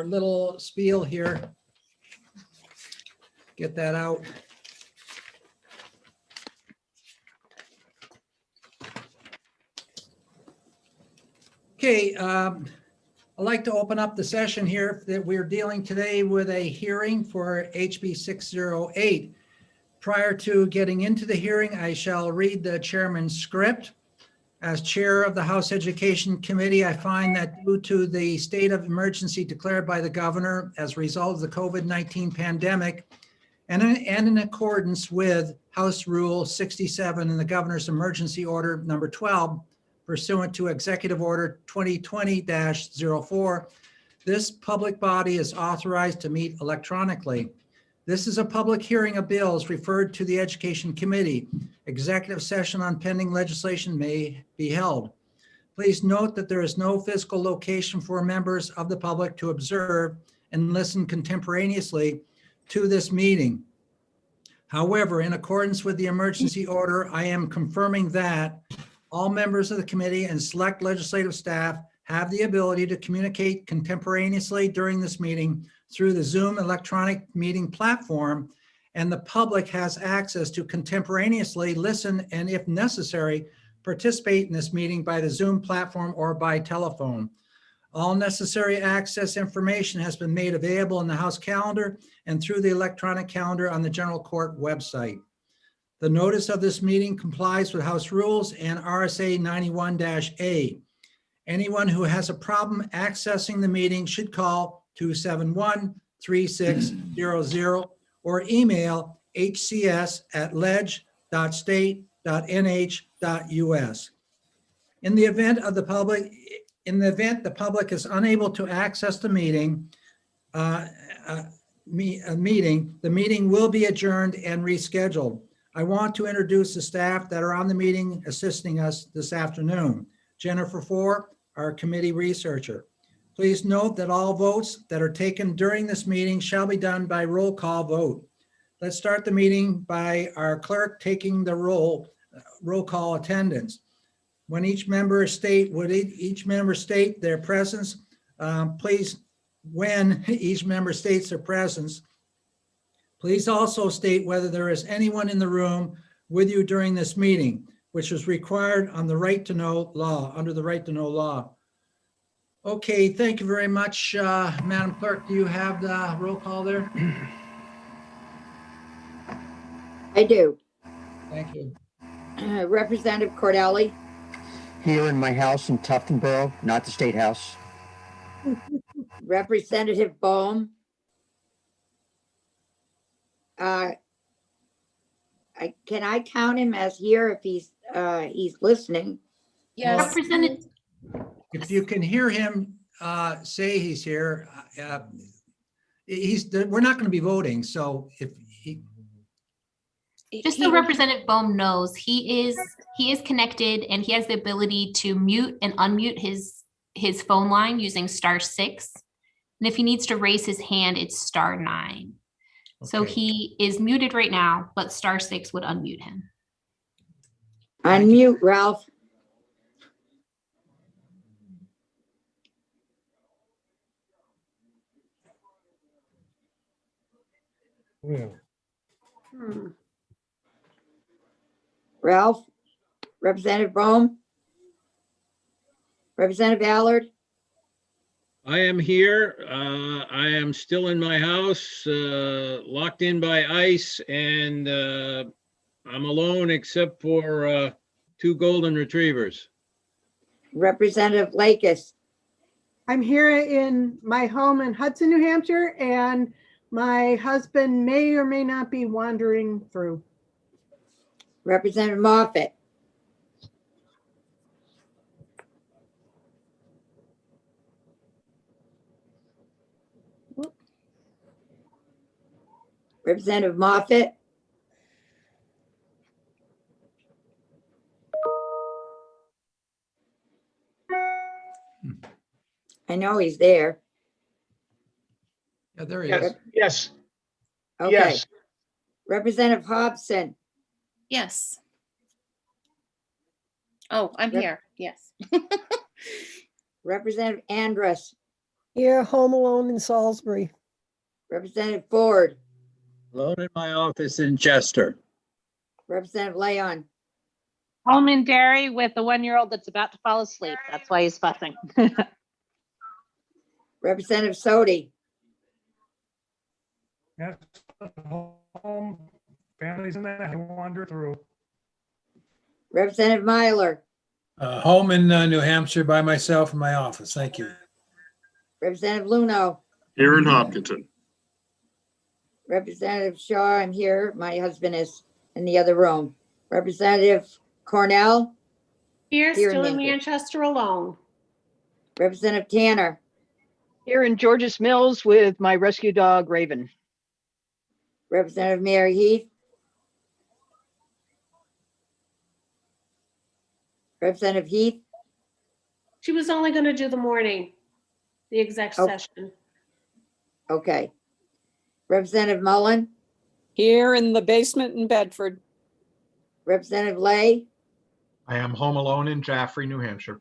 little spiel here. Get that out. Okay, I'd like to open up the session here that we're dealing today with a hearing for HB 608. Prior to getting into the hearing, I shall read the chairman's script. As chair of the House Education Committee, I find that due to the state of emergency declared by the governor as a result of the COVID-19 pandemic, and in accordance with House Rule 67 and the governor's emergency order number 12, pursuant to Executive Order 2020-04, this public body is authorized to meet electronically. This is a public hearing of bills referred to the Education Committee. Executive session on pending legislation may be held. Please note that there is no physical location for members of the public to observe and listen contemporaneously to this meeting. However, in accordance with the emergency order, I am confirming that all members of the committee and select legislative staff have the ability to communicate contemporaneously during this meeting through the Zoom electronic meeting platform, and the public has access to contemporaneously listen and, if necessary, participate in this meeting by the Zoom platform or by telephone. All necessary access information has been made available in the House calendar and through the electronic calendar on the General Court website. The notice of this meeting complies with House rules and RSA 91-A. Anyone who has a problem accessing the meeting should call 271-3600 or email hcs@ledge.state.nh.us. In the event the public is unable to access the meeting, the meeting will be adjourned and rescheduled. I want to introduce the staff that are on the meeting assisting us this afternoon. Jennifer Four, our committee researcher. Please note that all votes that are taken during this meeting shall be done by roll call vote. Let's start the meeting by our clerk taking the roll call attendance. When each member state their presence, when each member states their presence, please also state whether there is anyone in the room with you during this meeting, which is required on the right to know law, under the right to know law. Okay, thank you very much. Madam Clerk, do you have the roll call there? I do. Thank you. Representative Cordelli, Here in my house in Tuftonboro, not the State House. Representative Bohm. Can I count him as here if he's listening? Yes. Representative, If you can hear him say he's here, we're not going to be voting. So if he, just so Representative Bohm knows, he is connected and he has the ability to mute and unmute his phone line using *6. And if he needs to raise his hand, it's *9. So Okay. he is muted right now, but *6 would unmute him. Unmute, Ralph. Yeah. Ralph, Representative Bohm, Representative Allard, I am here. I am still in my house, locked in by ice, and I'm alone except for 2 golden retrievers. Representative Lakis, I'm here in my home in Hudson, New Hampshire, and my husband may or may not be wandering through. Representative Moffett, Representative Moffett, I know he's there. yeah, there he Yes, is. yes, Okay. yes. Representative Hobson, Yes. Oh, I'm Rep- here. Yes. Representative Andrus, Here, home alone in Salisbury. Representative Ford, Alone in my office in Chester. Representative Leon, Home in Derry with a 1-year-old that's about to fall asleep. That's why he's fussing. Representative Sodi, Yes, home, families in that, I wander through. Representative Myler, Home in New Hampshire by myself in my office. Thank you. Representative Luno, Here in Hopkinton. Representative Shaw, I'm here. My husband is in the other room. Representative Cornell, Here, Here in still in Manchester. Manchester alone. Representative Tanner, Here in Georges Mills with my rescue dog Raven. Representative Mary Heath, Representative Heath, She was only going to do the morning, the exec Oh. session. okay. Representative Mullen, Here in the basement in Bedford. Representative Lay, I am home alone in Jaffrey, New Hampshire.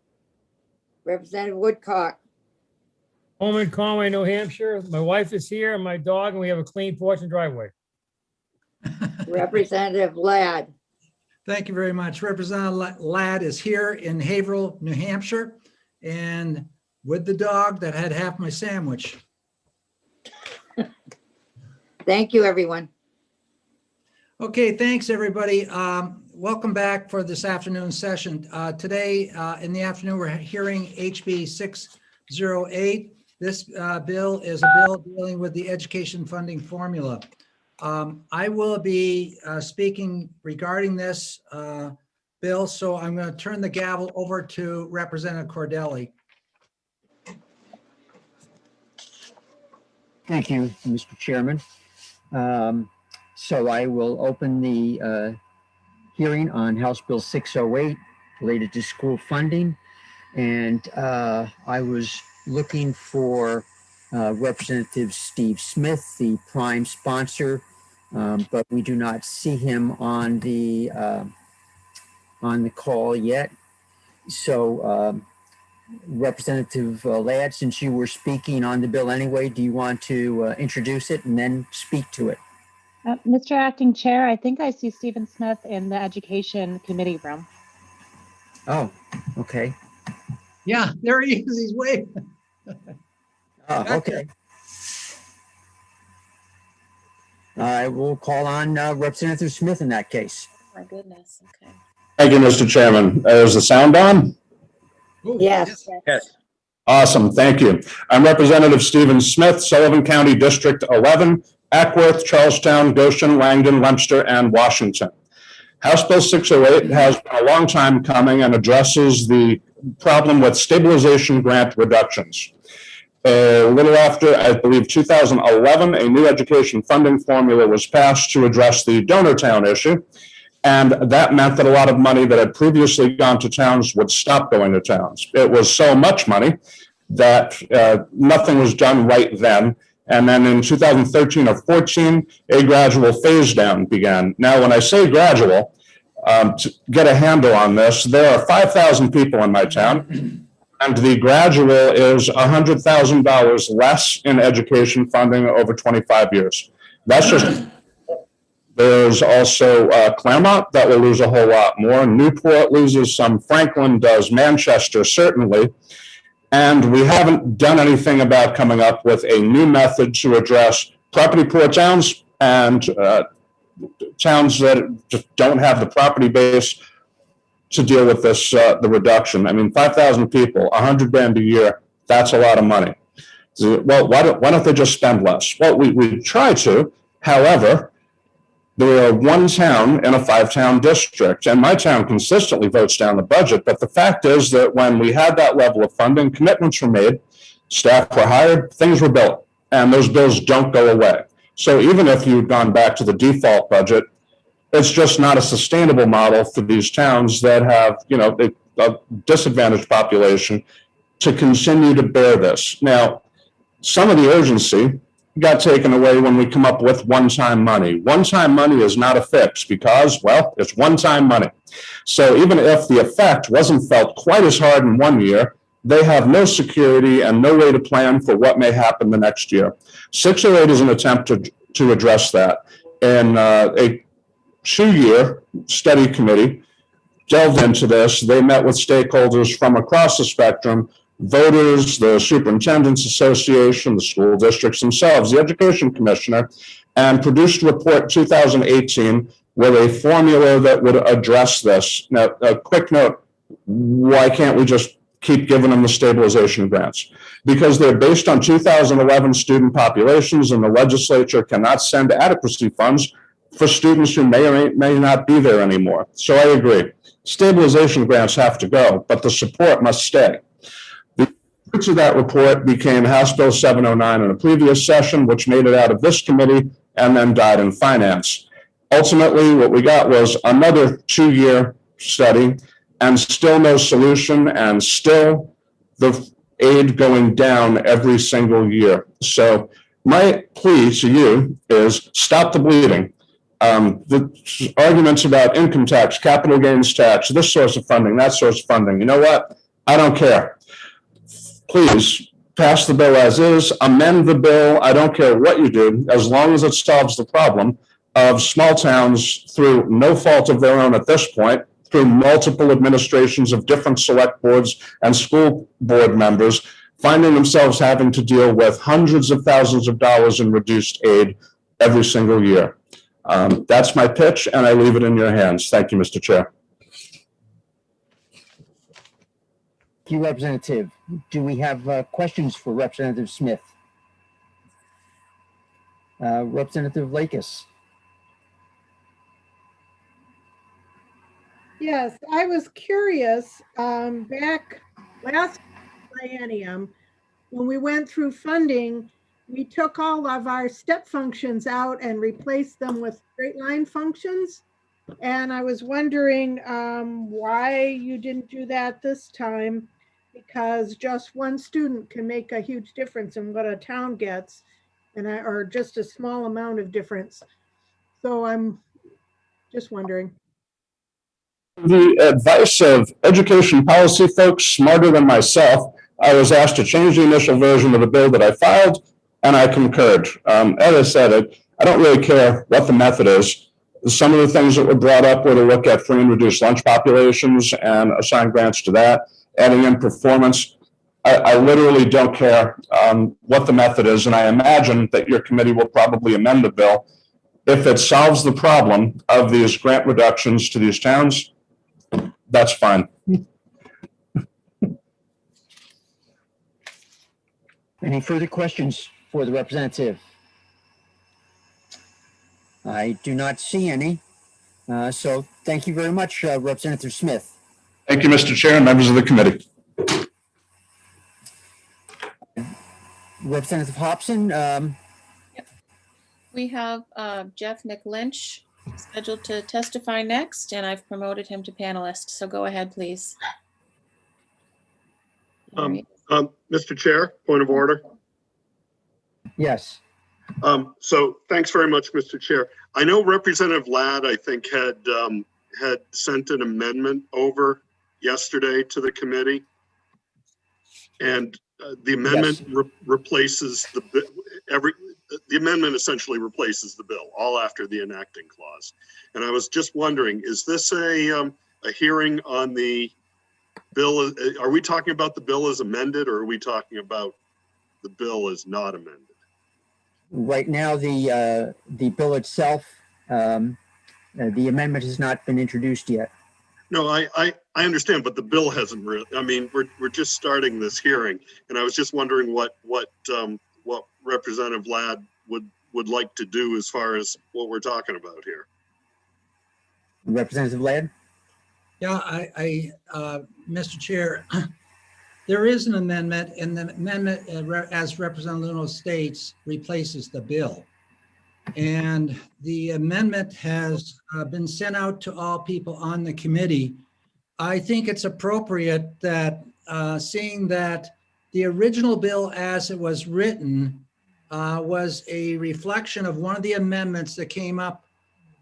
Representative Woodcock, Home in Conway, New Hampshire. My wife is here and my dog, and we have a clean porch and driveway. Representative Ladd. Thank you very much. Representative Ladd is here in Haverhill, New Hampshire, and with the dog that had half my sandwich. Thank you, everyone. Okay, thanks, everybody. Welcome back for this afternoon session. Today in the afternoon, we're hearing HB 608. This bill is a bill dealing with the education funding formula. I will be speaking regarding this bill, so I'm going to turn the gavel over to Representative Cordelli. Thank you, Mr. Chairman. So I will open the hearing on House Bill 608 related to school funding. And I was looking for Representative Steve Smith, the prime sponsor, but we do not see him on the call yet. So Representative Ladd, since you were speaking on the bill anyway, do you want to introduce it and then speak to it? Mr. Acting Chair, I think I see Stephen Smith in the Education Committee room. Oh, okay. Yeah, there he is. He's waving. Oh, okay. I will call on Representative Smith in that case. My goodness, okay. Thank you, Mr. Chairman. Is the sound on? Yes. Yes. Awesome, thank you. I'm Representative Stephen Smith, Sullivan County District 11, Ackworth, Charlestown, Goshen, Langdon, Webster, and Washington. House Bill 608 has been a long time coming and addresses the problem with stabilization grant reductions. A little after, I believe, 2011, a new education funding formula was passed to address the donor town issue. And that meant that a lot of money that had previously gone to towns would stop going to towns. It was so much money that nothing was done right then. And then in 2013 or 14, a gradual phase down began. Now, when I say gradual, to get a handle on this, there are 5,000 people in my town, and the gradual is $100,000 less in education funding over 25 years. That's just, there's also Claremont that will lose a whole lot more. Newport loses some, Franklin does, Manchester certainly. And we haven't done anything about coming up with a new method to address property poor towns and towns that just don't have the property base to deal with this, the reduction. I mean, 5,000 people, 100 grand a year, that's a lot of money. So, well, why don't they just spend less? Well, we try to, however, there are one town in a 5-town district, and my town consistently votes down the budget. But the fact is that when we had that level of funding, commitments were made, staff were hired, things were built, and those bills don't go away. So even if you'd gone back to the default budget, it's just not a sustainable model for these towns that have, you know, a disadvantaged population to continue to bear this. Now, some of the urgency got taken away when we come up with one-time money. One-time money is not a fix because, well, it's one-time money. So even if the effect wasn't felt quite as hard in one year, they have no security and no way to plan for what may happen the next year. 608 is an attempt to address that. And a 2-year study committee delved into this. They met with stakeholders from across the spectrum, voters, the Superintendent's Association, the school districts themselves, the Education Commissioner, and produced a report in 2018 with a formula that would address this. Now, a quick note, why can't we just keep giving them the stabilization grants? Because they're based on 2011 student populations, and the legislature cannot send adequacy funds for students who may or may not be there anymore. So I agree. Stabilization grants have to go, but the support must stay. The fruits of that report became House Bill 709 in a previous session, which made it out of this committee and then died in finance. Ultimately, what we got was another 2-year study and still no solution, and still the aid going down every single year. So my plea to you is stop the bleeding. The arguments about income tax, capital gains tax, this source of funding, that source of funding, you know what? I don't care. Please pass the bill as is, amend the bill. I don't care what you do, as long as it solves the problem of small towns through no fault of their own at this point, through multiple administrations of different select boards and school board members, finding themselves having to deal with hundreds of thousands of dollars in reduced aid every single year. That's my pitch, and I leave it in your hands. Thank you, Mr. Chair. Thank you, Representative. Do we have questions for Representative Smith? Representative Lakis. Yes, I was curious, back last biennium, when we went through funding, we took all of our step functions out and replaced them with straight line functions. And I was wondering why you didn't do that this time, because just one student can make a huge difference in what a town gets, or just a small amount of difference. So I'm just wondering. The advice of education policy folks smarter than myself, I was asked to change the initial version of the bill that I filed, and I concurred. As I said, I don't really care what the method is. Some of the things that were brought up were to look at free and reduced lunch populations and assign grants to that, adding in performance. I literally don't care what the method is, and I imagine that your committee will probably amend the bill. If it solves the problem of these grant reductions to these towns, that's fine. Any further questions for the representative? I do not see any. So thank you very much, Representative Smith. Thank you, Mr. Chair and members of the committee. Representative Hobson, We have Jeff Nick Lynch scheduled to testify next, and I've promoted him to panelist. So go ahead, please. Mr. Chair, point of order. yes. So thanks very much, Mr. Chair. I know Representative Ladd, I think, had sent an amendment over yesterday to the committee. And the amendment replaces the amendment essentially replaces the bill, all after the enacting clause. And I was just wondering, is this a hearing on the bill? Are we talking about the bill as amended, or are we talking about the bill as not amended? Right now, the bill itself, the amendment has not been introduced yet. No, I understand, but the bill hasn't really. I mean, we're just starting this hearing, and I was just wondering what Representative Ladd would like to do as far as what we're talking about here. Representative Ladd? Yeah, Mr. Chair, there is an amendment, and the amendment, as Representative Luno states, replaces the bill. And the amendment has been sent out to all people on the committee. I think it's appropriate that, seeing that the original bill as it was written was a reflection of one of the amendments that came up,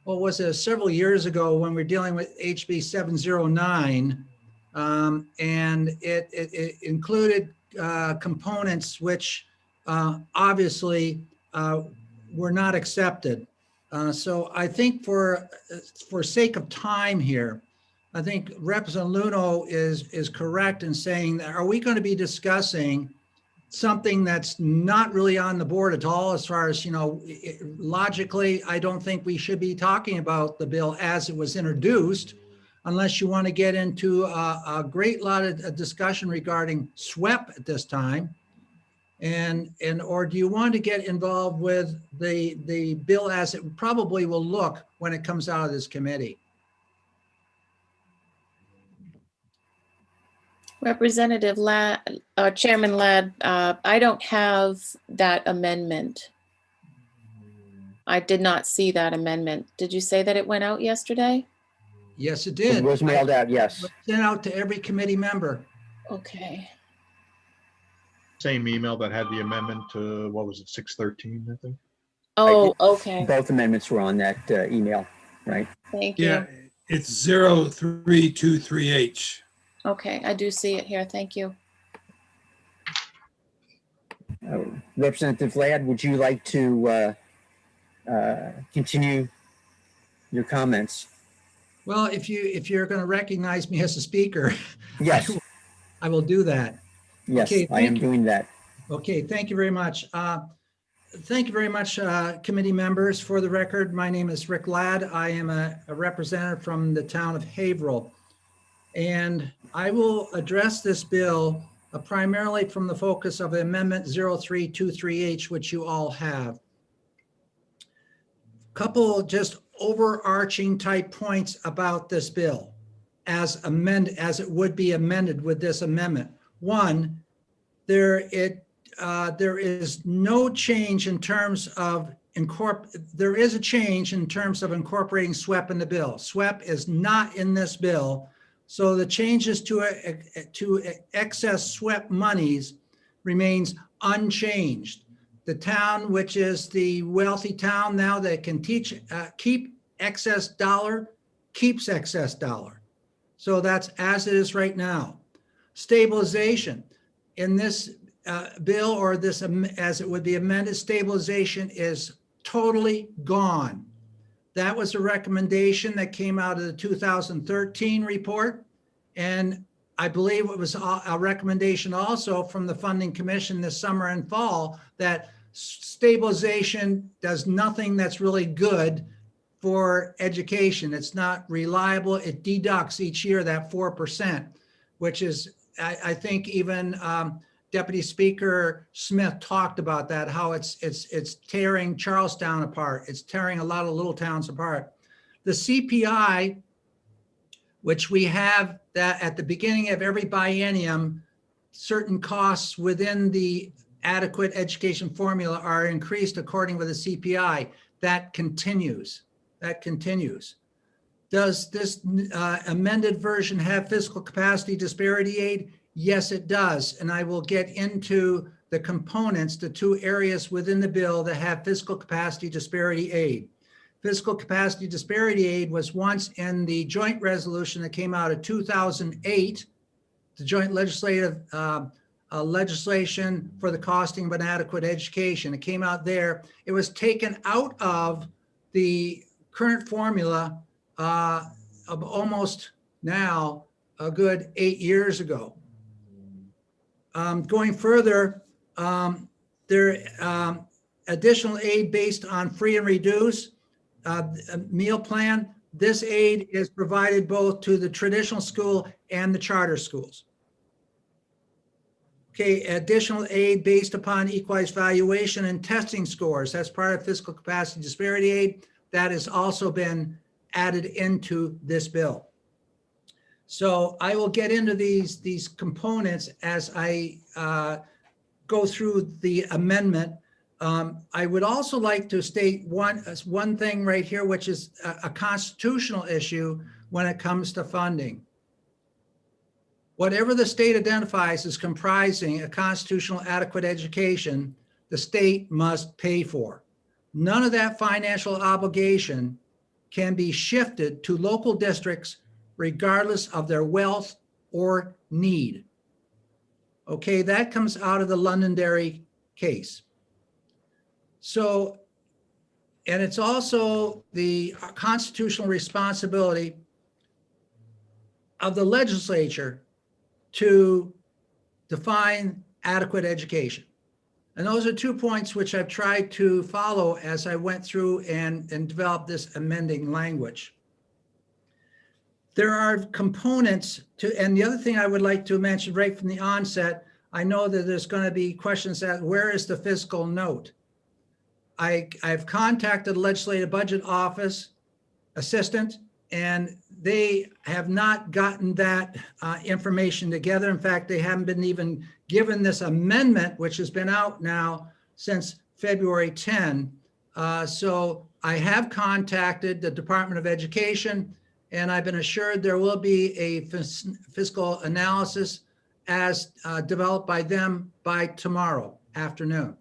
what was it, several years ago when we were dealing with HB 709. And it included components which obviously were not accepted. So I think for sake of time here, I think Representative Luno is correct in saying that, are we going to be discussing something that's not really on the board at all, as far as, logically, I don't think we should be talking about the bill as it was introduced, unless you want to get into a great lot of discussion regarding SWEP at this time. Or do you want to get involved with the bill as it probably will look when it comes out of this committee? Representative Ladd, Chairman Ladd, I don't have that amendment. I did not see that amendment. Did you say that it went out yesterday? Yes, it did. It was mailed out, yes. Sent out to every committee member. Okay. Same email that had the amendment to, what was it, 613, I think? Oh, okay. Both amendments were on that email, right? Thank you. Yeah, it's 0323H. Okay, I do see it here. Thank you. Representative Ladd, would you like to continue your comments? Well, if you're going to recognize me as a speaker, Yes, I will do that. yes, Okay, I am doing that. Okay, thank you very much. Thank you very much, committee members. For the record, my name is Rick Ladd. I am a representative from the town of Haverhill. And I will address this bill primarily from the focus of Amendment 0323H, which you all have. Couple just overarching type points about this bill as it would be amended with this amendment. One, there is no change in terms of there is a change in terms of incorporating SWEP in the bill. SWEP is not in this bill. So the changes to excess SWEP monies remains unchanged. The town, which is the wealthy town now that can keep excess dollar, keeps excess dollar. So that's as it is right now. Stabilization in this bill, or this as it would be amended, stabilization is totally gone. That was a recommendation that came out of the 2013 report. And I believe it was a recommendation also from the Funding Commission this summer and fall that stabilization does nothing that's really good for education. It's not reliable. It deducts each year that 4%, which is, I think even Deputy Speaker Smith talked about that, how it's tearing Charlestown apart. It's tearing a lot of little towns apart. The CPI, which we have that at the beginning of every biennium, certain costs within the adequate education formula are increased according with the CPI. That continues. That continues. Does this amended version have fiscal capacity disparity aid? Yes, it does. And I will get into the components, the two areas within the bill that have fiscal capacity disparity aid. Fiscal capacity disparity aid was once in the joint resolution that came out of 2008, the joint legislative legislation for the costing of an adequate education. It came out there. It was taken out of the current formula of almost now a good 8 years ago. Going further, additional aid based on free and reduced meal plan. This aid is provided both to the traditional school and the charter schools. Okay, additional aid based upon equalized valuation and testing scores. That's part of fiscal capacity disparity aid. That has also been added into this bill. So I will get into these components as I go through the amendment. I would also like to state one thing right here, which is a constitutional issue when it comes to funding. Whatever the state identifies as comprising a constitutional adequate education, the state must pay for. None of that financial obligation can be shifted to local districts regardless of their wealth or need. Okay, that comes out of the Londonderry case. So, and it's also the constitutional responsibility of the legislature to define adequate education. And those are 2 points which I've tried to follow as I went through and developed this amending language. There are components to, and the other thing I would like to mention right from the onset, I know that there's going to be questions that where is the fiscal note? I've contacted the Legislative Budget Office assistant, and they have not gotten that information together. In fact, they haven't been even given this amendment, which has been out now since February 10. So I have contacted the Department of Education, and I've been assured there will be a fiscal analysis as developed by them by tomorrow afternoon.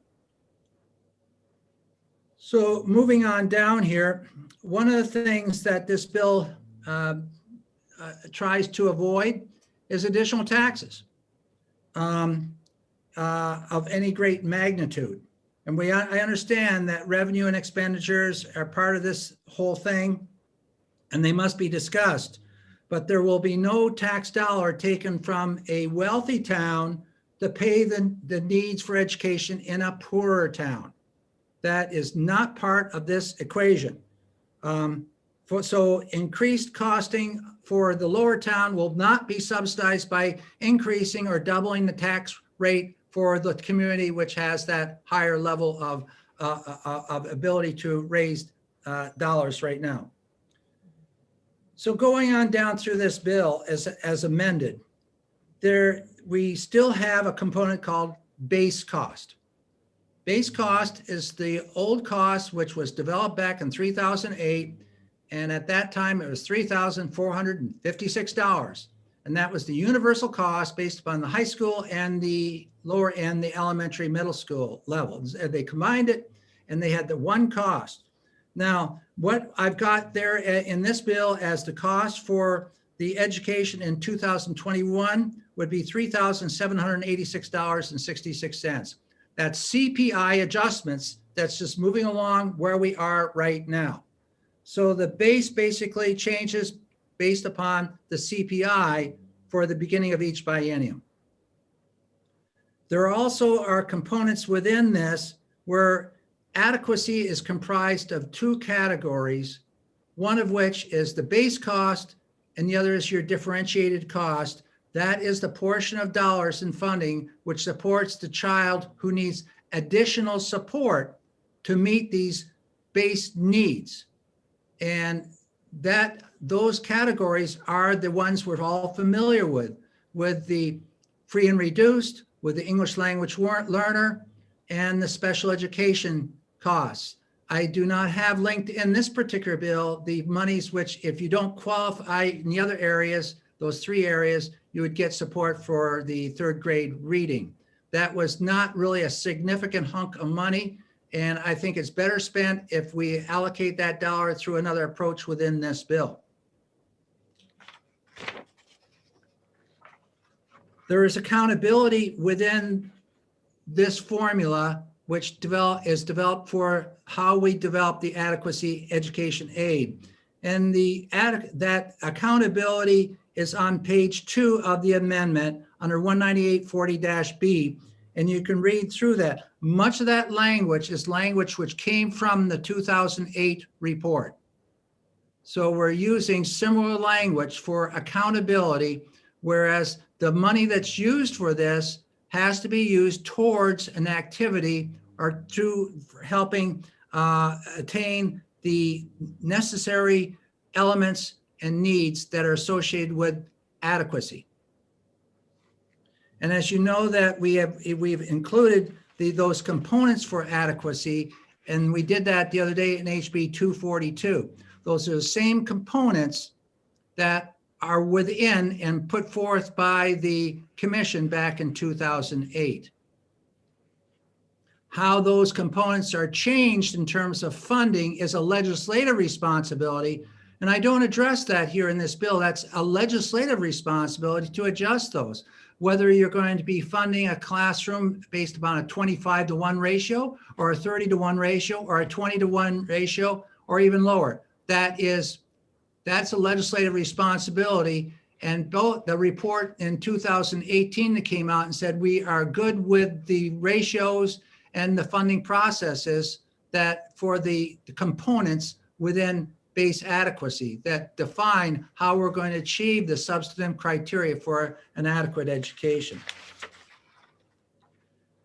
So moving on down here, one of the things that this bill tries to avoid is additional taxes. of any great magnitude. And I understand that revenue and expenditures are part of this whole thing, and they must be discussed. But there will be no tax dollar taken from a wealthy town to pay the needs for education in a poorer town. That is not part of this equation. So increased costing for the lower town will not be subsidized by increasing or doubling the tax rate for the community which has that higher level of ability to raise dollars right now. So going on down through this bill as amended, we still have a component called base cost. Base cost is the old cost which was developed back in 2008, and at that time it was $3,456. And that was the universal cost based upon the high school and the lower end, the elementary middle school levels. They combined it and they had the one cost. Now, what I've got there in this bill as the cost for the education in 2021 would be $3,786.66. That's CPI adjustments. That's just moving along where we are right now. So the base basically changes based upon the CPI for the beginning of each biennium. There also are components within this where adequacy is comprised of two categories, one of which is the base cost and the other is your differentiated cost. That is the portion of dollars in funding which supports the child who needs additional support to meet these base needs. And those categories are the ones we're all familiar with the free and reduced, with the English language learner, and the special education costs. I do not have linked in this particular bill the monies which, if you don't qualify in the other areas, those three areas, you would get support for the third grade reading. That was not really a significant hunk of money. And I think it's better spent if we allocate that dollar through another approach within this bill. There is accountability within this formula, which is developed for how we develop the adequacy education aid. And that accountability is on page 2 of the amendment under 19840-B. And you can read through that. Much of that language is language which came from the 2008 report. So we're using similar language for accountability, whereas the money that's used for this has to be used towards an activity or to helping attain the necessary elements and needs that are associated with adequacy. And as you know that we've included those components for adequacy, and we did that the other day in HB 242. Those are the same components that are within and put forth by the commission back in 2008. How those components are changed in terms of funding is a legislative responsibility. And I don't address that here in this bill. That's a legislative responsibility to adjust those. Whether you're going to be funding a classroom based upon a 25-to-1 ratio or a 30-to-1 ratio or a 20-to-1 ratio or even lower. That's a legislative responsibility. And both the report in 2018 that came out and said we are good with the ratios and the funding processes that for the components within base adequacy that define how we're going to achieve the substantive criteria for an adequate education.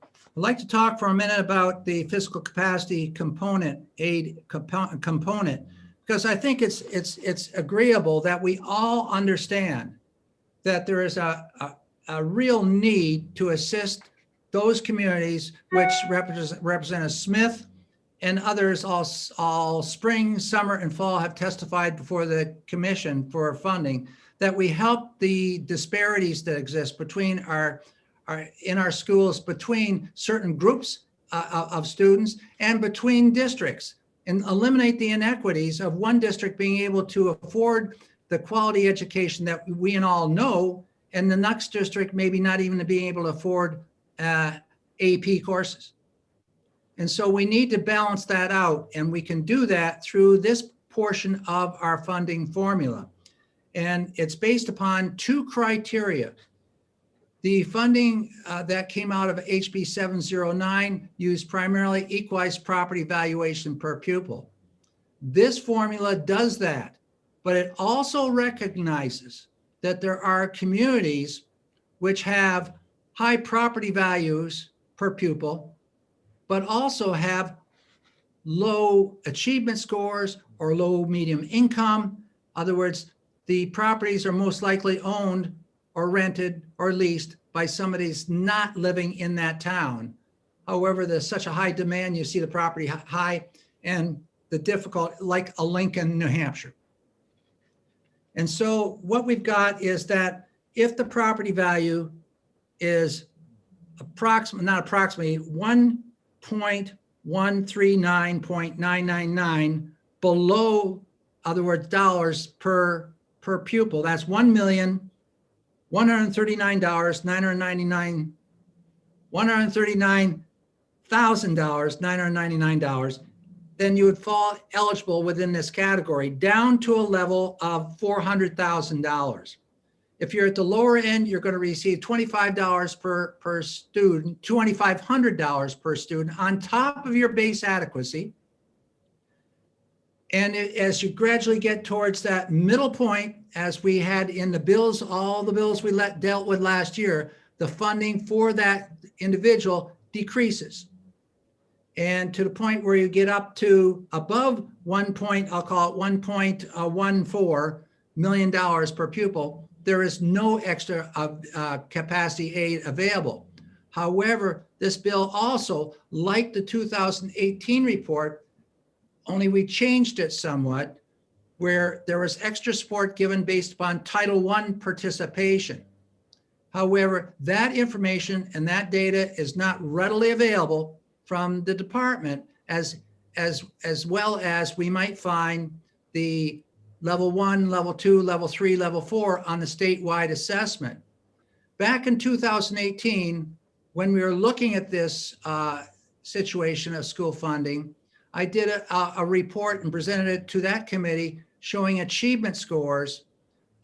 I'd like to talk for a minute about the fiscal capacity component, aid component, because I think it's agreeable that we all understand that there is a real need to assist those communities which Representative Smith and others all spring, summer, and fall have testified before the commission for funding, that we help the disparities that exist between in our schools, between certain groups of students and between districts, and eliminate the inequities of one district being able to afford the quality education that we all know, and the next district maybe not even being able to afford AP courses. And so we need to balance that out, and we can do that through this portion of our funding formula. And it's based upon two criteria. The funding that came out of HB 709 used primarily equalized property valuation per pupil. This formula does that, but it also recognizes that there are communities which have high property values per pupil, but also have low achievement scores or low medium income. In other words, the properties are most likely owned or rented or leased by somebody who's not living in that town. However, there's such a high demand, you see the property high and the difficult, like a Lincoln, New Hampshire. And so what we've got is that if the property value is not approximately 1.139.999 below, other words, dollars per pupil, that's $139,999, then you would fall eligible within this category down to a level of $400,000. If you're at the lower end, you're going to receive $25 per student, $2,500 per student on top of your base adequacy. And as you gradually get towards that middle point, as we had in the bills, all the bills we dealt with last year, the funding for that individual decreases. And to the point where you get up to above I'll call it $1.14 million per pupil, there is no extra capacity aid available. However, this bill also, like the 2018 report, only we changed it somewhat, where there was extra support given based upon Title I participation. However, that information and that data is not readily available from the department as well as we might find the level 1, level 2, level 3, level 4 on the statewide assessment. Back in 2018, when we were looking at this situation of school funding, I did a report and presented it to that committee showing achievement scores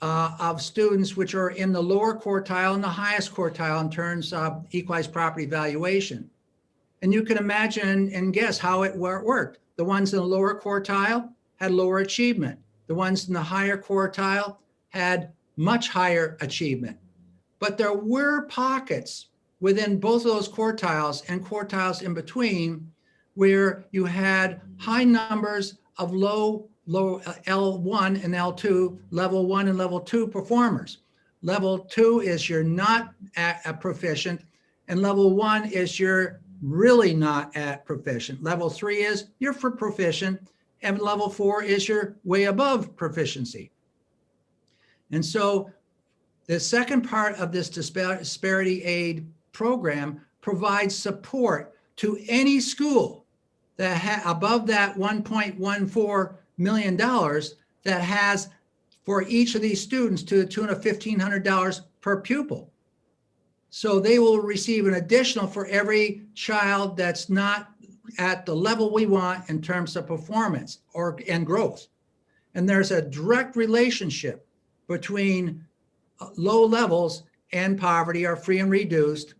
of students which are in the lower quartile and the highest quartile in terms of equalized property valuation. And you can imagine and guess how it worked. The ones in the lower quartile had lower achievement. The ones in the higher quartile had much higher achievement. But there were pockets within both of those quartiles and quartiles in between where you had high numbers of low L1 and L2, level 1 and level 2 performers. Level 2 is you're not at proficient, and level 1 is you're really not at proficient. Level 3 is you're for proficient, and level 4 is you're way above proficiency. And so the second part of this disparity aid program provides support to any school that above that $1.14 million that has for each of these students to the tune of $1,500 per pupil. So they will receive an additional for every child that's not at the level we want in terms of performance and growth. And there's a direct relationship between low levels and poverty or free and reduced.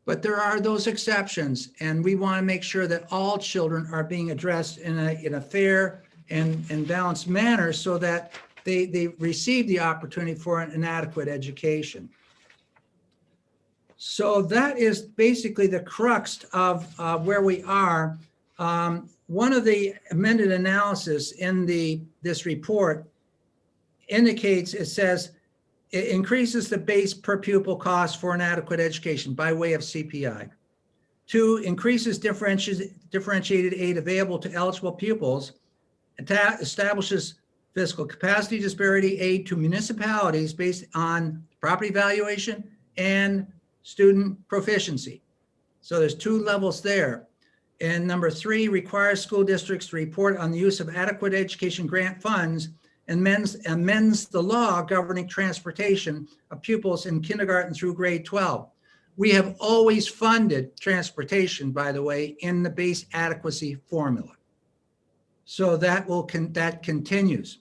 But there are those exceptions, and we want to make sure that all children are being addressed in a fair and balanced manner so that they receive the opportunity for an adequate education. So that is basically the crux of where we are. One of the amended analysis in this report indicates, it says, it increases the base per pupil cost for an adequate education by way of CPI. 2, increases differentiated aid available to eligible pupils, establishes fiscal capacity disparity aid to municipalities based on property valuation and student proficiency. So there's 2 levels there. And number 3, requires school districts to report on the use of adequate education grant funds and amends the law governing transportation of pupils in kindergarten through grade 12. We have always funded transportation, by the way, in the base adequacy formula. So that that continues.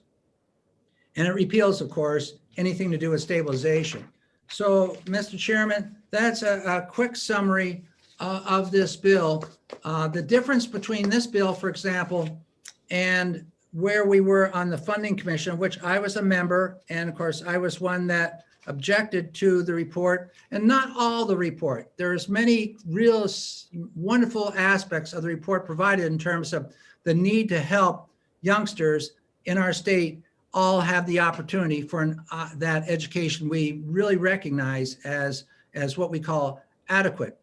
And it repeals, of course, anything to do with stabilization. So, Mr. Chairman, that's a quick summary of this bill. The difference between this bill, for example, and where we were on the Funding Commission, which I was a member, and of course, I was one that objected to the report, and not all the report. There's many real wonderful aspects of the report provided in terms of the need to help youngsters in our state all have the opportunity for that education we really recognize as what we call adequate.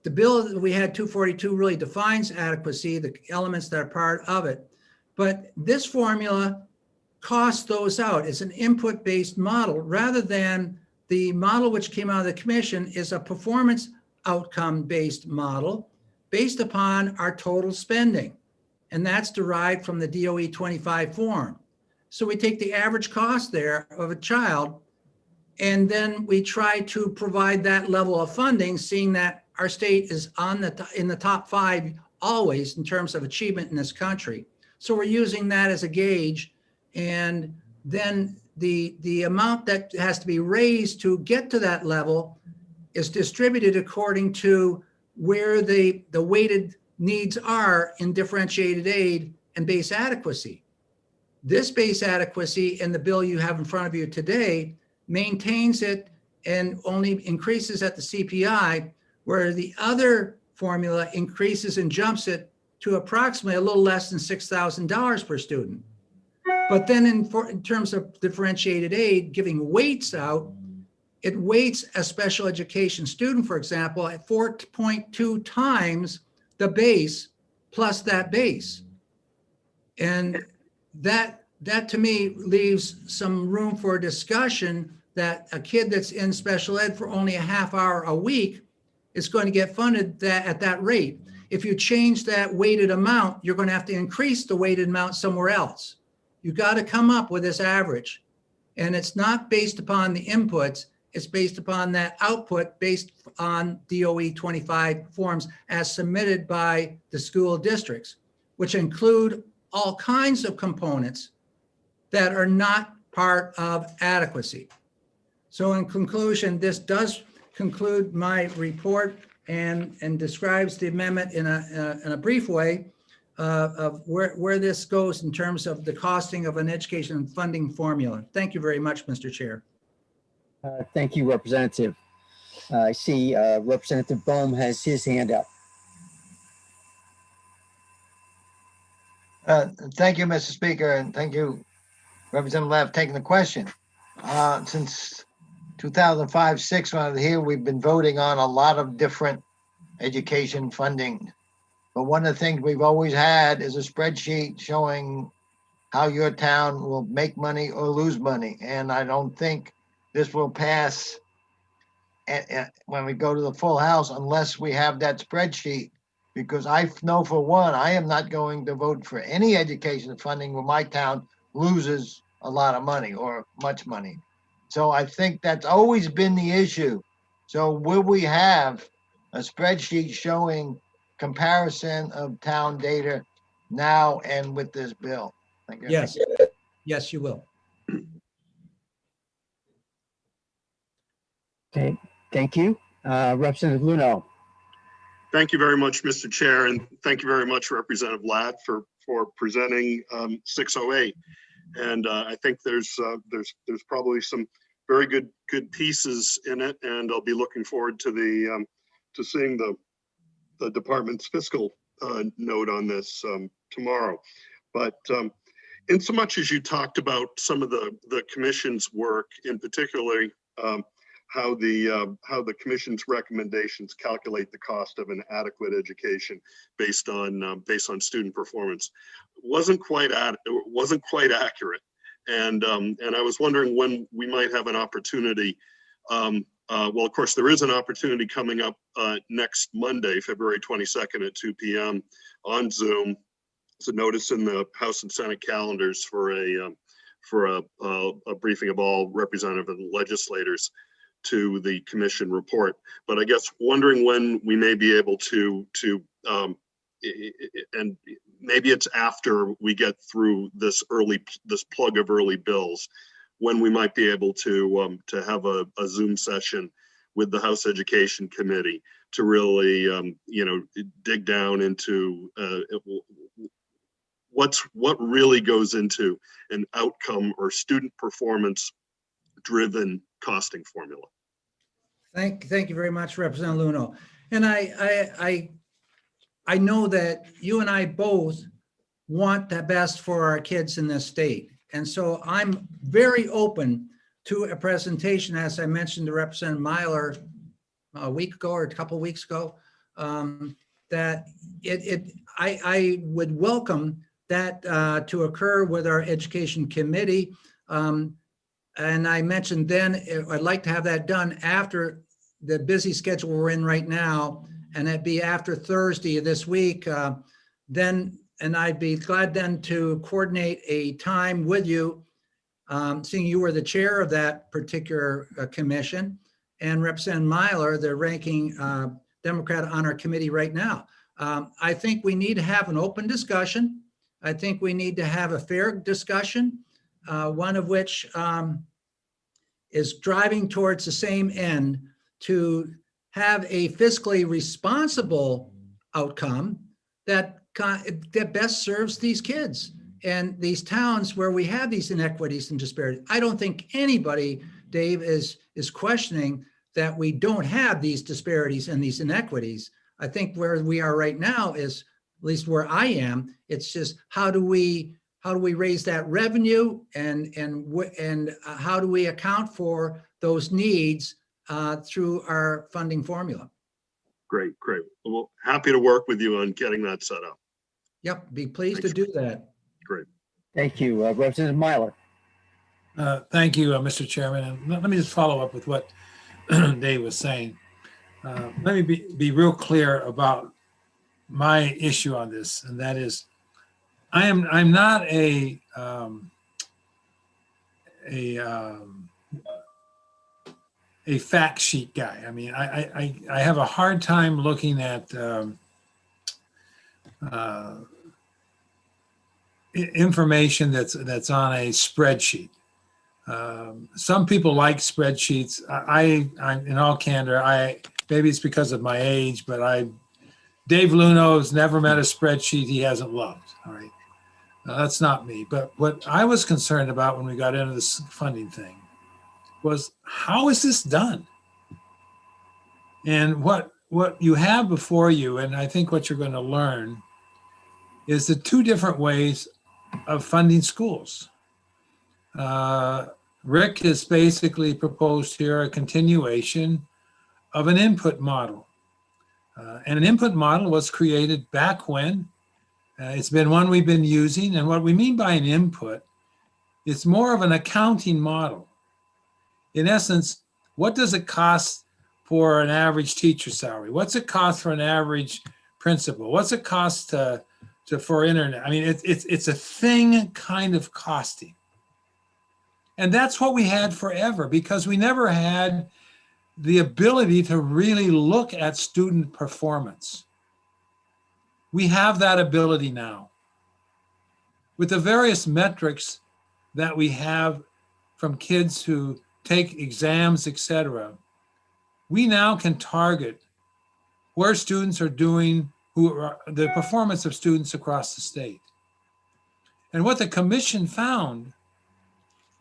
The bill that we had, 242, really defines adequacy, the elements that are part of it. But this formula costs those out. It's an input-based model rather than the model which came out of the commission is a performance outcome-based model based upon our total spending. And that's derived from the DOE 25 form. So we take the average cost there of a child, and then we try to provide that level of funding, seeing that our state is in the top 5 always in terms of achievement in this country. So we're using that as a gauge, and then the amount that has to be raised to get to that level is distributed according to where the weighted needs are in differentiated aid and base adequacy. This base adequacy in the bill you have in front of you today maintains it and only increases at the CPI, where the other formula increases and jumps it to approximately a little less than $6,000 per student. But then in terms of differentiated aid, giving weights out, it weights a special education student, for example, at 4.2 times the base plus that base. And that to me leaves some room for discussion that a kid that's in special ed for only a half hour a week is going to get funded at that rate. If you change that weighted amount, you're going to have to increase the weighted amount somewhere else. You got to come up with this average. And it's not based upon the inputs, it's based upon that output based on DOE 25 forms as submitted by the school districts, which include all kinds of components that are not part of adequacy. So in conclusion, this does conclude my report and describes the amendment in a brief way of where this goes in terms of the costing of an education funding formula. Thank you very much, Mr. Chair. Thank you, Representative. I see Representative Bohm has his hand up. Thank you, Mr. Speaker, and thank you, Representative Ladd, for taking the question. Since 2005-06, when I was here, we've been voting on a lot of different education funding. But one of the things we've always had is a spreadsheet showing how your town will make money or lose money. And I don't think this will pass when we go to the full house unless we have that spreadsheet. Because I know for one, I am not going to vote for any education funding where my town loses a lot of money or much money. So I think that's always been the issue. So will we have a spreadsheet showing comparison of town data now and with this bill? Thank you. Yes, yes, you will. Okay, thank you. Representative Luno. Thank you very much, Mr. Chair, and thank you very much, Representative Ladd, for presenting 608. And I think there's probably some very good pieces in it, and I'll be looking forward to seeing the department's fiscal note on this tomorrow. But in so much as you talked about some of the commission's work, in particular how the commission's recommendations calculate the cost of an adequate education based on student performance, wasn't quite accurate. And I was wondering when we might have an opportunity. Well, of course, there is an opportunity coming up next Monday, February 22nd at 2 p.m. on Zoom. It's a notice in the House and Senate calendars for a briefing of all representative and legislators to the commission report. But I guess wondering when we may be able to and maybe it's after we get through this plug of early bills, when we might be able to have a Zoom session with the House Education Committee to really, dig down into what really goes into an outcome or student performance driven costing formula. Thank you very much, Representative Luno. And I know that you and I both want the best for our kids in this state. And so I'm very open to a presentation, as I mentioned to Representative Myler a week ago or a couple of weeks ago, that I would welcome that to occur with our Education Committee. And I mentioned then, I'd like to have that done after the busy schedule we're in right now, and it'd be after Thursday of this week. And I'd be glad then to coordinate a time with you, seeing you were the chair of that particular commission, and Representative Myler, the ranking Democrat on our committee right now. I think we need to have an open discussion. I think we need to have a fair discussion, one of which is driving towards the same end, to have a fiscally responsible outcome that best serves these kids and these towns where we have these inequities and disparities. I don't think anybody, Dave, is questioning that we don't have these disparities and these inequities. I think where we are right now is, at least where I am, it's just how do we raise that revenue and how do we account for those needs through our funding formula. Great. Well, happy to work with you on getting that set up. Yep, be pleased to do that. Great. Thank you. Representative Myler. Thank you, Mr. Chairman. And let me just follow up with what Dave was saying. Let me be real clear about my issue on this, and that is, I'm not a fact sheet guy. I mean, I have a hard time looking at information that's on a spreadsheet. Some people like spreadsheets. I'm in all candor, maybe it's because of my age, but Dave Luno's never met a spreadsheet he hasn't loved. All right, that's not me. But what I was concerned about when we got into this funding thing was, how is this done? And what you have before you, and I think what you're going to learn, is the two different ways of funding schools. Rick has basically proposed here a continuation of an input model. And an input model was created back when. It's been one we've been using. And what we mean by an input, it's more of an accounting model. In essence, what does it cost for an average teacher salary? What's it cost for an average principal? What's it cost for internet? I mean, it's a thing kind of costing. And that's what we had forever, because we never had the ability to really look at student performance. We have that ability now. With the various metrics that we have from kids who take exams, etc., we now can target where students are doing, the performance of students across the state. And what the commission found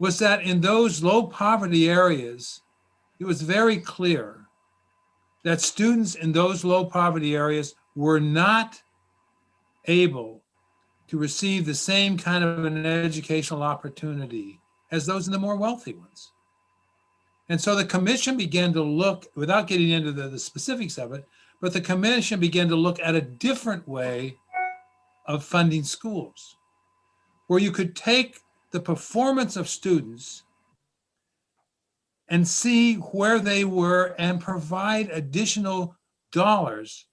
was that in those low poverty areas, it was very clear that students in those low poverty areas were not able to receive the same kind of an educational opportunity as those in the more wealthy ones. And so the commission began to look, without getting into the specifics of it, but the commission began to look at a different way of funding schools, where you could take the performance of students and see where they were and provide additional dollars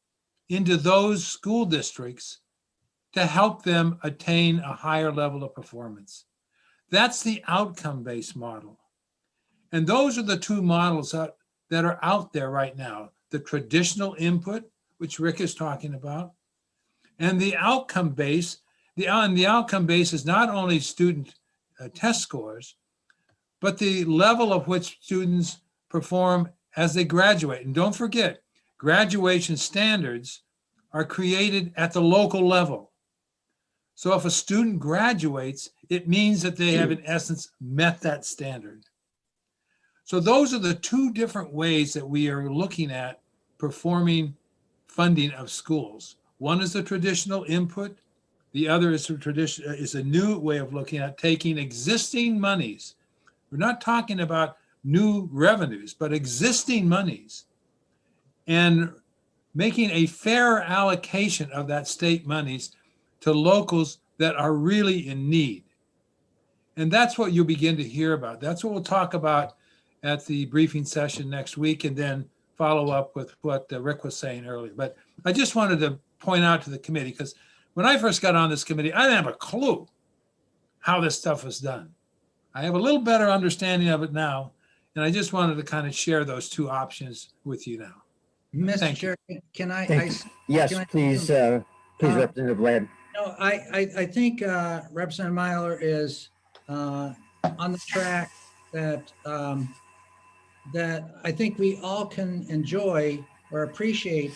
into those school districts to help them attain a higher level of performance. That's the outcome-based model. And those are the two models that that are out there right now. The traditional input, which Rick is talking about, and the outcome base. The outcome base is not only student test scores, but the level of which students perform as they graduate. And don't forget, graduation standards are created at the local level. So if a student graduates, it means that they have in essence met that standard. So those are the two different ways that we are looking at performing funding of schools. One is the traditional input. The other is a new way of looking at taking existing monies. We're not talking about new revenues, but existing monies, and making a fair allocation of that state monies to locals that are really in need. And that's what you'll begin to hear about. That's what we'll talk about at the briefing session next week, and then follow up with what Rick was saying earlier. But I just wanted to point out to the committee, because when I first got on this committee, I didn't have a clue how this stuff was done. I have a little better understanding of it now, and I just wanted to kind of share those two options with you now. Mr. Thank Chair, can I? Yes, can I- please, Representative Ladd. No, I think Representative Myler is on the track that that I think we all can enjoy or appreciate.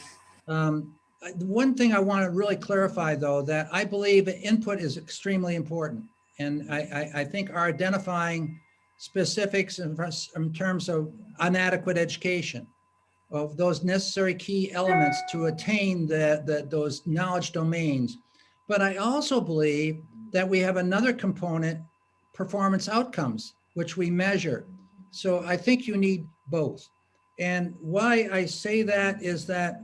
The one thing I want to really clarify, though, that I believe input is extremely important. And I think our identifying specifics in terms of inadequate education, of those necessary key elements to attain those knowledge domains. But I also believe that we have another component, performance outcomes, which we measure. So I think you need both. And why I say that is that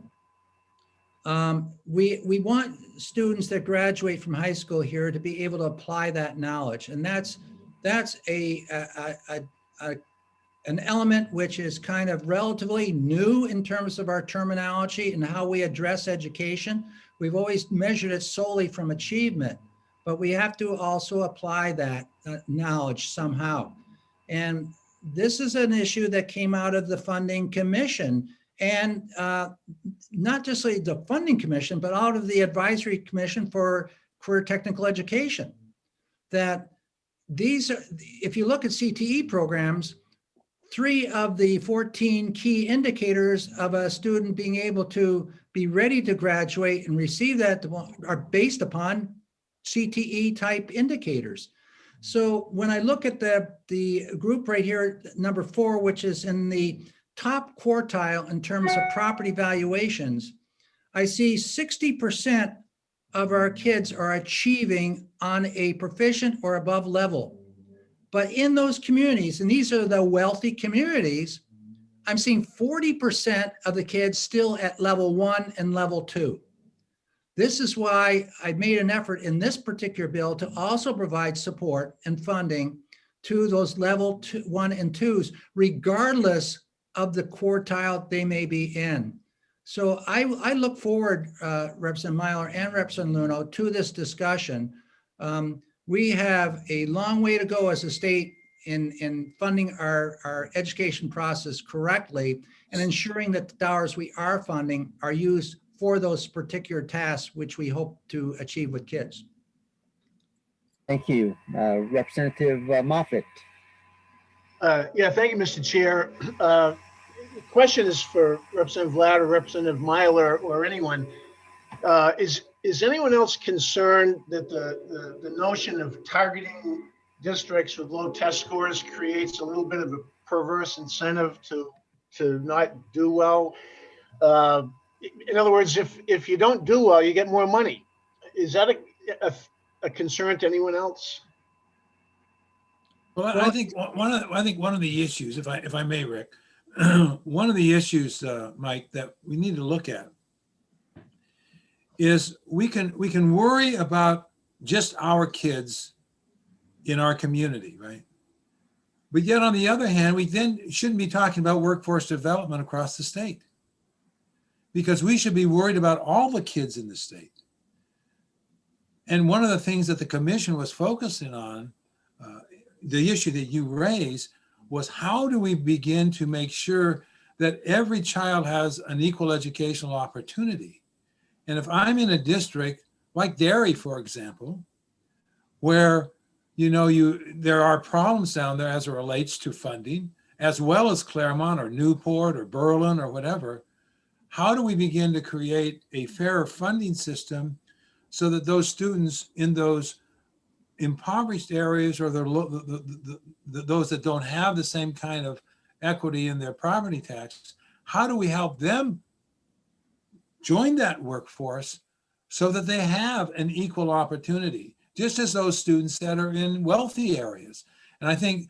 we want students that graduate from high school here to be able to apply that knowledge. And that's an element which is kind of relatively new in terms of our terminology and how we address education. We've always measured it solely from achievement, but we have to also apply that knowledge somehow. And this is an issue that came out of the Funding Commission, and not just the Funding Commission, but out of the Advisory Commission for Career Technical Education. That these are, if you look at CTE programs, 3 of the 14 key indicators of a student being able to be ready to graduate and receive that are based upon CTE type indicators. So when I look at the group right here, number 4, which is in the top quartile in terms of property valuations, I see 60% of our kids are achieving on a proficient or above level. But in those communities, and these are the wealthy communities, I'm seeing 40% of the kids still at level 1 and level 2. This is why I made an effort in this particular bill to also provide support and funding to those level 1 and 2s, regardless of the quartile they may be in. So I look forward, Representative Myler and Representative Luno, to this discussion. We have a long way to go as a state in funding our education process correctly and ensuring that the dollars we are funding are used for those particular tasks which we hope to achieve with kids. Thank you. Representative Moffett. Yeah, thank you, Mr. Chair. The question is for Representative Ladd or Representative Myler or anyone. Is anyone else concerned that the notion of targeting districts with low test scores creates a little bit of a perverse incentive to not do well? In other words, if you don't do well, you get more money. Is that a concern to anyone else? Well, I think one of the issues, if I may, Rick, one of the issues, Mike, that we need to look at is we can worry about just our kids in our community, right? But yet, on the other hand, we then shouldn't be talking about workforce development across the state, because we should be worried about all the kids in the state. And one of the things that the commission was focusing on, the issue that you raised, was how do we begin to make sure that every child has an equal educational opportunity. And if I'm in a district like Derry, for example, where there are problems down there as it relates to funding, as well as Claremont or Newport or Berlin or whatever, how do we begin to create a fairer funding system so that those students in those impoverished areas or those that don't have the same kind of equity in their property tax, how do we help them join that workforce so that they have an equal opportunity, just as those students that are in wealthy areas? And I think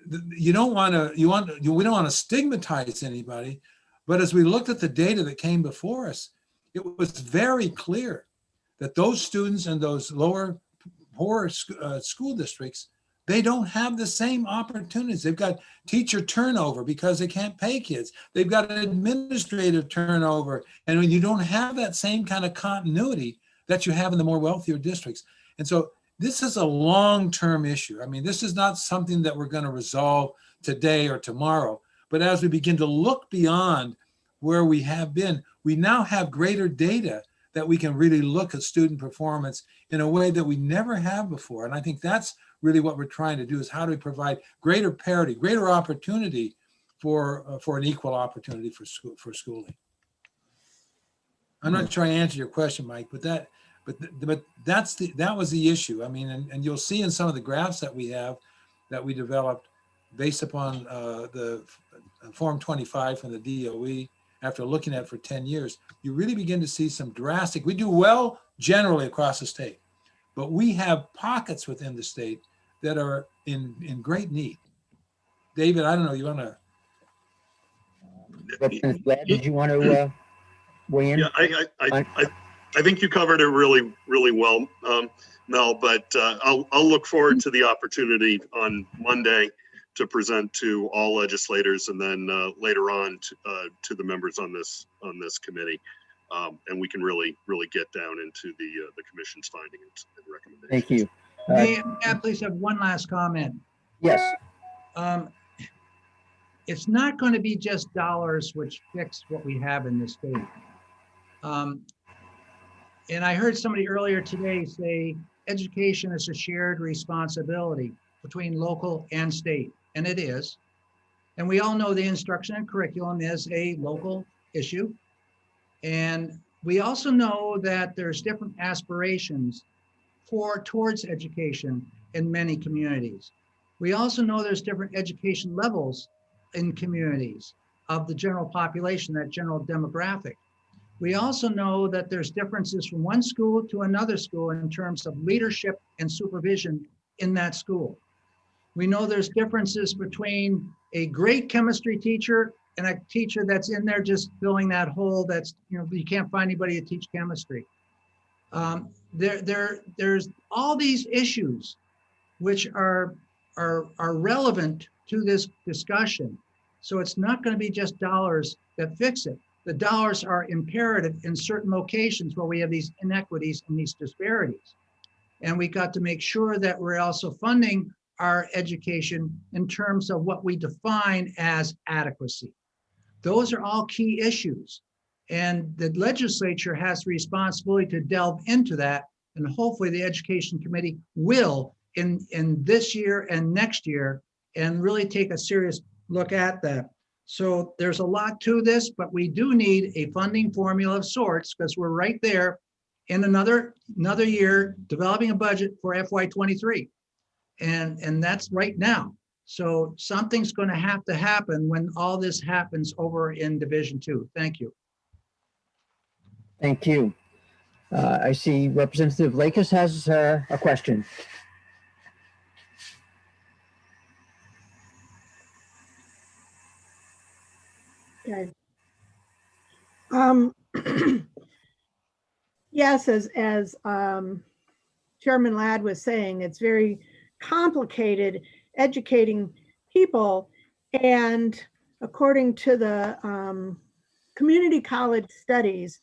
we don't want to stigmatize anybody, but as we looked at the data that came before us, it was very clear that those students in those poorer school districts, they don't have the same opportunities. They've got teacher turnover because they can't pay kids. They've got administrative turnover. And when you don't have that same kind of continuity that you have in the more wealthier districts. And so this is a long-term issue. I mean, this is not something that we're going to resolve today or tomorrow. But as we begin to look beyond where we have been, we now have greater data that we can really look at student performance in a way that we never have before. And I think that's really what we're trying to do, is how do we provide greater parity, greater opportunity for an equal opportunity for schooling. I'm not sure I answered your question, Mike, but that was the issue. I mean, and you'll see in some of the graphs that we developed based upon the Form 25 from the DOE, after looking at it for 10 years, you really begin to see some drastic, we do well generally across the state, but we have pockets within the state that are in great need. David, I don't know, you want to? Representative Ladd, did you want to weigh in? Yeah, I think you covered it really, really well, Mel, but I'll look forward to the opportunity on Monday to present to all legislators and then later on to the members on this committee. And we can really get down into the commission's findings and recommendations. Thank you. May I please have one last comment? Yes. It's not going to be just dollars which fix what we have in this state. And I heard somebody earlier today say education is a shared responsibility between local and state, and it is. And we all know the instruction and curriculum is a local issue. And we also know that there's different aspirations towards education in many communities. We also know there's different education levels in communities of the general population, that general demographic. We also know that there's differences from one school to another school in terms of leadership and supervision in that school. We know there's differences between a great chemistry teacher and a teacher that's in there just filling that hole that's, you can't find anybody to teach chemistry. There's all these issues which are relevant to this discussion. So it's not going to be just dollars that fix it. The dollars are imperative in certain locations where we have these inequities and these disparities. And we got to make sure that we're also funding our education in terms of what we define as adequacy. Those are all key issues. And the legislature has the responsibility to delve into that. And hopefully the Education Committee will in this year and next year and really take a serious look at that. So there's a lot to this, but we do need a funding formula of sorts because we're right there in another year developing a budget for FY23. And that's right now. So something's going to happen when all this happens over in Division 2. Thank you. Thank you. I see Representative Lakis has a question. Okay. Yes, as Chairman Ladd was saying, it's very complicated educating people. And according to the community college studies,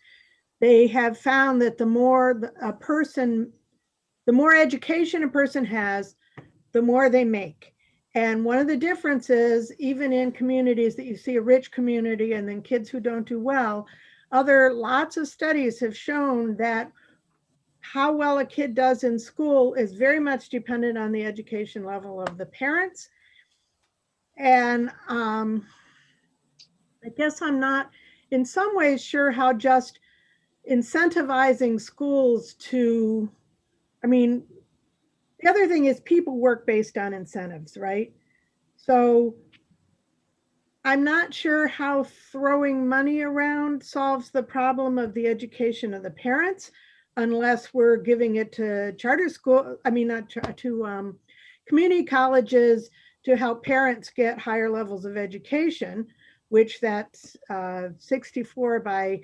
they have found that the more education a person has, the more they make. And one of the differences, even in communities that you see a rich community and then kids who don't do well, lots of studies have shown that how well a kid does in school is very much dependent on the education level of the parents. And I guess I'm not in some ways sure how just incentivizing schools to, the other thing is people work based on incentives, right? So I'm not sure how throwing money around solves the problem of the education of the parents, unless we're giving it to charter school, to community colleges to help parents get higher levels of education, which that's 65 by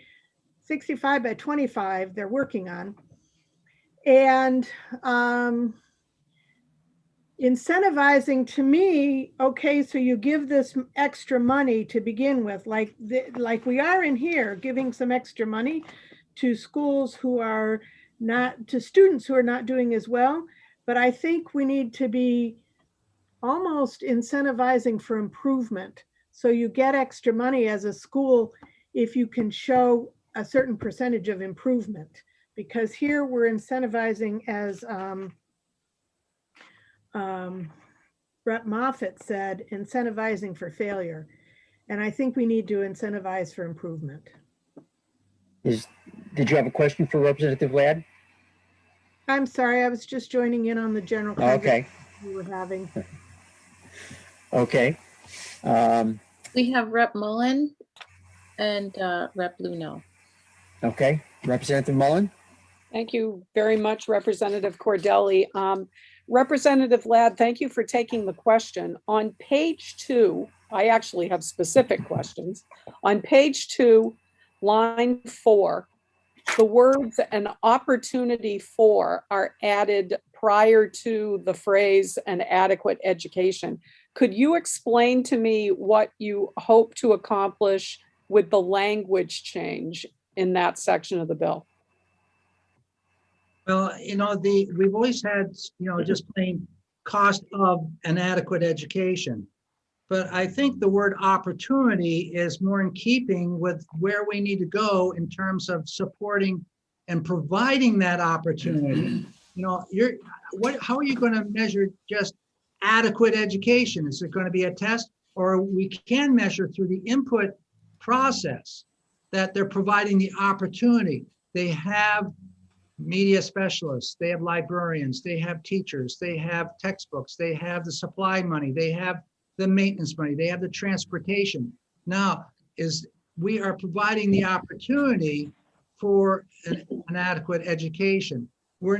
25 they're working on. And incentivizing, to me, okay, so you give this extra money to begin with, like we are in here, giving some extra money to schools who are not, to students who are not doing as well. But I think we need to be almost incentivizing for improvement. So you get extra money as a school if you can show a certain percentage of improvement. Because here we're incentivizing, as Brett Moffitt said, incentivizing for failure. And I think we need to incentivize for improvement. Did you have a question for Representative Ladd? I'm sorry, I was just joining in on the general Okay. conversation we were having. Okay. We have Rep. Mullen and Rep. Luno. Okay. Representative Mullen? Thank you very much, Representative Cordelli. Representative Ladd, thank you for taking the question. On page 2, I actually have specific questions. On page 2, line 4, the words "an opportunity for" are added prior to the phrase "an adequate education." Could you explain to me what you hope to accomplish with the language change in that section of the bill? Well, we've always had, just plain cost of an adequate education. But I think the word opportunity is more in keeping with where we need to go in terms of supporting and providing that opportunity. How are you going to measure just adequate education? Is it going to be a test? Or we can measure through the input process that they're providing the opportunity. They have media specialists, they have librarians, they have teachers, they have textbooks, they have the supply money, they have the maintenance money, they have the transportation. Now, we are providing the opportunity for an adequate education. We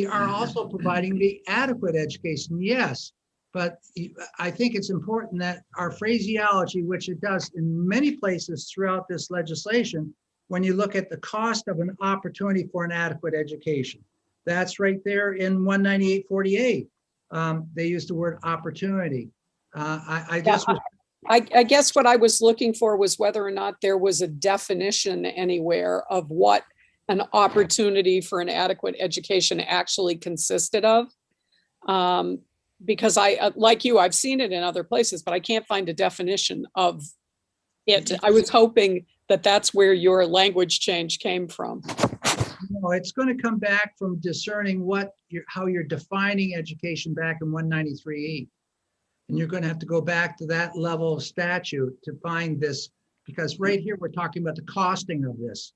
are also providing the adequate education, yes, but I think it's important that our phraseology, which it does in many places throughout this legislation, when you look at the cost of an opportunity for an adequate education, that's right there in 19848. They use the word opportunity. I guess what I was looking for was whether or not there was a definition anywhere of what an opportunity for an adequate education actually consisted of. Because like you, I've seen it in other places, but I can't find a definition of it. I was hoping that that's where your language change came from. No, it's going to come back from discerning how you're defining education back in 193E. And you're going to have to go back to that level of statute to find this, because right here, we're talking about the costing of this.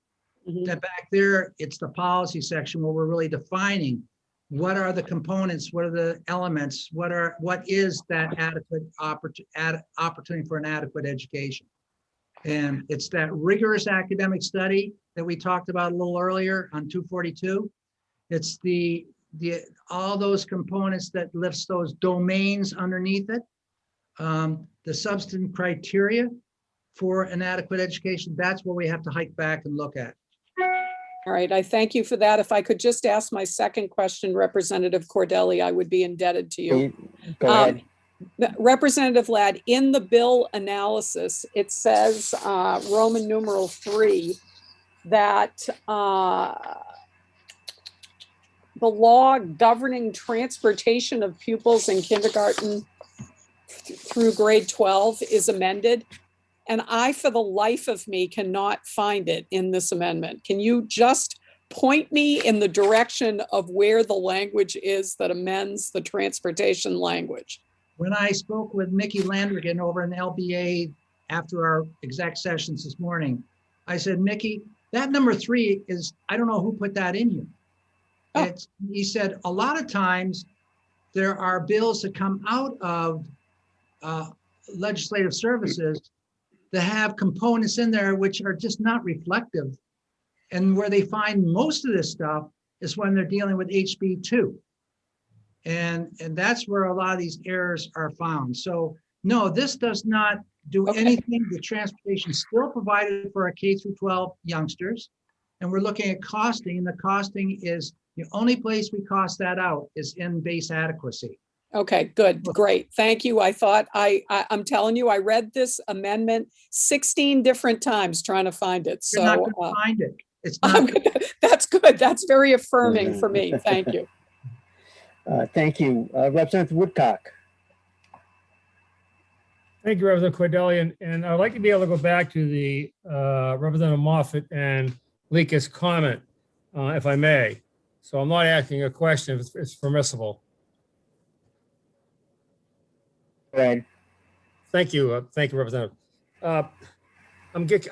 That back there, it's the policy section where we're really defining what are the components, what are the elements, what is that adequate opportunity for an adequate education. And it's that rigorous academic study that we talked about a little earlier on 242. It's all those components that lifts those domains underneath it. The substantive criteria for an adequate education, that's what we have to hike back and look at. All right, I thank you for that. If I could just ask my second question, Representative Cordelli, I would be indebted to you. Go ahead. Representative Ladd, in the bill analysis, it says Roman numeral 3 that the law governing transportation of pupils in kindergarten through grade 12 is amended. And I, for the life of me, cannot find it in this amendment. Can you just point me in the direction of where the language is that amends the transportation language? When I spoke with Mickey Landrigan over in LBA after our exec sessions this morning, I said, Mickey, that number 3 is, I don't know who put that in here. He said, a lot of times there are bills that come out of legislative services that have components in there which are just not reflective. And where they find most of this stuff is when they're dealing with HB2. And that's where a lot of these errors are found. So no, this does not do anything. The transportation is still provided for our K through 12 youngsters. And we're looking at costing, and the costing is the only place we cost that out is in base adequacy. Okay, good, great. Thank you. I thought I'm telling you, I read this amendment 16 different times trying to find it. You're not So going to find it. It's not. that's good. That's very affirming for me. Thank you. Thank you. Representative Woodcock. Thank you, Representative Cordelli. And I'd like to be able to go back to the Representative Moffett and Leak's comment, if I may. So I'm not asking a question if it's permissible. Go ahead. Thank you. Thank you, Representative. I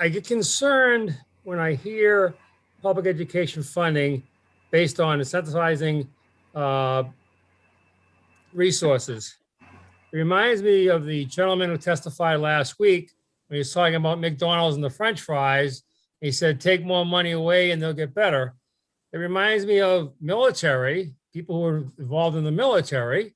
get concerned when I hear public education funding based on incentivizing resources. It reminds me of the gentleman who testified last week when he was talking about McDonald's and the French fries. He said, take more money away and they'll get better. It reminds me of military, people who are involved in the military,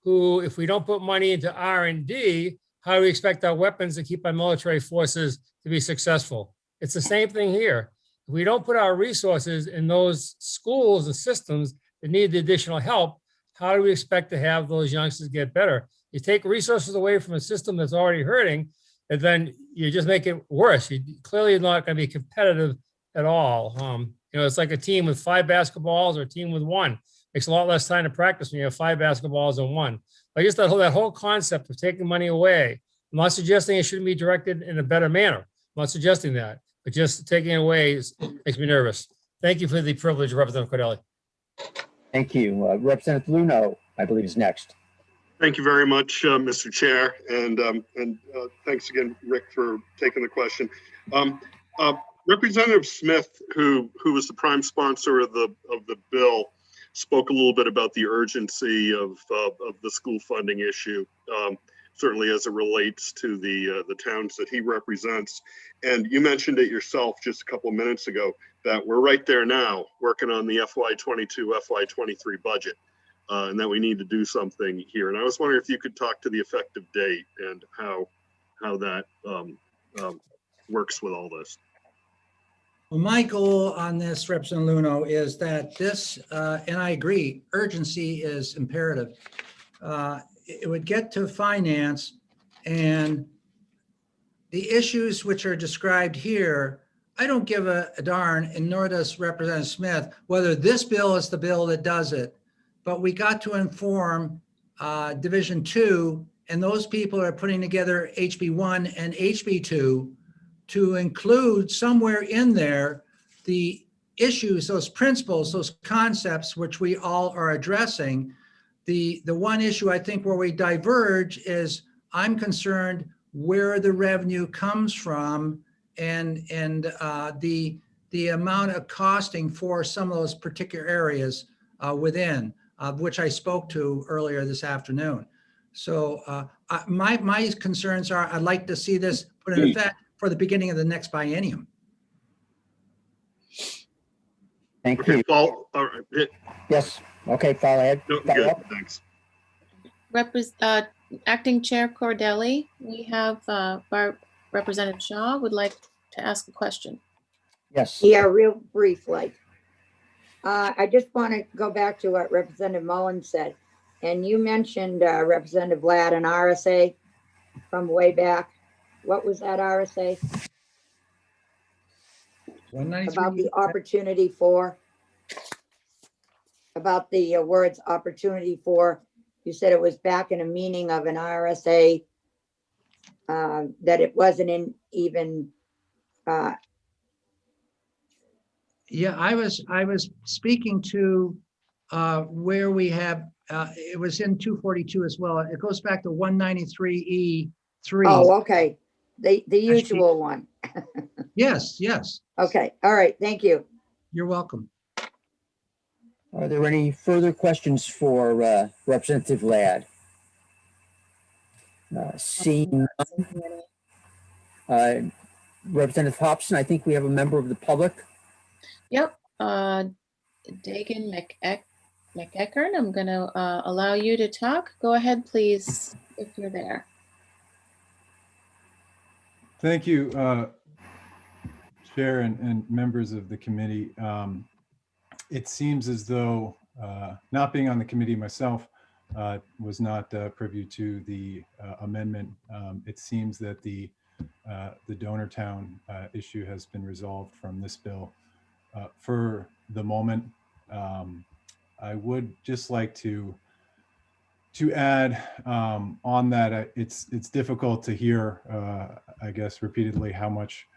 who, if we don't put money into R&D, how do we expect our weapons to keep our military forces to be successful? It's the same thing here. If we don't put our resources in those schools and systems that need the additional help, how do we expect to have those youngsters get better? You take resources away from a system that's already hurting, and then you just make it worse. You clearly are not going to be competitive at all. It's like a team with 5 basketballs or a team with 1. Makes a lot less time to practice when you have 5 basketballs and 1. I guess that whole concept of taking money away, I'm not suggesting it shouldn't be directed in a better manner. I'm not suggesting that, but just taking it away makes me nervous. Thank you for the privilege, Representative Cordelli. Thank you. Representative Luno, I believe, is next. Thank you very much, Mr. Chair, and thanks again, Rick, for taking the question. Representative Smith, who was the prime sponsor of the bill, spoke a little bit about the urgency of the school funding issue, certainly as it relates to the towns that he represents. And you mentioned it yourself just a couple of minutes ago that we're right there now working on the FY22, FY23 budget, and that we need to do something here. And I was wondering if you could talk to the effective date and how that works with all this. Well, my goal on this, Representative Luno, is that this, and I agree, urgency is imperative. It would get to finance, and the issues which are described here, I don't give a darn, and nor does Representative Smith, whether this bill is the bill that does it. But we got to inform Division 2, and those people are putting together HB1 and HB2 to include somewhere in there the issues, those principles, those concepts which we all are addressing. The one issue I think where we diverge is I'm concerned where the revenue comes from and the amount of costing for some of those particular areas within, which I spoke to earlier this afternoon. So my concerns are I'd like to see this put in effect for the beginning of the next biennium. Thank you. Paul, all right. Yes. Okay, follow ahead. No, Follow good, up. thanks. Acting Chair Cordelli, we have Representative Shaw would like to ask a question. Yes. Yeah, real briefly. I just want to go back to what Representative Mullins said. And you mentioned Representative Ladd and RSA from way back. What was that RSA? About the opportunity for? about the words opportunity for, you said it was back in a meaning of an RSA, that it wasn't in even, Yeah, I was speaking to where we have, it was in 242 as well. It goes back to 193E3. oh, okay, the usual one. Yes, yes, Okay, all right, thank you. you're welcome. Are there any further questions for Representative Ladd? Seeing none, Representative Hobson, I think we have a member of the public. Yep, Dagan McEachern, I'm gonna allow you to talk. Go ahead, please, if you're there. Thank you, Chair and members of the committee. It seems as though, not being on the committee myself, was not privy to the amendment. It seems that the donor town issue has been resolved from this bill for the moment. I would just like to add on that, it's difficult to hear, I guess, repeatedly how much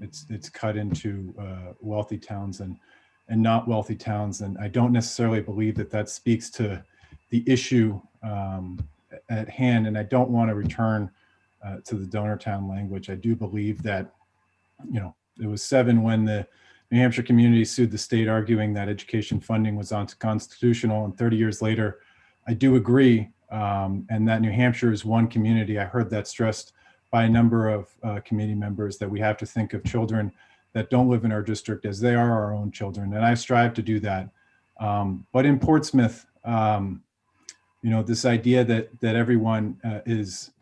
it's cut into wealthy towns and not wealthy towns. And I don't necessarily believe that speaks to the issue at hand. And I don't want to return to the donor town language. I do believe that, you know, it was 7 when the New Hampshire community sued the state, arguing that education funding was unconstitutional. And 30 years later, I do agree, and that New Hampshire is one community. I heard that stressed by a number of committee members, that we have to think of children that don't live in our district as they are our own children, and I strive to do that. But in Portsmouth, you know, this idea that everyone is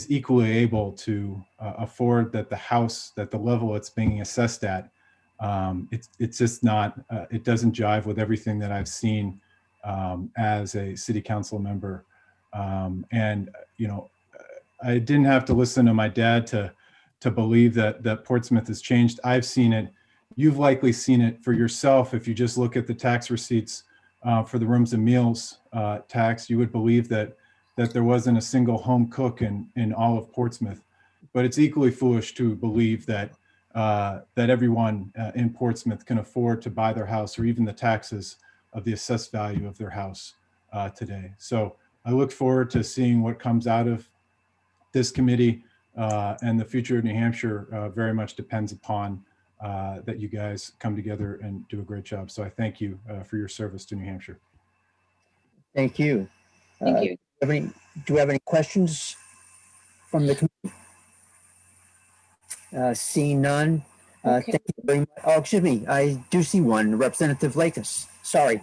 equally able to afford that the house, that the level it's being assessed at, it's just not, it doesn't jive with everything that I've seen as a city council member. And, you know, I didn't have to listen to my dad to believe that Portsmouth has changed. I've seen it. You've likely seen it for yourself. If you just look at the tax receipts for the rooms and meals tax, you would believe that there wasn't a single home cook in all of Portsmouth. But it's equally foolish to believe that everyone in Portsmouth can afford to buy their house, or even the taxes of the assessed value of their house today. So I look forward to seeing what comes out of this committee, and the future of New Hampshire very much depends upon that you guys come together and do a great job. So I thank you for your service to New Hampshire. Thank you. Thank you. Do we have any questions from the committee? Seeing none. Okay. Thank you very much. Oh, excuse me. I do see one. Representative Lakis. Sorry.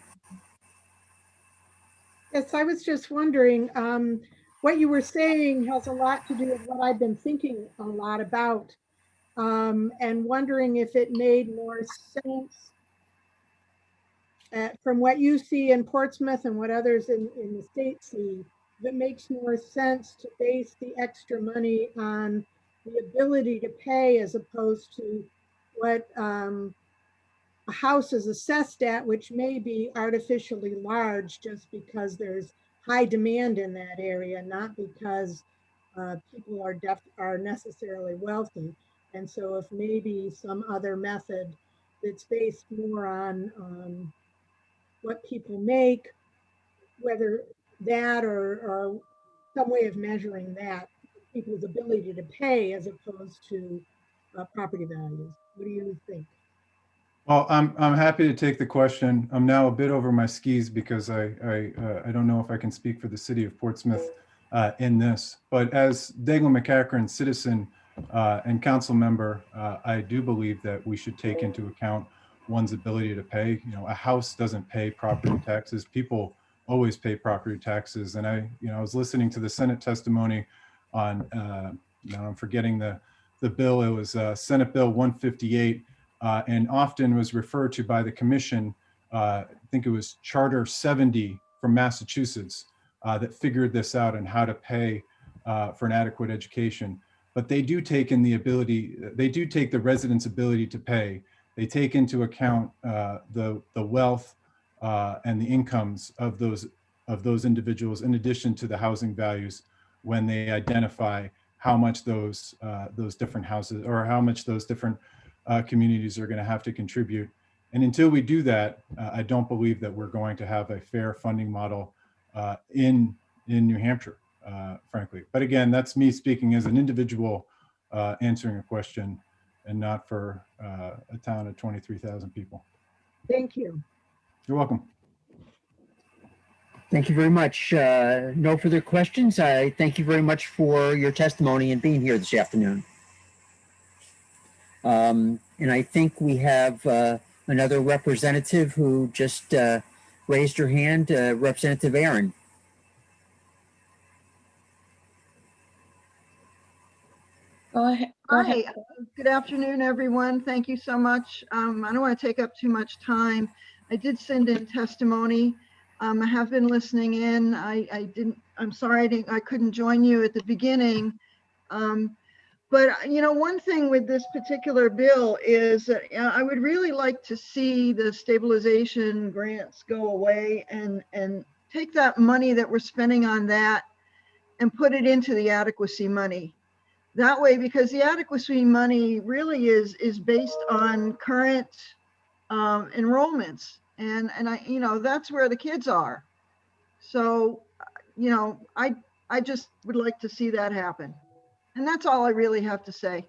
Yes, I was just wondering, what you were saying has a lot to do with what I've been thinking a lot about, and wondering if it made more sense from what you see in Portsmouth and what others in the state see, if it makes more sense to base the extra money on the ability to pay as opposed to what a house is assessed at, which may be artificially large just because there's high demand in that area, not because people are necessarily wealthy. And so if maybe some other method that's based more on what people make, whether that or some way of measuring that, people's ability to pay as opposed to property values. What do you think? Well, I'm happy to take the question. I'm now a bit over my skis because I don't know if I can speak for the city of Portsmouth in this. But as Dagan McEachern, citizen and council member, I do believe that we should take into account one's ability to pay. You know, a house doesn't pay property taxes. People always pay property taxes. And I was listening to the Senate testimony on, now I'm forgetting the bill. It was Senate Bill 158. And often was referred to by the commission, I think it was Charter 70 from Massachusetts, that figured this out and how to pay for an adequate education. But they do take in they take the residents' ability to pay. They take into account the wealth and the incomes of those individuals, in addition to the housing values, when they identify how much those different houses, or how much those different communities are going to have to contribute. And until we do that, I don't believe that we're going to have a fair funding model in New Hampshire, frankly. But again, that's me speaking as an individual answering a question, and not for a town of 23,000 people. Thank you. You're welcome. Thank you very much. No further questions. I thank you very much for your testimony and being here this afternoon. And I think we have another representative who just raised her hand, Representative Aaron. Go ahead. Go Hi, ahead. good afternoon, everyone. Thank you so much. I don't want to take up too much time. I did send in testimony. I have been listening in. I'm sorry I couldn't join you at the beginning. But you know, one thing with this particular bill is that I would really like to see the stabilization grants go away and take that money that we're spending on that and put it into the adequacy money. That way, because the adequacy money really is based on current enrollments, and you know, that's where the kids are. So, you know, I just would like to see that happen, and that's all I really have to say.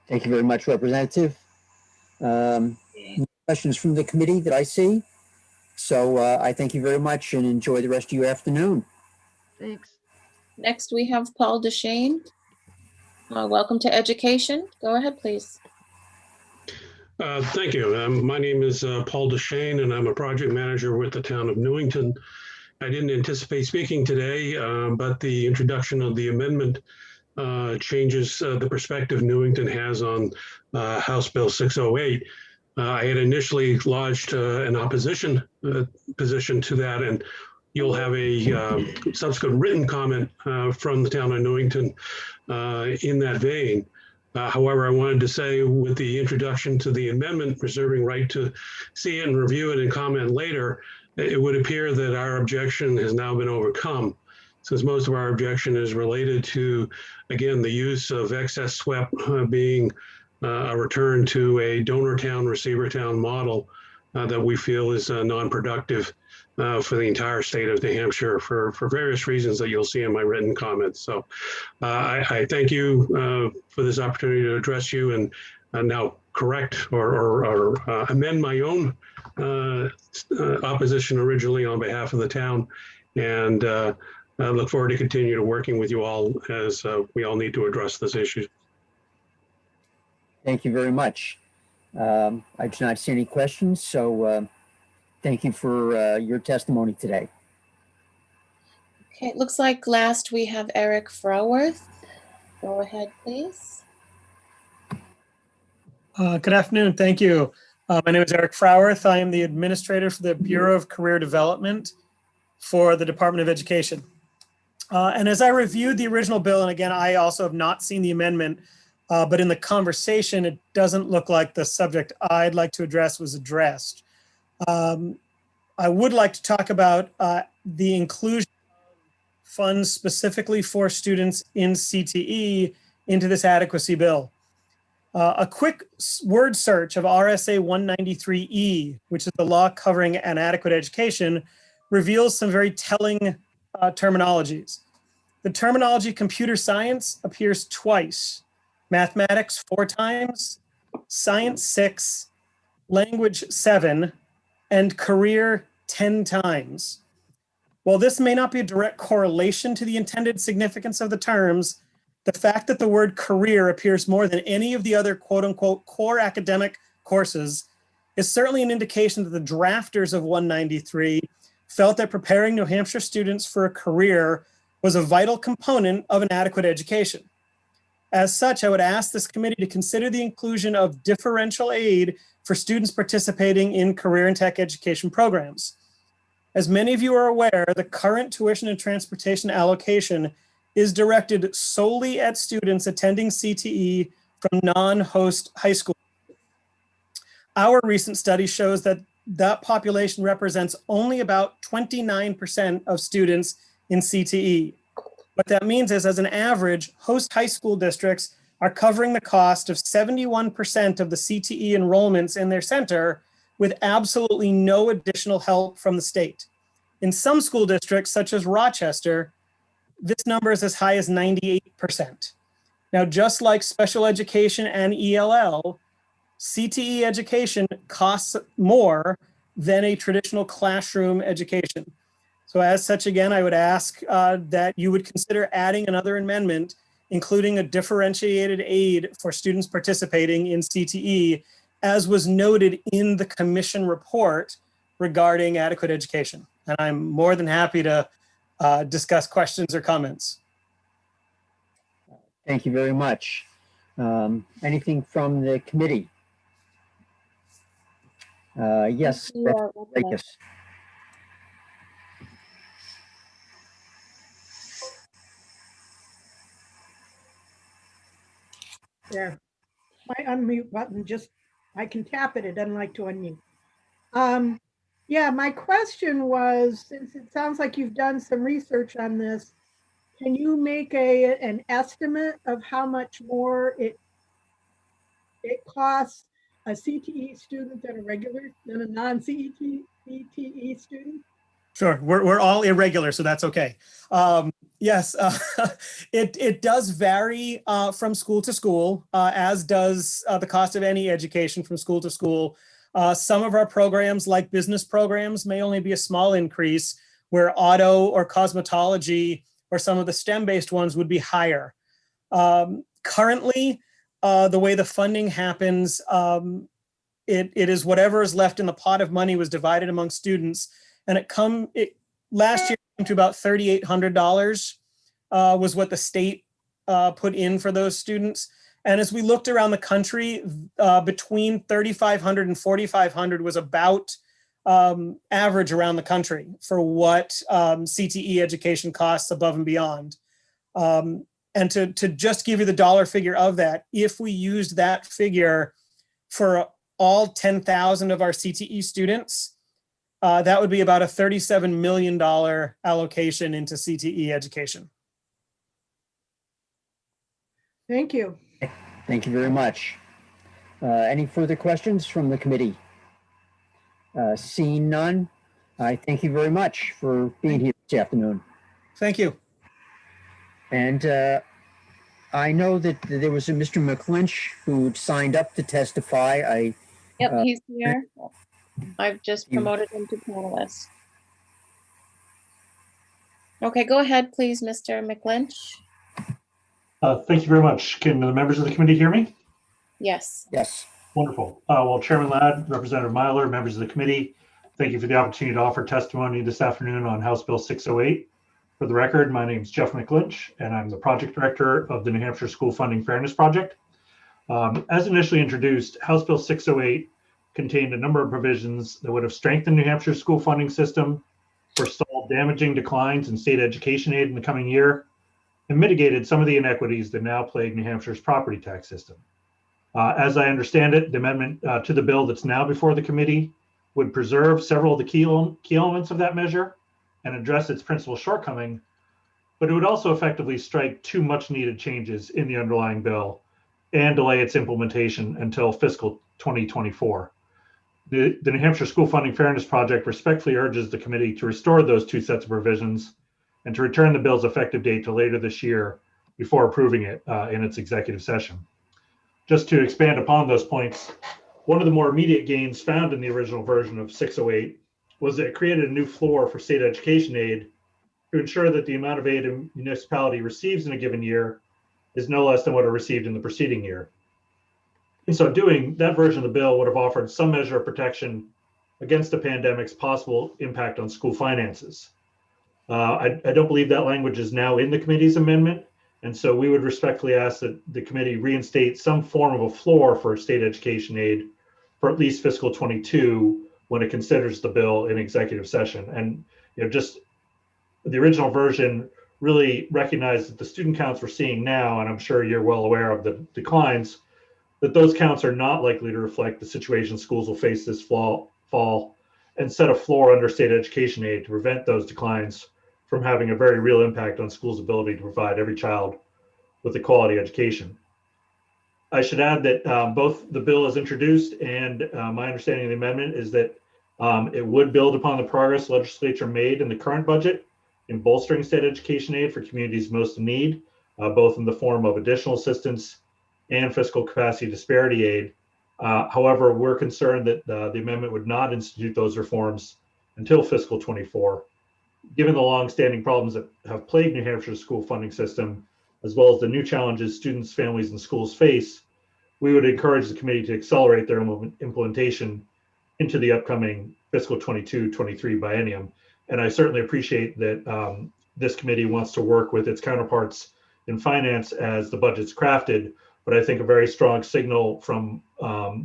Thank you very much, Representative. Questions from the committee that I see. So I thank you very much and enjoy the rest of your afternoon. Thanks. Next, we have Paul DeShane. Welcome to education. Go ahead, please. Thank you. My name is Paul DeShane, and I'm a project manager with the town of Newington. I didn't anticipate speaking today, but the introduction of the amendment changes the perspective Newington has on House Bill 608. I had initially lodged an opposition position to that, and you'll have a subsequent written comment from the town of Newington in that vein. However, I wanted to say, with the introduction to the amendment, reserving right to see it and review it and comment later, it would appear that our objection has now been overcome, since most of our objection is related to, again, the use of excess SWEP being a return to a donor town, receiver town model that we feel is non-productive for the entire state of New Hampshire for various reasons that you'll see in my written comments. So I thank you for this opportunity to address you and now correct or amend my own opposition originally on behalf of the town. And I look forward to continue to working with you all as we all need to address this issue. Thank you very much. I do not see any questions, so thank you for your testimony today. Okay, it looks like last we have Eric Froworth. Go ahead, please. Good afternoon. Thank you. My name is Eric Froworth. I am the administrator for the Bureau of Career Development for the Department of Education. And as I reviewed the original bill, and again, I also have not seen the amendment, but in the conversation, it doesn't look like the subject I'd like to address was addressed. I would like to talk about the inclusion of funds specifically for students in CTE into this adequacy bill. A quick word search of RSA 193E, which is the law covering an adequate education, reveals some very telling terminologies. The terminology computer science appears twice, mathematics 4 times, science 6, language 7, and career 10 times. While this may not be a direct correlation to the intended significance of the terms, the fact that the word career appears more than any of the other quote unquote core academic courses is certainly an indication that the drafters of 193 felt that preparing New Hampshire students for a career was a vital component of an adequate education. As such, I would ask this committee to consider the inclusion of differential aid for students participating in career and tech education programs. As many of you are aware, the current tuition and transportation allocation is directed solely at students attending CTE from non-host high school. Our recent study shows that that population represents only about 29% of students in CTE. What that means is, as an average, host high school districts are covering the cost of 71% of the CTE enrollments in their center with absolutely no additional help from the state. In some school districts, such as Rochester, this number is as high as 98%. Now, just like special education and ELL, CTE education costs more than a traditional classroom education. So as such, again, I would ask that you would consider adding another amendment, including a differentiated aid for students participating in CTE, as was noted in the commission report regarding adequate education. And I'm more than happy to discuss questions or comments. Thank you very much. Anything from the committee? Yes. Yes. There. My unmute button just, I can tap it, it doesn't like to unmute. Yeah, my question was, since it sounds like you've done some research on this, can you make an estimate of how much more it costs a CTE student than a non-CTE student? Sure, we're all irregular, so that's okay. Yes, it does vary from school to school, as does the cost of any education from school to school. Some of our programs, like business programs, may only be a small increase, where auto or cosmetology or some of the STEM-based ones would be higher. Currently, the way the funding happens, it is whatever is left in the pot of money was divided among students. And last year it came to about $3,800 was what the state put in for those students. And as we looked around the country, between $3,500 and $4,500 was about average around the country for what CTE education costs above and beyond. And to just give you the dollar figure of that, if we used that figure for all 10,000 of our CTE students, that would be about a $37 million allocation into CTE education. Thank you. Thank you very much. Any further questions from the committee? Seeing none, I thank you very much for being here this afternoon. Thank you. And I know that there was a Mr. McClinch who signed up to testify. Yep, he's here. I've just promoted him to panelist. Okay, go ahead, please, Mr. McClinch. Thank you very much. Can the members of the committee hear me? Yes. Yes. Wonderful. Well, Chairman Ladd, Representative Myler, members of the committee, thank you for the opportunity to offer testimony this afternoon on House Bill 608. For the record, my name is Jeff McClinch, and I'm the project director of the New Hampshire School Funding Fairness Project. As initially introduced, House Bill 608 contained a number of provisions that would have strengthened New Hampshire's school funding system, forestalled damaging declines in state education aid in the coming year, and mitigated some of the inequities that now plague New Hampshire's property tax system. As I understand it, the amendment to the bill that's now before the committee would preserve several of the key elements of that measure and address its principal shortcoming, but it would also effectively strike two much needed changes in the underlying bill and delay its implementation until fiscal 2024. The New Hampshire School Funding Fairness Project respectfully urges the committee to restore those two sets of provisions and to return the bill's effective date to later this year before approving it in its executive session. Just to expand upon those points, one of the more immediate gains found in the original version of 608 was that it created a new floor for state education aid to ensure that the amount of aid a municipality receives in a given year is no less than what it received in the preceding year. In so doing, that version of the bill would have offered some measure of protection against the pandemic's possible impact on school finances. I don't believe that language is now in the committee's amendment, and so we would respectfully ask that the committee reinstate some form of a floor for state education aid for at least fiscal 22 when it considers the bill in executive session. And just the original version really recognized that the student counts we're seeing now, and I'm sure you're well aware of the declines, that those counts are not likely to reflect the situation schools will face this fall, and set a floor under state education aid to prevent those declines from having a very real impact on schools' ability to provide every child with a quality education. I should add that both the bill as introduced and my understanding of the amendment is that it would build upon the progress the legislature made in the current budget in bolstering state education aid for communities most in need, both in the form of additional assistance and fiscal capacity disparity aid. However, we're concerned that the amendment would not institute those reforms until fiscal 24. Given the long-standing problems that have plagued New Hampshire's school funding system, as well as the new challenges students, families, and schools face, we would encourage the committee to accelerate their implementation into the upcoming fiscal 22-23 biennium. And I certainly appreciate that this committee wants to work with its counterparts in finance as the budget's crafted, but I think a very strong signal from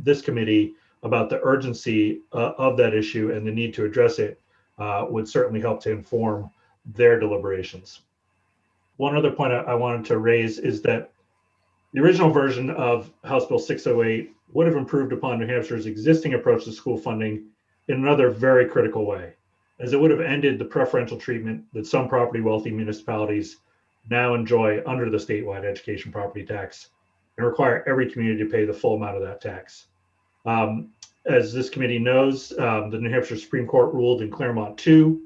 this committee about the urgency of that issue and the need to address it would certainly help to inform their deliberations. One other point I wanted to raise is that the original version of House Bill 608 would have improved upon New Hampshire's existing approach to school funding in another very critical way, as it would have ended the preferential treatment that some property wealthy municipalities now enjoy under the statewide education property tax and require every community to pay the full amount of that tax. As this committee knows, the New Hampshire Supreme Court ruled in Claremont 2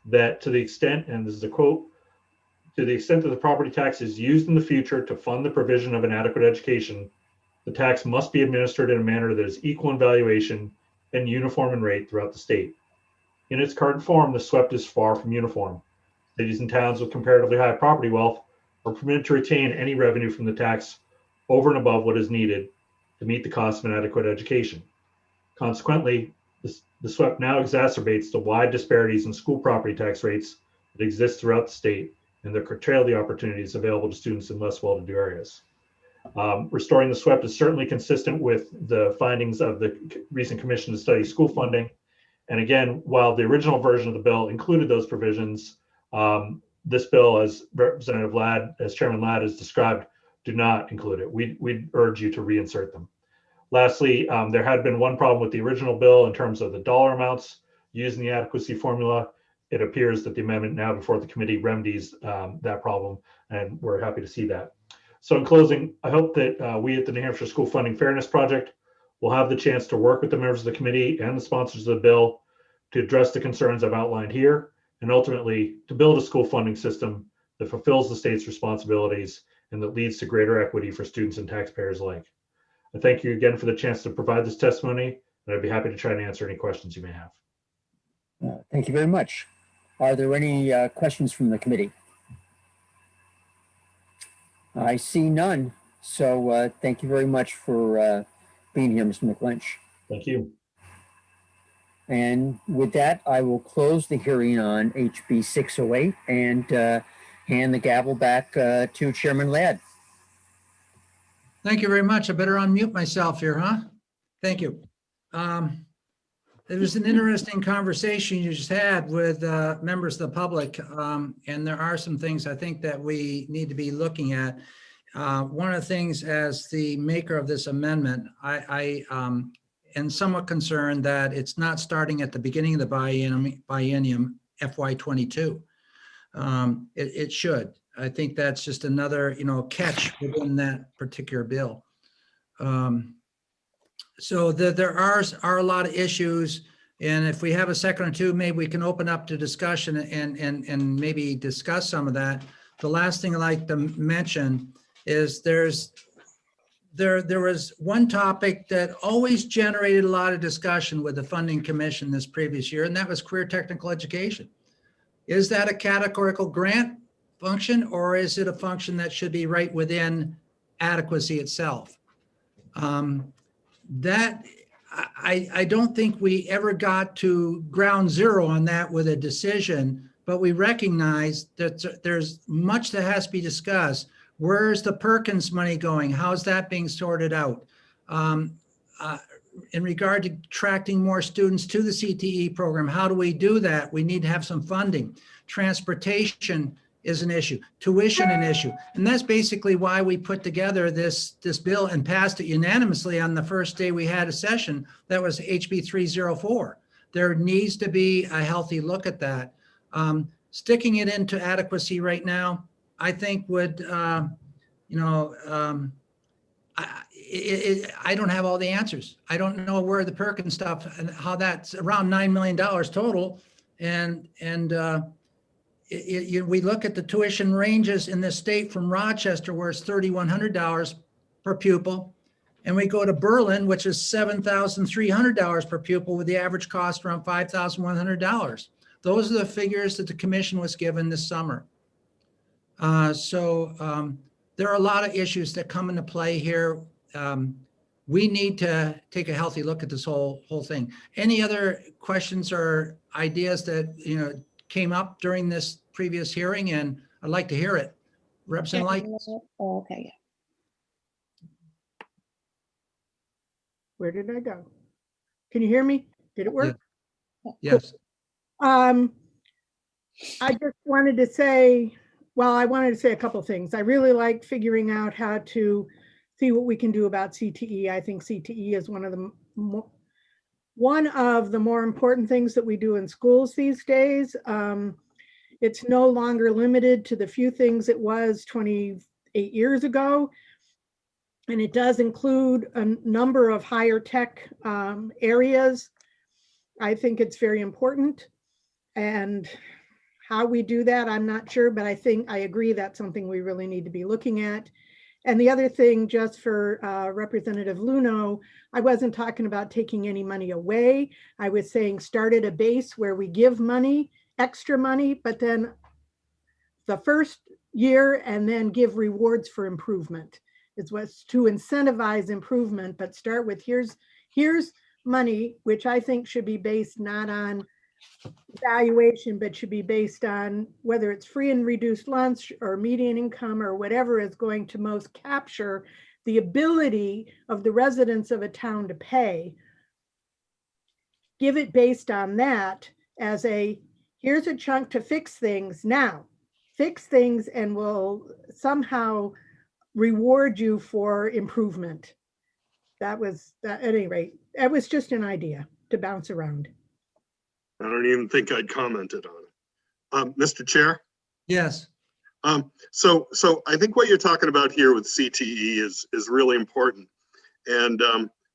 that to the extent, and this is a quote, to the extent that the property tax is used in the future to fund the provision of an adequate education, the tax must be administered in a manner that is equal in valuation and uniform in rate throughout the state. In its current form, the SWEP is far from uniform. Cities and towns with comparatively high property wealth are permitted to retain any revenue from the tax over and above what is needed to meet the cost of an adequate education. Consequently, the SWEP now exacerbates the wide disparities in school property tax rates that exist throughout the state and that curtail the opportunities available to students in less well-to-do areas. Restoring the SWEP is certainly consistent with the findings of the recent Commission to Study School Funding. And again, while the original version of the bill included those provisions, this bill, as Representative Ladd, as Chairman Ladd has described, do not include it. We'd urge you to reinsert them. Lastly, there had been one problem with the original bill in terms of the dollar amounts used in the adequacy formula. It appears that the amendment now before the committee remedies that problem, and we're happy to see that. So in closing, I hope that we at the New Hampshire School Funding Fairness Project will have the chance to work with the members of the committee and the sponsors of the bill to address the concerns I've outlined here, and ultimately to build a school funding system that fulfills the state's responsibilities and that leads to greater equity for students and taxpayers alike. I thank you again for the chance to provide this testimony, and I'd be happy to try and answer any questions you may have. Thank you very much. Are there any questions from the committee? I see none. So thank you very much for being here, Mr. McLynch. Thank you. And with that, I will close the hearing on HB 608 and hand the gavel back to Chairman Ladd. Thank you very much. I better unmute myself here, huh? Thank you. It was an interesting conversation you just had with members of the public, and there are some things I think that we need to be looking at. One of the things, as the maker of this amendment, I am somewhat concerned that it's not starting at the beginning of the biennium FY22. It should. I think that's just another, catch within that particular bill. So there are a lot of issues, and if we have a second or two, maybe we can open up to discussion and maybe discuss some of that. The last thing I'd like to mention is there was one topic that always generated a lot of discussion with the Funding Commission this previous year, and that was career technical education. Is that a categorical grant function, or is it a function that should be right within adequacy itself? That I don't think we ever got to ground zero on that with a decision, but we recognize that there's much that has to be discussed. Where's the Perkins money going? How's that being sorted out? In regard to attracting more students to the CTE program, how do we do that? We need to have some funding. Transportation is an issue, tuition an issue. And that's basically why we put together this bill and passed it unanimously on the first day we had a session. That was HB 304. There needs to be a healthy look at that. Sticking it into adequacy right now, I think would, I don't have all the answers. I don't know where the Perkins stuff and how that's around $9 million total. We look at the tuition ranges in this state from Rochester, where it's $3,100 per pupil. And we go to Berlin, which is $7,300 per pupil, with the average cost around $5,100. Those are the figures that the commission was given this summer. There are a lot of issues that come into play here. We need to take a healthy look at this whole thing. Any other questions or ideas that came up during this previous hearing? And I'd like to hear it. Representative Light. Oh, okay. Where did I go? Can you hear me? Did it work? Yes. I just wanted to say, I wanted to say a couple of things. I really like figuring out how to see what we can do about CTE. I think CTE is one of the more important things that we do in schools these days. It's no longer limited to the few things it was 28 years ago. And it does include a number of higher tech areas. I think it's very important. And how we do that, I'm not sure, but I agree that's something we really need to be looking at. And the other thing, just for Representative Luno, I wasn't talking about taking any money away. I was saying start at a base where we give money, extra money, but then the first year and then give rewards for improvement. It's what's to incentivize improvement, but start with here's money, which I think should be based not on valuation, but should be based on whether it's free and reduced lunch or median income or whatever is going to most capture the ability of the residents of a town to pay. Give it based on that as here's a chunk to fix things now. Fix things and we'll somehow reward you for improvement. At any rate, it was just an idea to bounce around. I don't even think I'd commented on it. Mr. Chair? Yes. So I think what you're talking about here with CTE is really important. And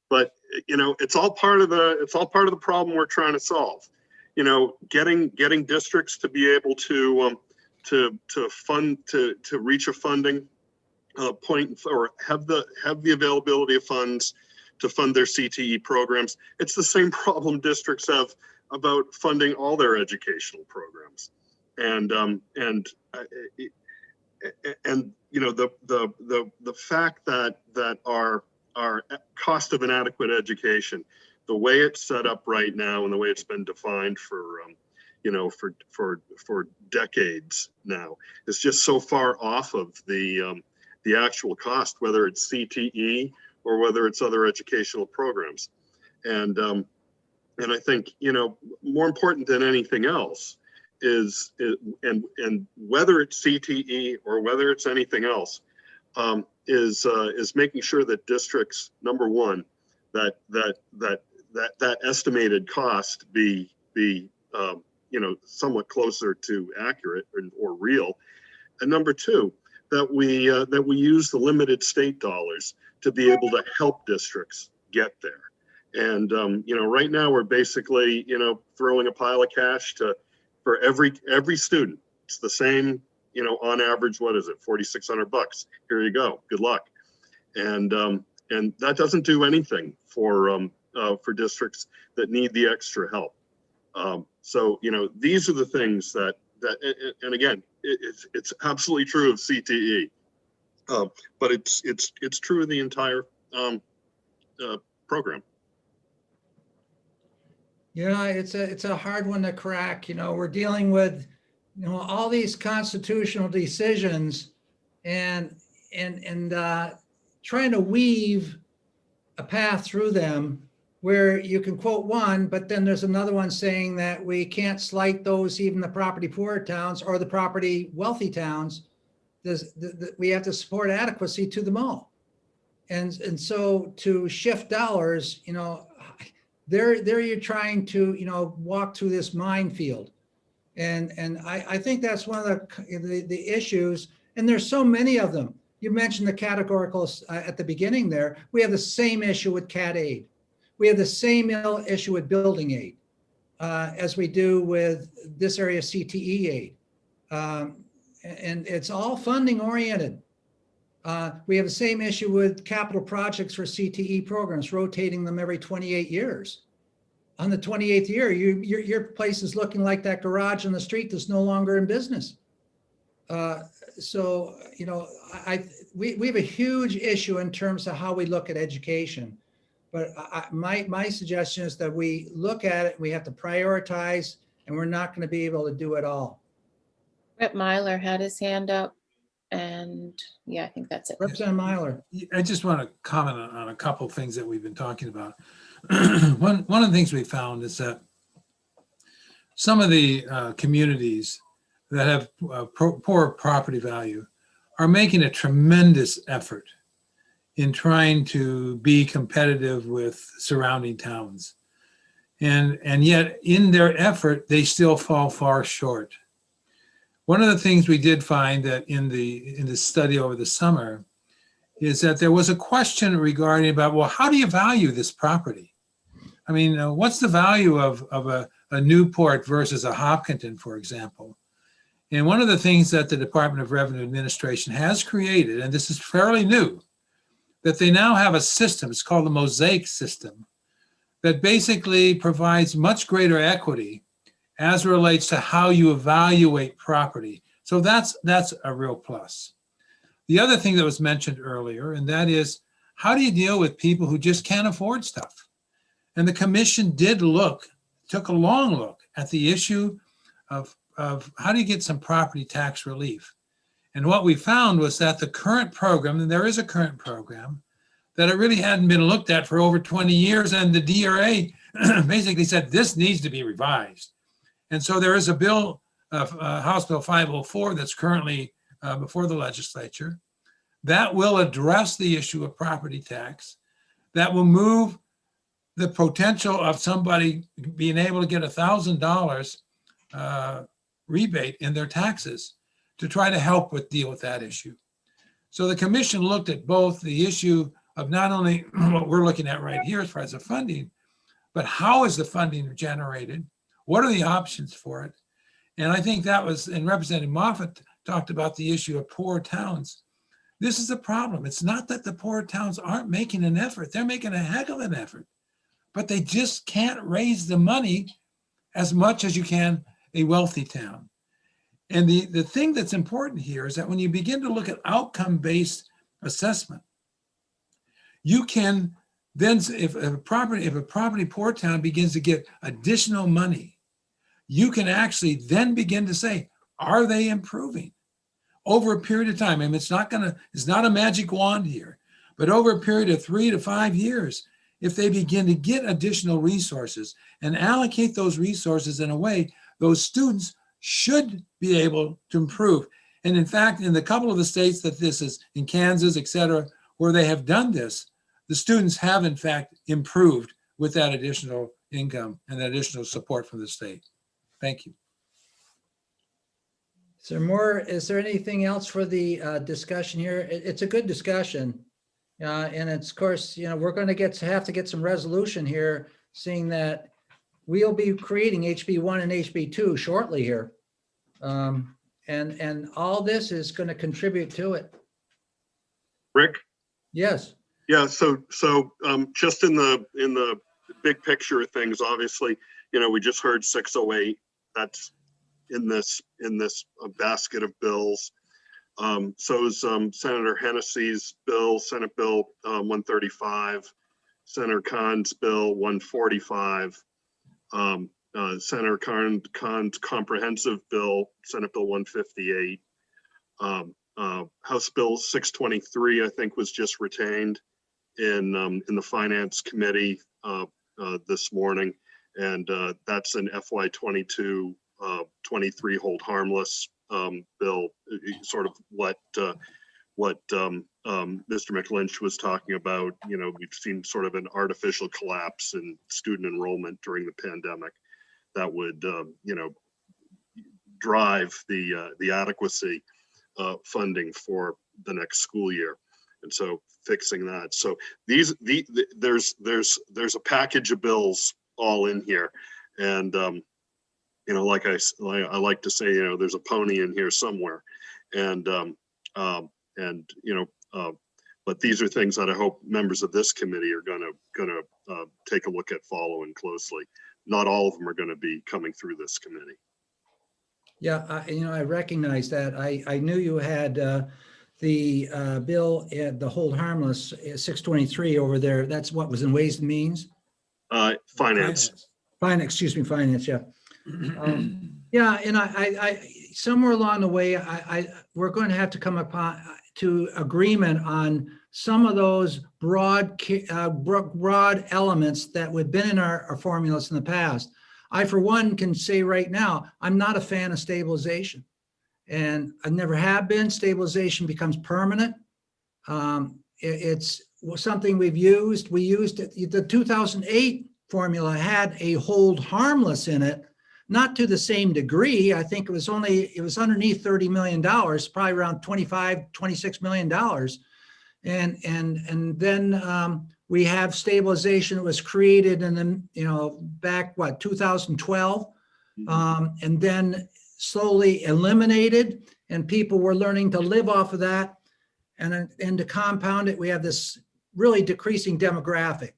but it's all part of the problem we're trying to solve. Getting districts to be able to reach a funding point or have the availability of funds to fund their CTE programs. It's the same problem districts have about funding all their educational programs. And the fact that our cost of inadequate education, the way it's set up right now and the way it's been defined for decades now, is just so far off of the actual cost, whether it's CTE or whether it's other educational programs. And I think, more important than anything else is whether it's CTE or whether it's anything else, is making sure that districts, number one, that estimated cost be somewhat closer to accurate or real, and number two, that we use the limited state dollars to be able to help districts get there. And right now we're basically throwing a pile of cash for every student. It's the same, on average, what is it, $4,600? Here you go. Good luck. And that doesn't do anything for districts that need the extra help. So these are the things that and again, it's absolutely true of CTE, but it's true of the entire program. Yeah, it's a hard one to crack. We're dealing with, all these constitutional decisions and trying to weave a path through them where you can quote one, but then there's another one saying that we can't slight those, even the property poor towns or the property wealthy towns. We have to support adequacy to them all. And so to shift dollars, there you're trying to, walk through this minefield. And I think that's one of the issues, and there's so many of them. You mentioned the categoricals at the beginning there. We have the same issue with CAT aid. We have the same issue with building aid as we do with this area CTE aid. And it's all funding oriented. We have the same issue with capital projects for CTE programs, rotating them every 28 years. On the 28th year, your place is looking like that garage on the street that's no longer in business. So, we have a huge issue in terms of how we look at education. But my suggestion is that we look at it, we have to prioritize, and we're not going to be able to do it all. Rep Myler had his hand up, and yeah, I think that's it. Representative Myler. I just want to comment on a couple of things that we've been talking about. One of the things we found is that some of the communities that have poor property value are making a tremendous effort in trying to be competitive with surrounding towns. And yet in their effort, they still fall far short. One of the things we did find that in the study over the summer is that there was a question regarding about, well, how do you value this property? I mean, what's the value of a Newport versus a Hopkinton, for example? And one of the things that the Department of Revenue Administration has created, and this is fairly new, that they now have a system, it's called the Mosaic system, that basically provides much greater equity as it relates to how you evaluate property. So that's a real plus. The other thing that was mentioned earlier, and that is, how do you deal with people who just can't afford stuff? And the commission took a long look at the issue of how do you get some property tax relief? And what we found was that the current program, and there is a current program, that it really hadn't been looked at for over 20 years. And the DRA basically said, this needs to be revised. And so there is a bill, House Bill 504, that's currently before the legislature that will address the issue of property tax, that will move the potential of somebody being able to get $1,000 rebate in their taxes to try to help deal with that issue. So the commission looked at both the issue of not only what we're looking at right here as far as the funding, but how is the funding generated? What are the options for it? And I think that was, and Representative Moffett talked about the issue of poor towns. This is a problem. It's not that the poor towns aren't making an effort. They're making a heck of an effort, but they just can't raise the money as much as you can a wealthy town. And the thing that's important here is that when you begin to look at outcome-based assessment, you can then, if a property poor town begins to get additional money, you can actually then begin to say, are they improving over a period of time? I mean, it's not a magic wand here, but over a period of 3 to 5 years, if they begin to get additional resources and allocate those resources in a way, those students should be able to improve. And in fact, in the couple of the states that this is, in Kansas, et cetera, where they have done this, the students have in fact improved with that additional income and that additional support from the state. Thank you. Is there anything else for the discussion here? It's a good discussion. And it's, of course, we're going to have to get some resolution here, seeing that we'll be creating HB1 and HB2 shortly here. And all this is going to contribute to it. Rick? Yes. Yeah, so just in the big picture of things, obviously, we just heard 608. That's in this basket of bills. So is Senator Hennessy's bill, Senate Bill 135, Senator Kahn's bill 145, Senator Kahn's comprehensive bill, Senate Bill 158. House Bill 623, I think, was just retained in the Finance Committee this morning. And that's an FY22, 23 hold harmless bill, sort of what Mr. McLynch was talking about. You know, we've seen sort of an artificial collapse in student enrollment during the pandemic that would, you know, drive the adequacy funding for the next school year. And so fixing that. So there's a package of bills all in here. And, you know, like I like to say, you know, there's a pony in here somewhere. And you know, but these are things that I hope members of this committee are gonna take a look at following closely. Not all of them are going to be coming through this committee. Yeah, you know, I recognize that. I knew you had the bill, the hold harmless 623 over there. That's what was in Ways and Means? Finance. Finance, excuse me, finance, yeah. Yeah, and I somewhere along the way, we're going to have to come upon to agreement on some of those broad elements that would have been in our formulas in the past. I, for one, can say right now, I'm not a fan of stabilization. And I never have been. Stabilization becomes permanent. It's something we've used. We used it. The 2008 formula had a hold harmless in it, not to the same degree. I think it was underneath $30 million, probably around $26 million. And then we have stabilization that was created in the, you know, back, 2012, and then slowly eliminated, and people were learning to live off of that. And to compound it, we have this really decreasing demographic,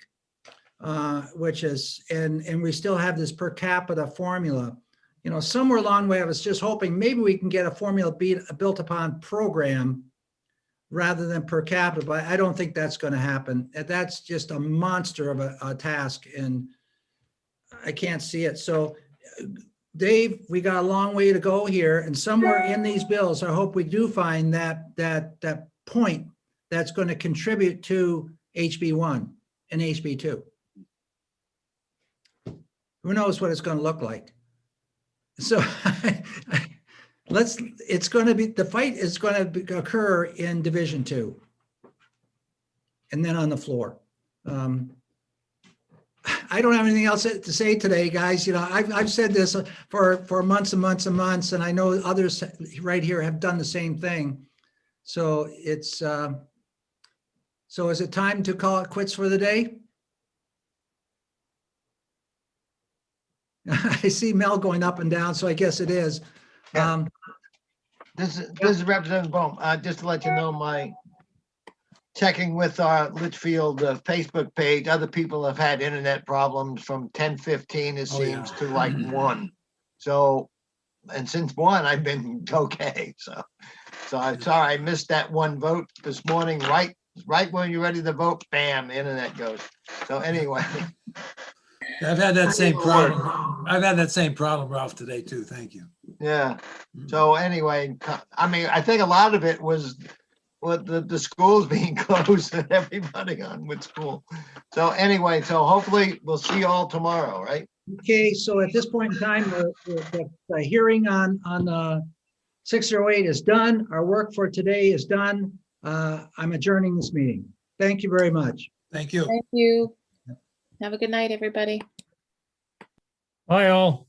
which is, and we still have this per capita formula. You know, somewhere along the way, I was just hoping maybe we can get a formula built upon program rather than per capita, but I don't think that's going to happen. That's just a monster of a task, and I can't see it. So, Dave, we got a long way to go here, and somewhere in these bills, I hope we do find that point that's going to contribute to HB1 and HB2. Who knows what it's going to look like? So it's going to be, the fight is going to occur in Division 2 and then on the floor. I don't have anything else to say today, guys. You know, I've said this for months and months and months, and I know others right here have done the same thing. So it's, so is it time to call it quits for the day? I see Mel going up and down, so I guess it is. This is Representative Bohm. Just to let you know, my checking with our Litchfield Facebook page, other people have had internet problems from 10:15, it seems, to like 1. So, and since 1, I've been okay. So I'm sorry I missed that one vote this morning. Right when you're ready to vote, bam, the internet goes. So anyway. I've had that same problem. I've had that same problem, Ralph, today too. Thank you. Yeah. So anyway, I mean, I think a lot of it was with the schools being closed and everybody on with school. So anyway, so hopefully we'll see you all tomorrow, right? Okay, so at this point in time, the hearing on 608 is done. Our work for today is done. I'm adjourning this meeting. Thank you very much. Thank you. Thank you. Have a good night, everybody. Bye all.